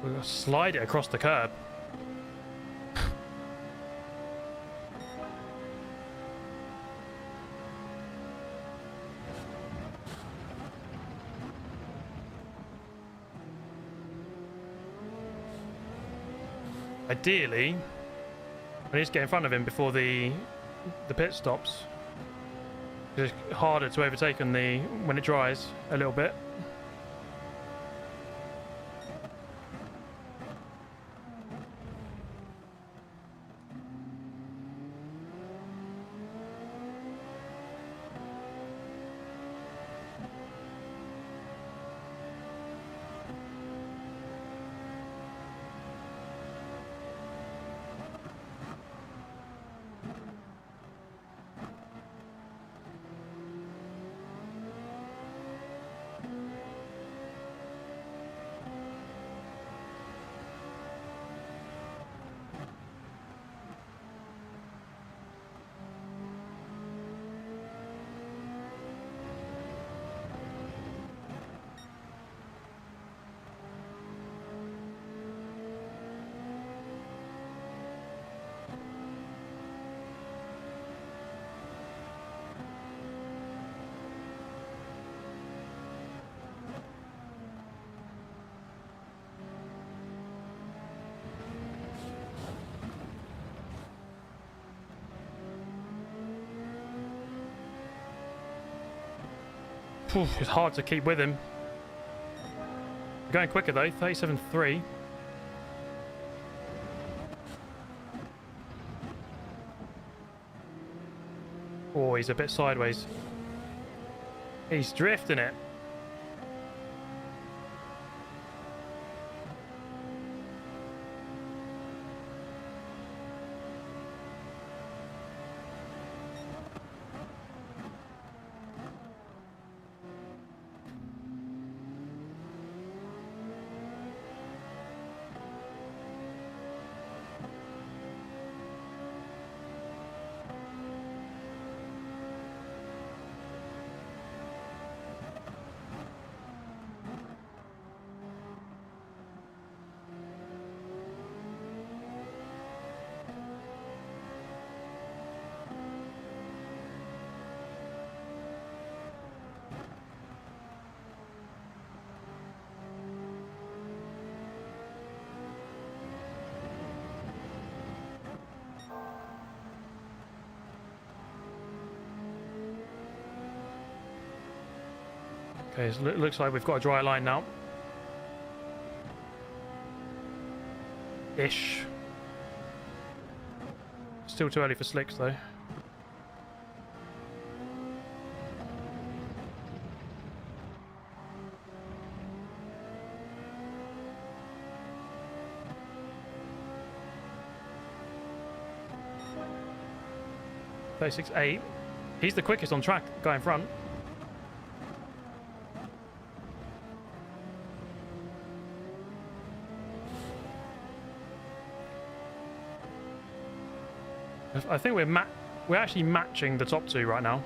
We'll slide it across the curb. Ideally, I need to get in front of him before the pit stops. It's harder to overtake on the when it dries a little bit. It's hard to keep with him. Going quicker though, 37.3. Oh, he's a bit sideways. He's drifting it. Okay, so it looks like we've got a dry line now. Ish. Still too early for slicks though. .36.8. He's the quickest on track, guy in front. I think we're actually matching the top two right now.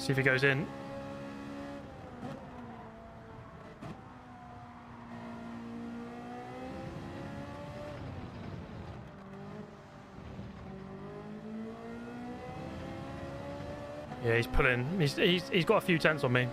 See if he goes in. Yeah, he's pulling. He's got a few tenths on me.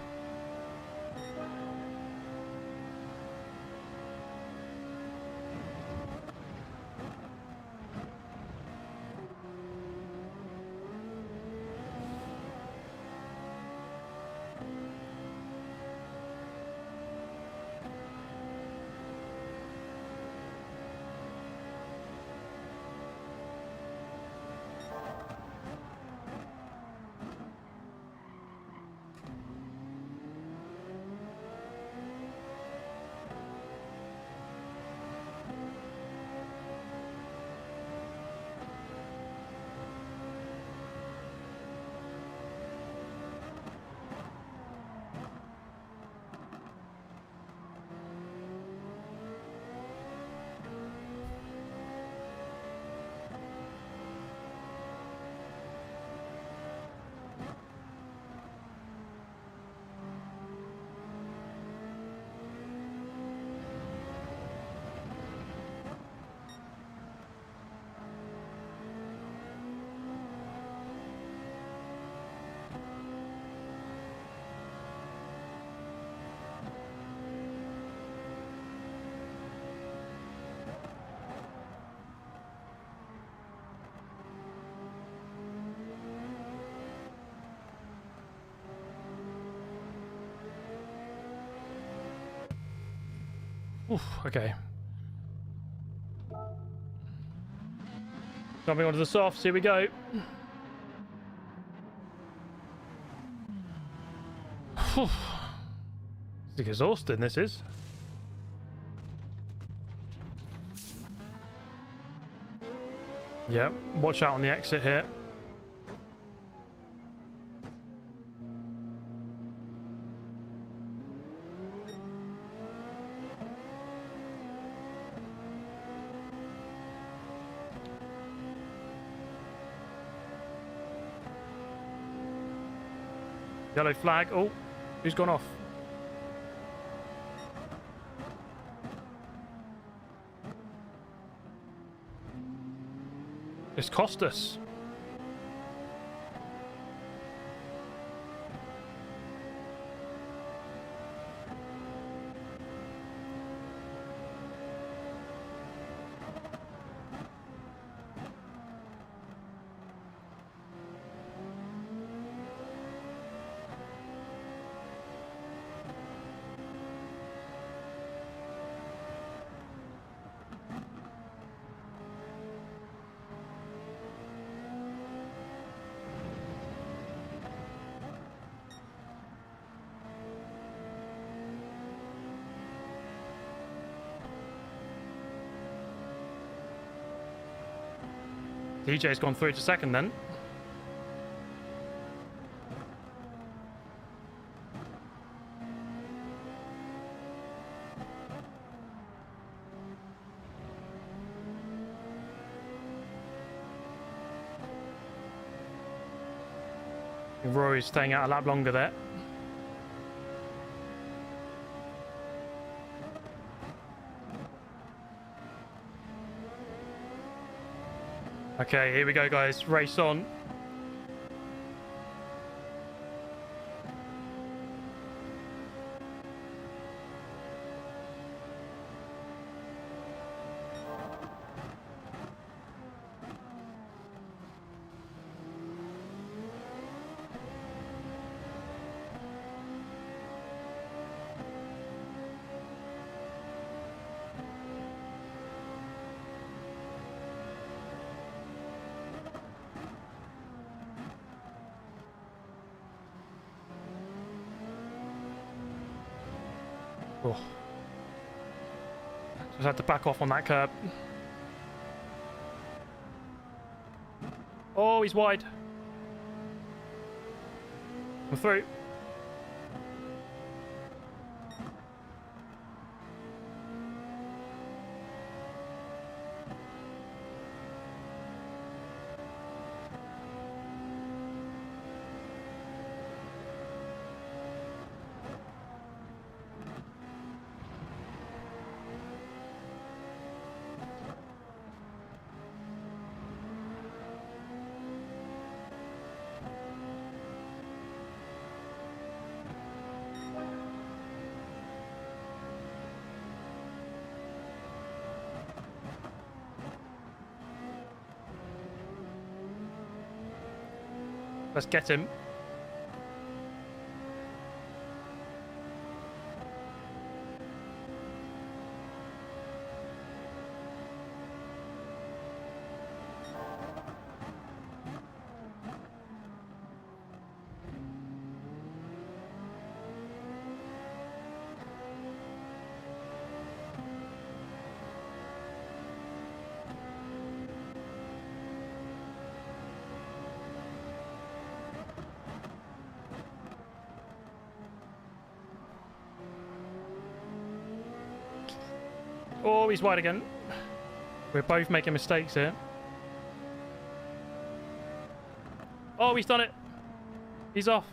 Oof, okay. Jumping onto the softs, here we go. It's exhausting, this is. Yep, watch out on the exit here. Yellow flag. Oh, who's gone off? It's cost us. DJ's gone through to second then. Rory's staying out a lap longer there. Okay, here we go, guys. Race on. Oh. Just had to back off on that curb. Oh, he's wide. I'm through. Let's get him. Oh, he's wide again. We're both making mistakes here. Oh, he's done it. He's off.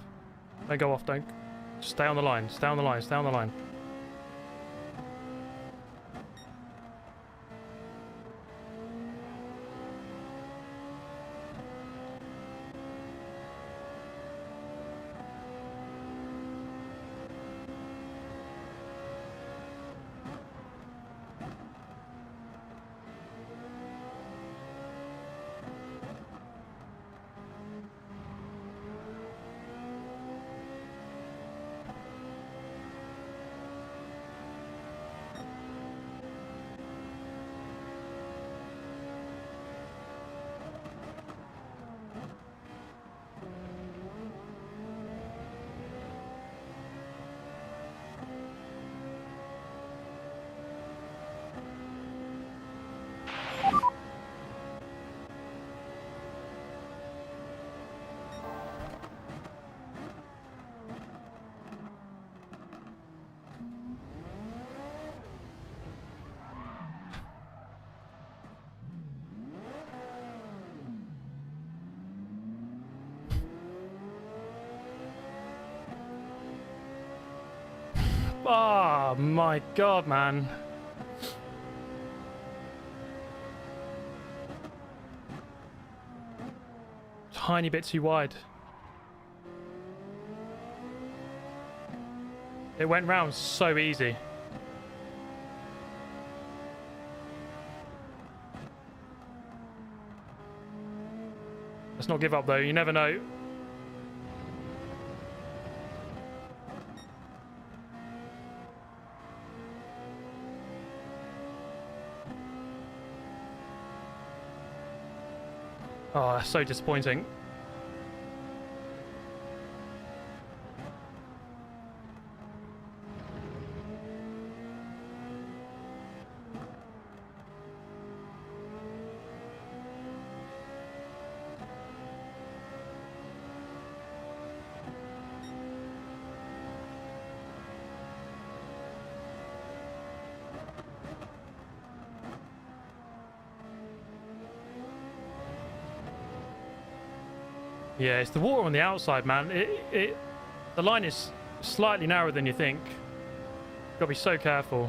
Don't go off, don't. Stay on the line, stay on the line, stay on the line. Oh my god, man. Tiny bit too wide. It went round so easy. Let's not give up though, you never know. Oh, that's so disappointing. Yeah, it's the water on the outside, man. The line is slightly narrower than you think. Gotta be so careful.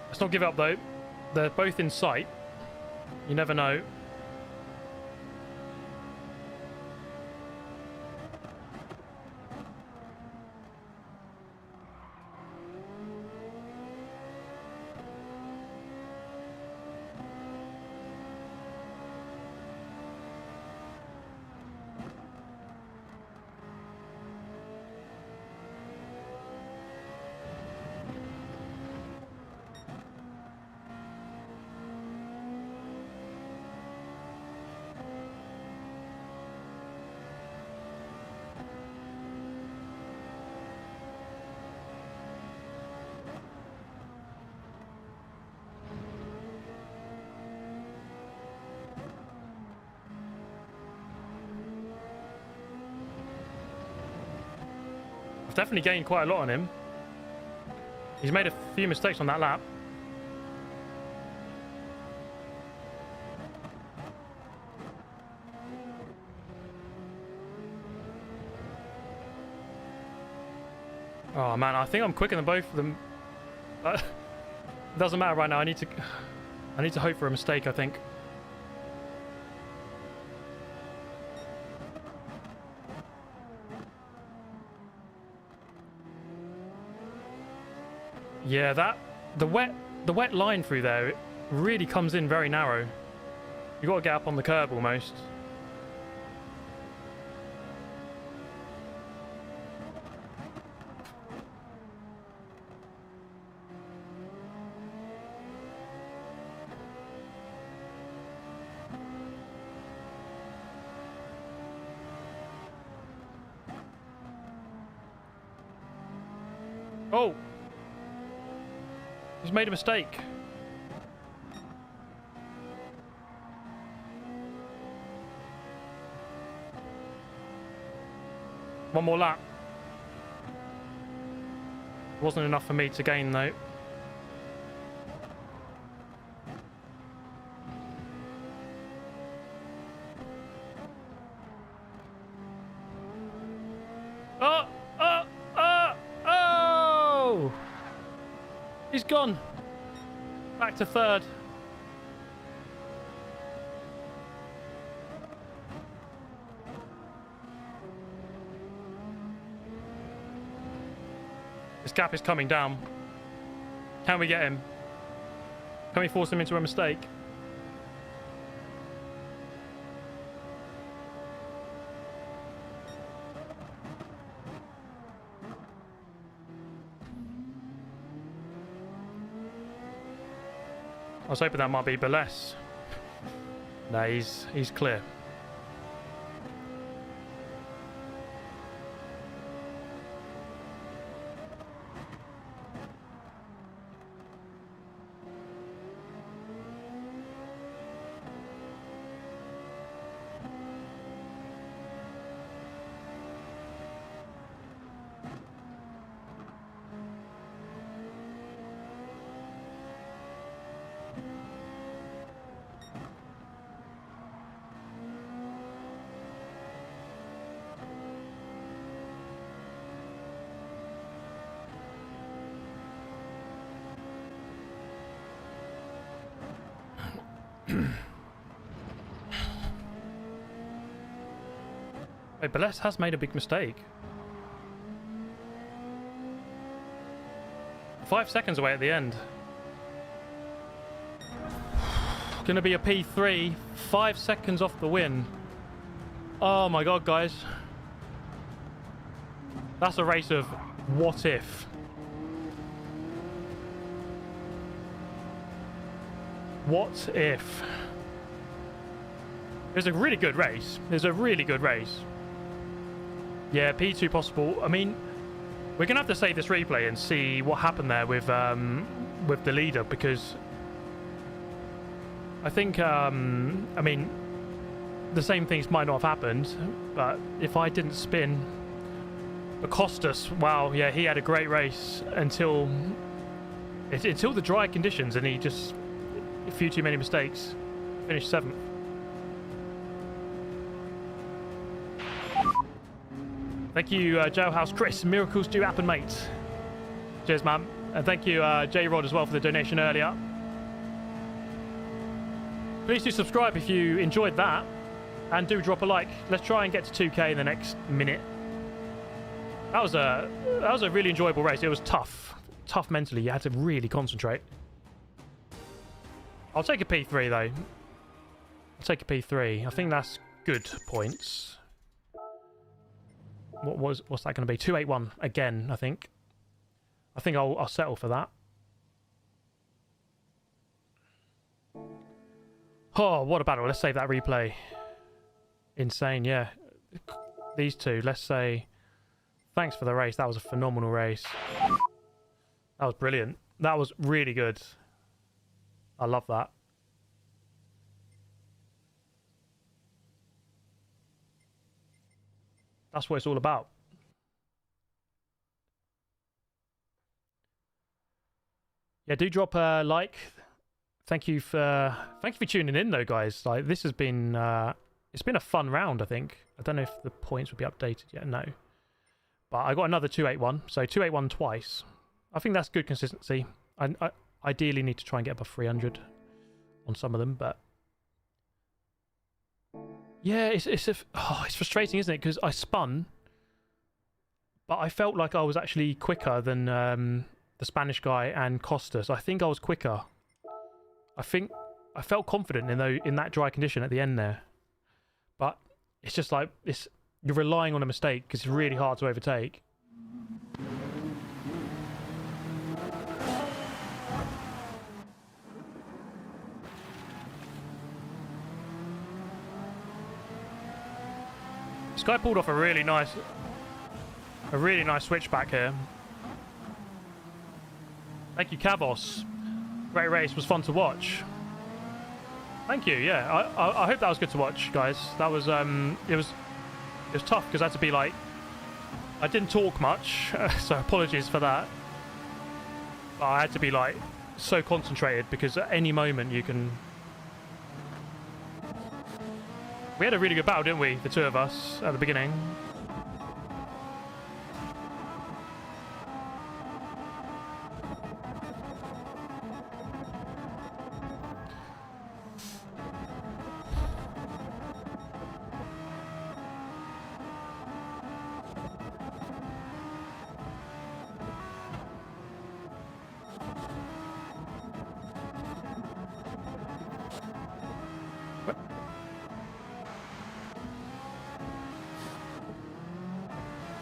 Let's not give up though. They're both in sight. You never know. Definitely gained quite a lot on him. He's made a few mistakes on that lap. Oh man, I think I'm quicker than both of them. But it doesn't matter right now. I need to hope for a mistake, I think. Yeah, the wet line through there, it really comes in very narrow. You got to get up on the curb almost. Oh! He's made a mistake. One more lap. Wasn't enough for me to gain though. Oh! He's gone. Back to third. This gap is coming down. Can we get him? Can we force him into a mistake? I was hoping that might be Baless. No, he's clear. Wait, Baless has made a big mistake. 5 seconds away at the end. Gonna be a P3, 5 seconds off the win. Oh my god, guys. That's a race of what if. What if? It was a really good race. It was a really good race. Yeah, P2 possible. I mean, we're gonna have to save this replay and see what happened there with the leader, because I think I mean, the same things might not have happened, but if I didn't spin, Costas, wow, yeah, he had a great race until the dry conditions, and he just a few too many mistakes. Finished 7th. Thank you, Jailhouse Chris. Miracles do happen, mate. Cheers, man. And thank you, J-Rod, as well, for the donation earlier. Please do subscribe if you enjoyed that. And do drop a like. Let's try and get to 2K in the next minute. That was a really enjoyable race. It was tough. Tough mentally. You had to really concentrate. I'll take a P3, though. I'll take a P3. I think that's good points. What's that going to be? 281 again, I think. I think I'll settle for that. Oh, what a battle. Let's save that replay. Insane, yeah. These two, let's say thanks for the race. That was a phenomenal race. That was brilliant. That was really good. I love that. That's what it's all about. Yeah, do drop a like. Thank you for tuning in, though, guys. Like, this has been it's been a fun round, I think. I don't know if the points will be updated yet. No, but I got another 281, so 281 twice. I think that's good consistency. I ideally need to try and get above 300 on some of them, but yeah, it's frustrating, isn't it? Because I spun, but I felt like I was actually quicker than the Spanish guy and Costas. I think I was quicker. I think I felt confident in that dry condition at the end there. But it's just like you're relying on a mistake because it's really hard to overtake. This guy pulled off a really nice switchback here. Thank you, Kavos. Great race, was fun to watch. Thank you. Yeah, I hope that was good to watch, guys. That was it was tough because I had to be like, I didn't talk much, so apologies for that. But I had to be like so concentrated because at any moment you can. We had a really good battle, didn't we? The two of us at the beginning.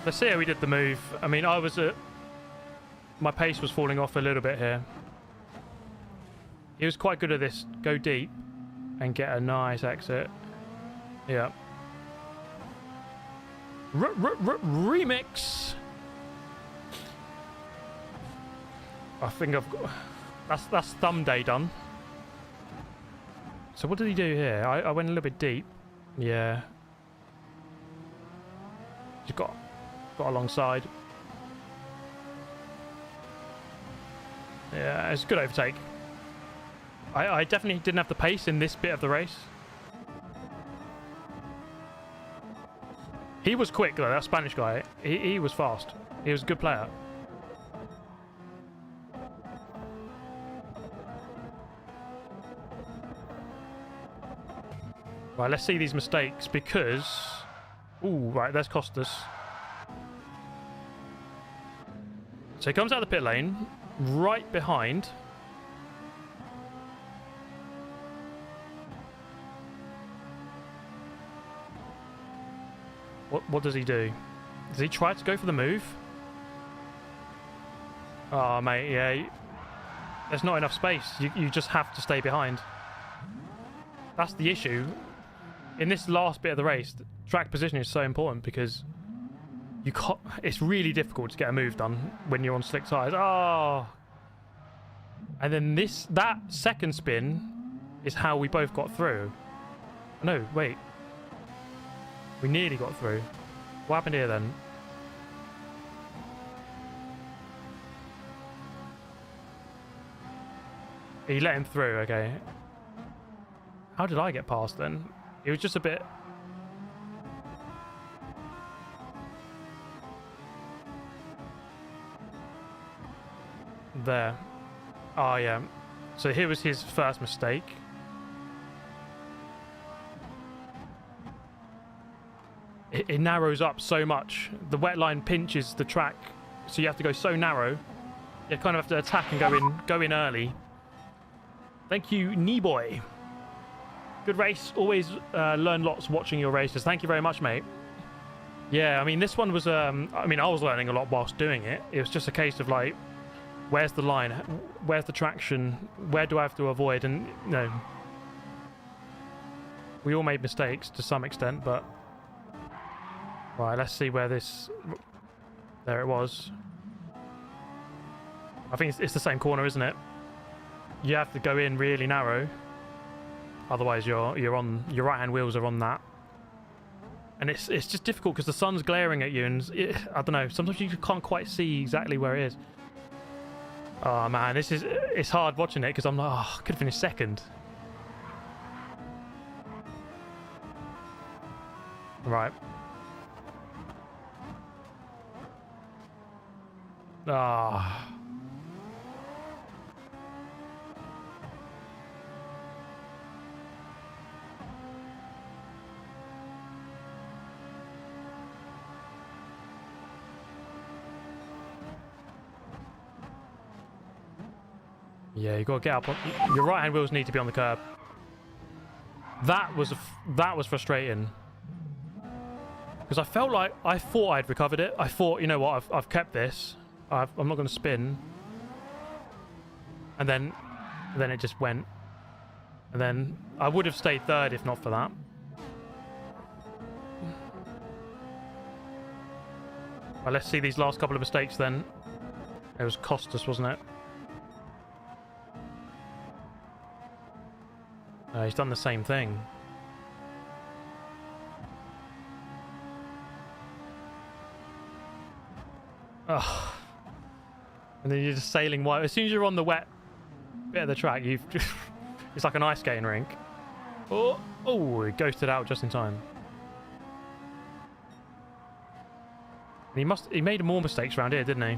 Let's see how we did the move. I mean, my pace was falling off a little bit here. He was quite good at this. Go deep and get a nice exit. Yeah. Remix. I think I've got. That's thumb day done. So what did he do here? I went a little bit deep. Yeah. Just got alongside. Yeah, it's a good overtake. I definitely didn't have the pace in this bit of the race. He was quick though, that Spanish guy. He was fast. He was a good player. Right, let's see these mistakes because... Ooh, right, there's Costas. So he comes out of the pit lane, right behind. What does he do? Does he try to go for the move? Oh, mate, yeah. There's not enough space. You just have to stay behind. That's the issue. In this last bit of the race, track position is so important because... You can't, it's really difficult to get a move done when you're on slick tires. Oh. And then that second spin is how we both got through. No, wait. We nearly got through. What happened here then? He let him through, okay. How did I get past then? It was just a bit... There. Oh, yeah. So here was his first mistake. It narrows up so much. The wet line pinches the track, so you have to go so narrow. You kind of have to attack and go in early. Thank you, Kneeboy. Good race. Always learn lots watching your races. Thank you very much, mate. Yeah, I mean, this one was... I mean, I was learning a lot whilst doing it. It was just a case of, like... Where's the line? Where's the traction? Where do I have to avoid? And, you know, we all made mistakes to some extent, but... Right, let's see where this... There it was. I think it's the same corner, isn't it? You have to go in really narrow. Otherwise, your right-hand wheels are on that. And it's just difficult because the sun's glaring at you, and I don't know, sometimes you can't quite see exactly where it is. Oh man, it's hard watching it because I'm like, oh, I could finish second. Right. Ah. Yeah, you got to get up. Your right-hand wheels need to be on the curb. That was frustrating. Because I felt like I thought I'd recovered it. I thought, you know what, I've kept this. I'm not going to spin. And then it just went. And then I would have stayed third if not for that. Well, let's see these last couple of mistakes then. It was cost us, wasn't it? He's done the same thing. Ugh. And then you're just sailing wide. As soon as you're on the wet bit of the track, you've just... It's like an ice skating rink. Oh, he ghosted out just in time. And he made more mistakes around here, didn't he?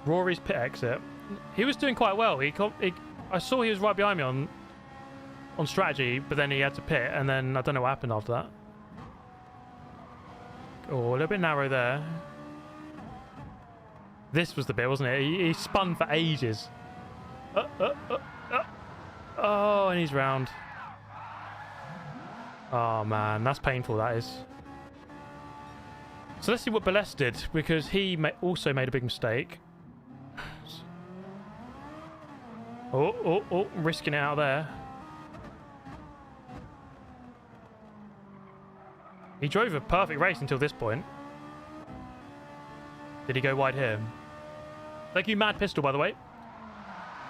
Rory's pit exit. He was doing quite well. I saw he was right behind me on strategy, but then he had to pit, and then I don't know what happened after that. Oh, a little bit narrow there. This was the bit, wasn't it? He spun for ages. Oh, and he's round. Oh man, that's painful, that is. So let's see what Balest did, because he also made a big mistake. Oh, risking it out there. He drove a perfect race until this point. Did he go wide here? Thank you, Mad Pistol, by the way.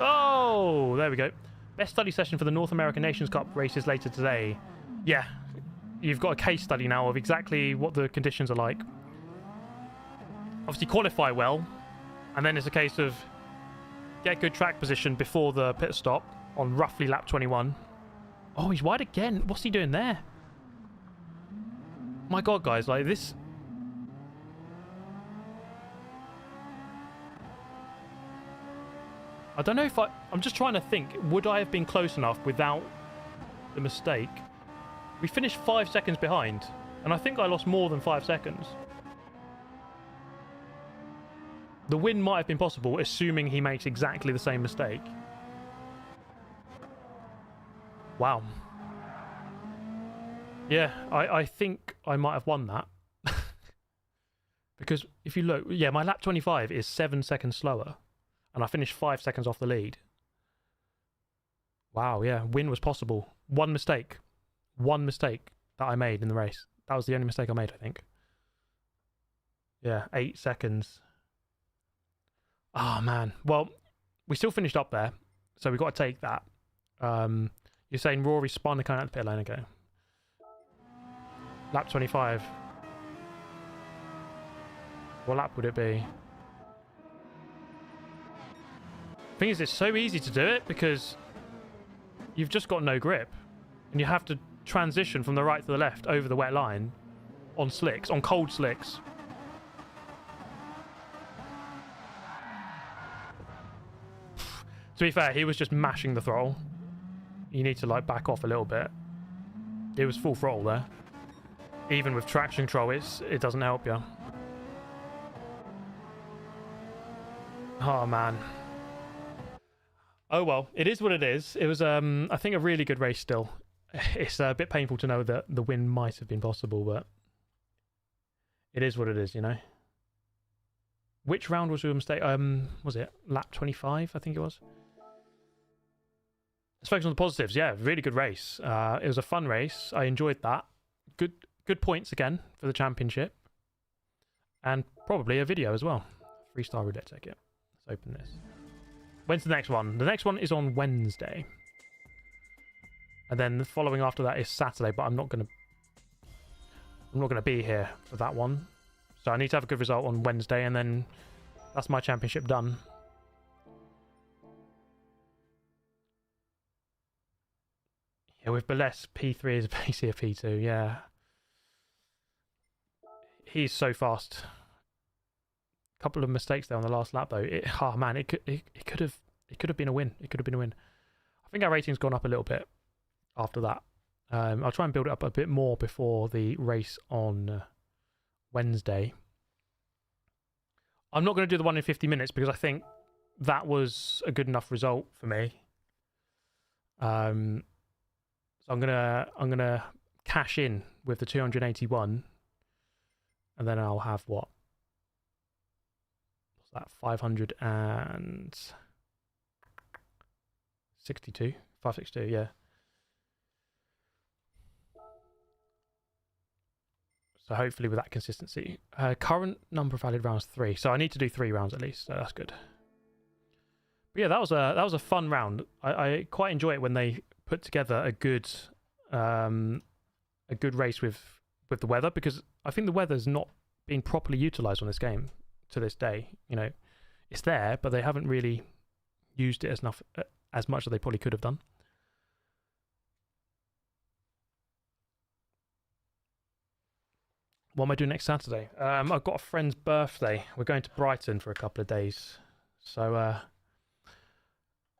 Oh, there we go. Best study session for the North American Nations Cup races later today. Yeah, you've got a case study now of exactly what the conditions are like. Obviously qualify well, and then it's a case of get good track position before the pit stop on roughly lap 21. Oh, he's wide again. What's he doing there? My God, guys, like this... I don't know if I'm just trying to think, would I have been close enough without the mistake? We finished 5 seconds behind, and I think I lost more than 5 seconds. The win might have been possible, assuming he makes exactly the same mistake. Wow. Yeah, I think I might have won that. Because if you look, yeah, my lap 25 is 7 seconds slower. And I finished 5 seconds off the lead. Wow, yeah, win was possible. One mistake that I made in the race. That was the only mistake I made, I think. Yeah, 8 seconds. Oh, man. Well, we still finished up there, so we've got to take that. You're saying Rory spun the kind of the pit lane, okay. Lap 25. What lap would it be? The thing is, it's so easy to do it because you've just got no grip. And you have to transition from the right to the left over the wet line on slicks, on cold slicks. To be fair, he was just mashing the throttle. You need to like back off a little bit. It was full throttle there. Even with traction control, it doesn't help you. Oh man. Oh well, it is what it is. It was I think a really good race still. It's a bit painful to know that the win might have been possible, but it is what it is, you know. Which round was your mistake? Was it lap 25? I think it was. Let's focus on the positives. Yeah, really good race. It was a fun race. I enjoyed that. Good points again for the championship. And probably a video as well. 3-star roulette ticket. Let's open this. When's the next one? The next one is on Wednesday. And then the following after that is Saturday, but I'm not gonna be here for that one. So I need to have a good result on Wednesday, and then that's my championship done. Yeah, with Balest, P3 is basically a P2, yeah. He's so fast. Couple of mistakes there on the last lap though. Oh man, it could have been a win. It could have been a win. I think our rating's gone up a little bit after that. I'll try and build it up a bit more before the race on Wednesday. I'm not going to do the 1 in 50 minutes because I think that was a good enough result for me. So I'm gonna cash in with the 281, and then I'll have what's that, 562, yeah. So hopefully with that consistency. Current number of valid rounds 3, so I need to do 3 rounds at least, so that's good. But yeah, that was a fun round. I quite enjoy it when they put together a good race with the weather, because I think the weather's not being properly utilized on this game to this day. You know, it's there, but they haven't really used it as much as they probably could have done. What am I doing next Saturday? I've got a friend's birthday. We're going to Brighton for a couple of days, so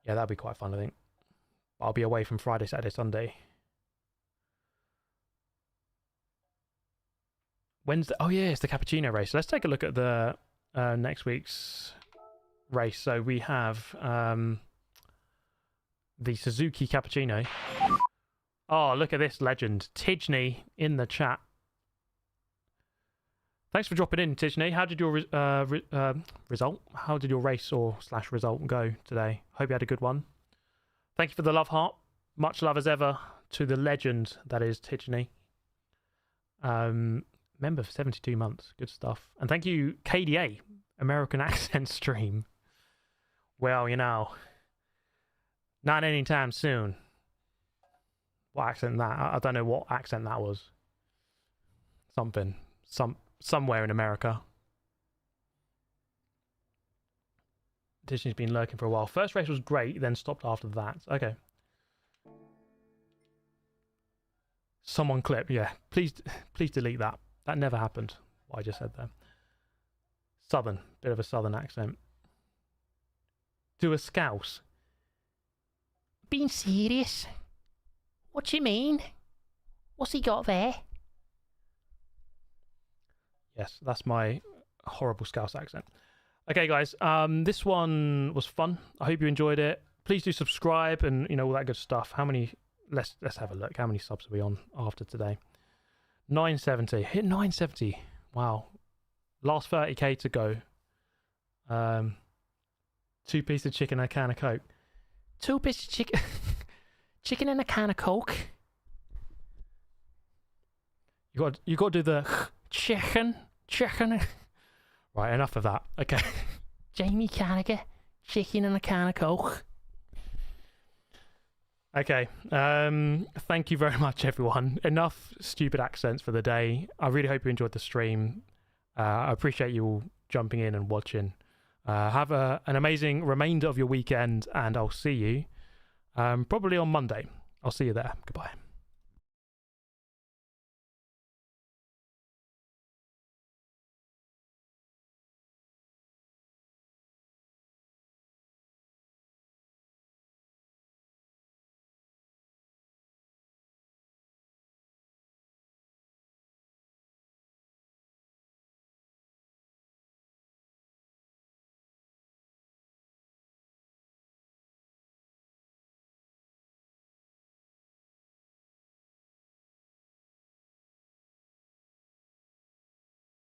yeah, that'll be quite fun, I think. I'll be away from Friday, Saturday, Sunday. Wednesday. Oh yeah, it's the cappuccino race. Let's take a look at the next week's race. So we have the Suzuki cappuccino. Oh, look at this legend, Tidney, in the chat. Thanks for dropping in, Tidney. How did your result? How did your race or / result go today? Hope you had a good one. Thank you for the love heart. Much love as ever to the legend that is Tidney. Member for 72 months. Good stuff. And thank you, KDA, American Accent Stream. Well, you know, not anytime soon. What accent that? I don't know what accent that was. Somewhere in America. Disney's been lurking for a while. First race was great, then stopped after that. Okay. Someone clip, yeah. Please delete that. That never happened. What I just said there. Southern, bit of a southern accent. Do a scouse. Being serious? What do you mean? What's he got there? Yes, that's my horrible Scouse accent. Okay, guys, this one was fun. I hope you enjoyed it. Please do subscribe and, you know, all that good stuff. How many? Let's have a look. How many subs are we on after today? 970. Hit 970. Wow. Last 30k to go. 2 pieces of chicken and a can of Coke. 2 pieces of chicken. Chicken and a can of Coke. You got to do the chicken. Right, enough of that. Okay. Jamie Carragher, chicken and a can of Coke. Okay. Thank you very much, everyone. Enough stupid accents for the day. I really hope you enjoyed the stream. I appreciate you all jumping in and watching. Have an amazing remainder of your weekend, and I'll see you probably on Monday. I'll see you there. Goodbye.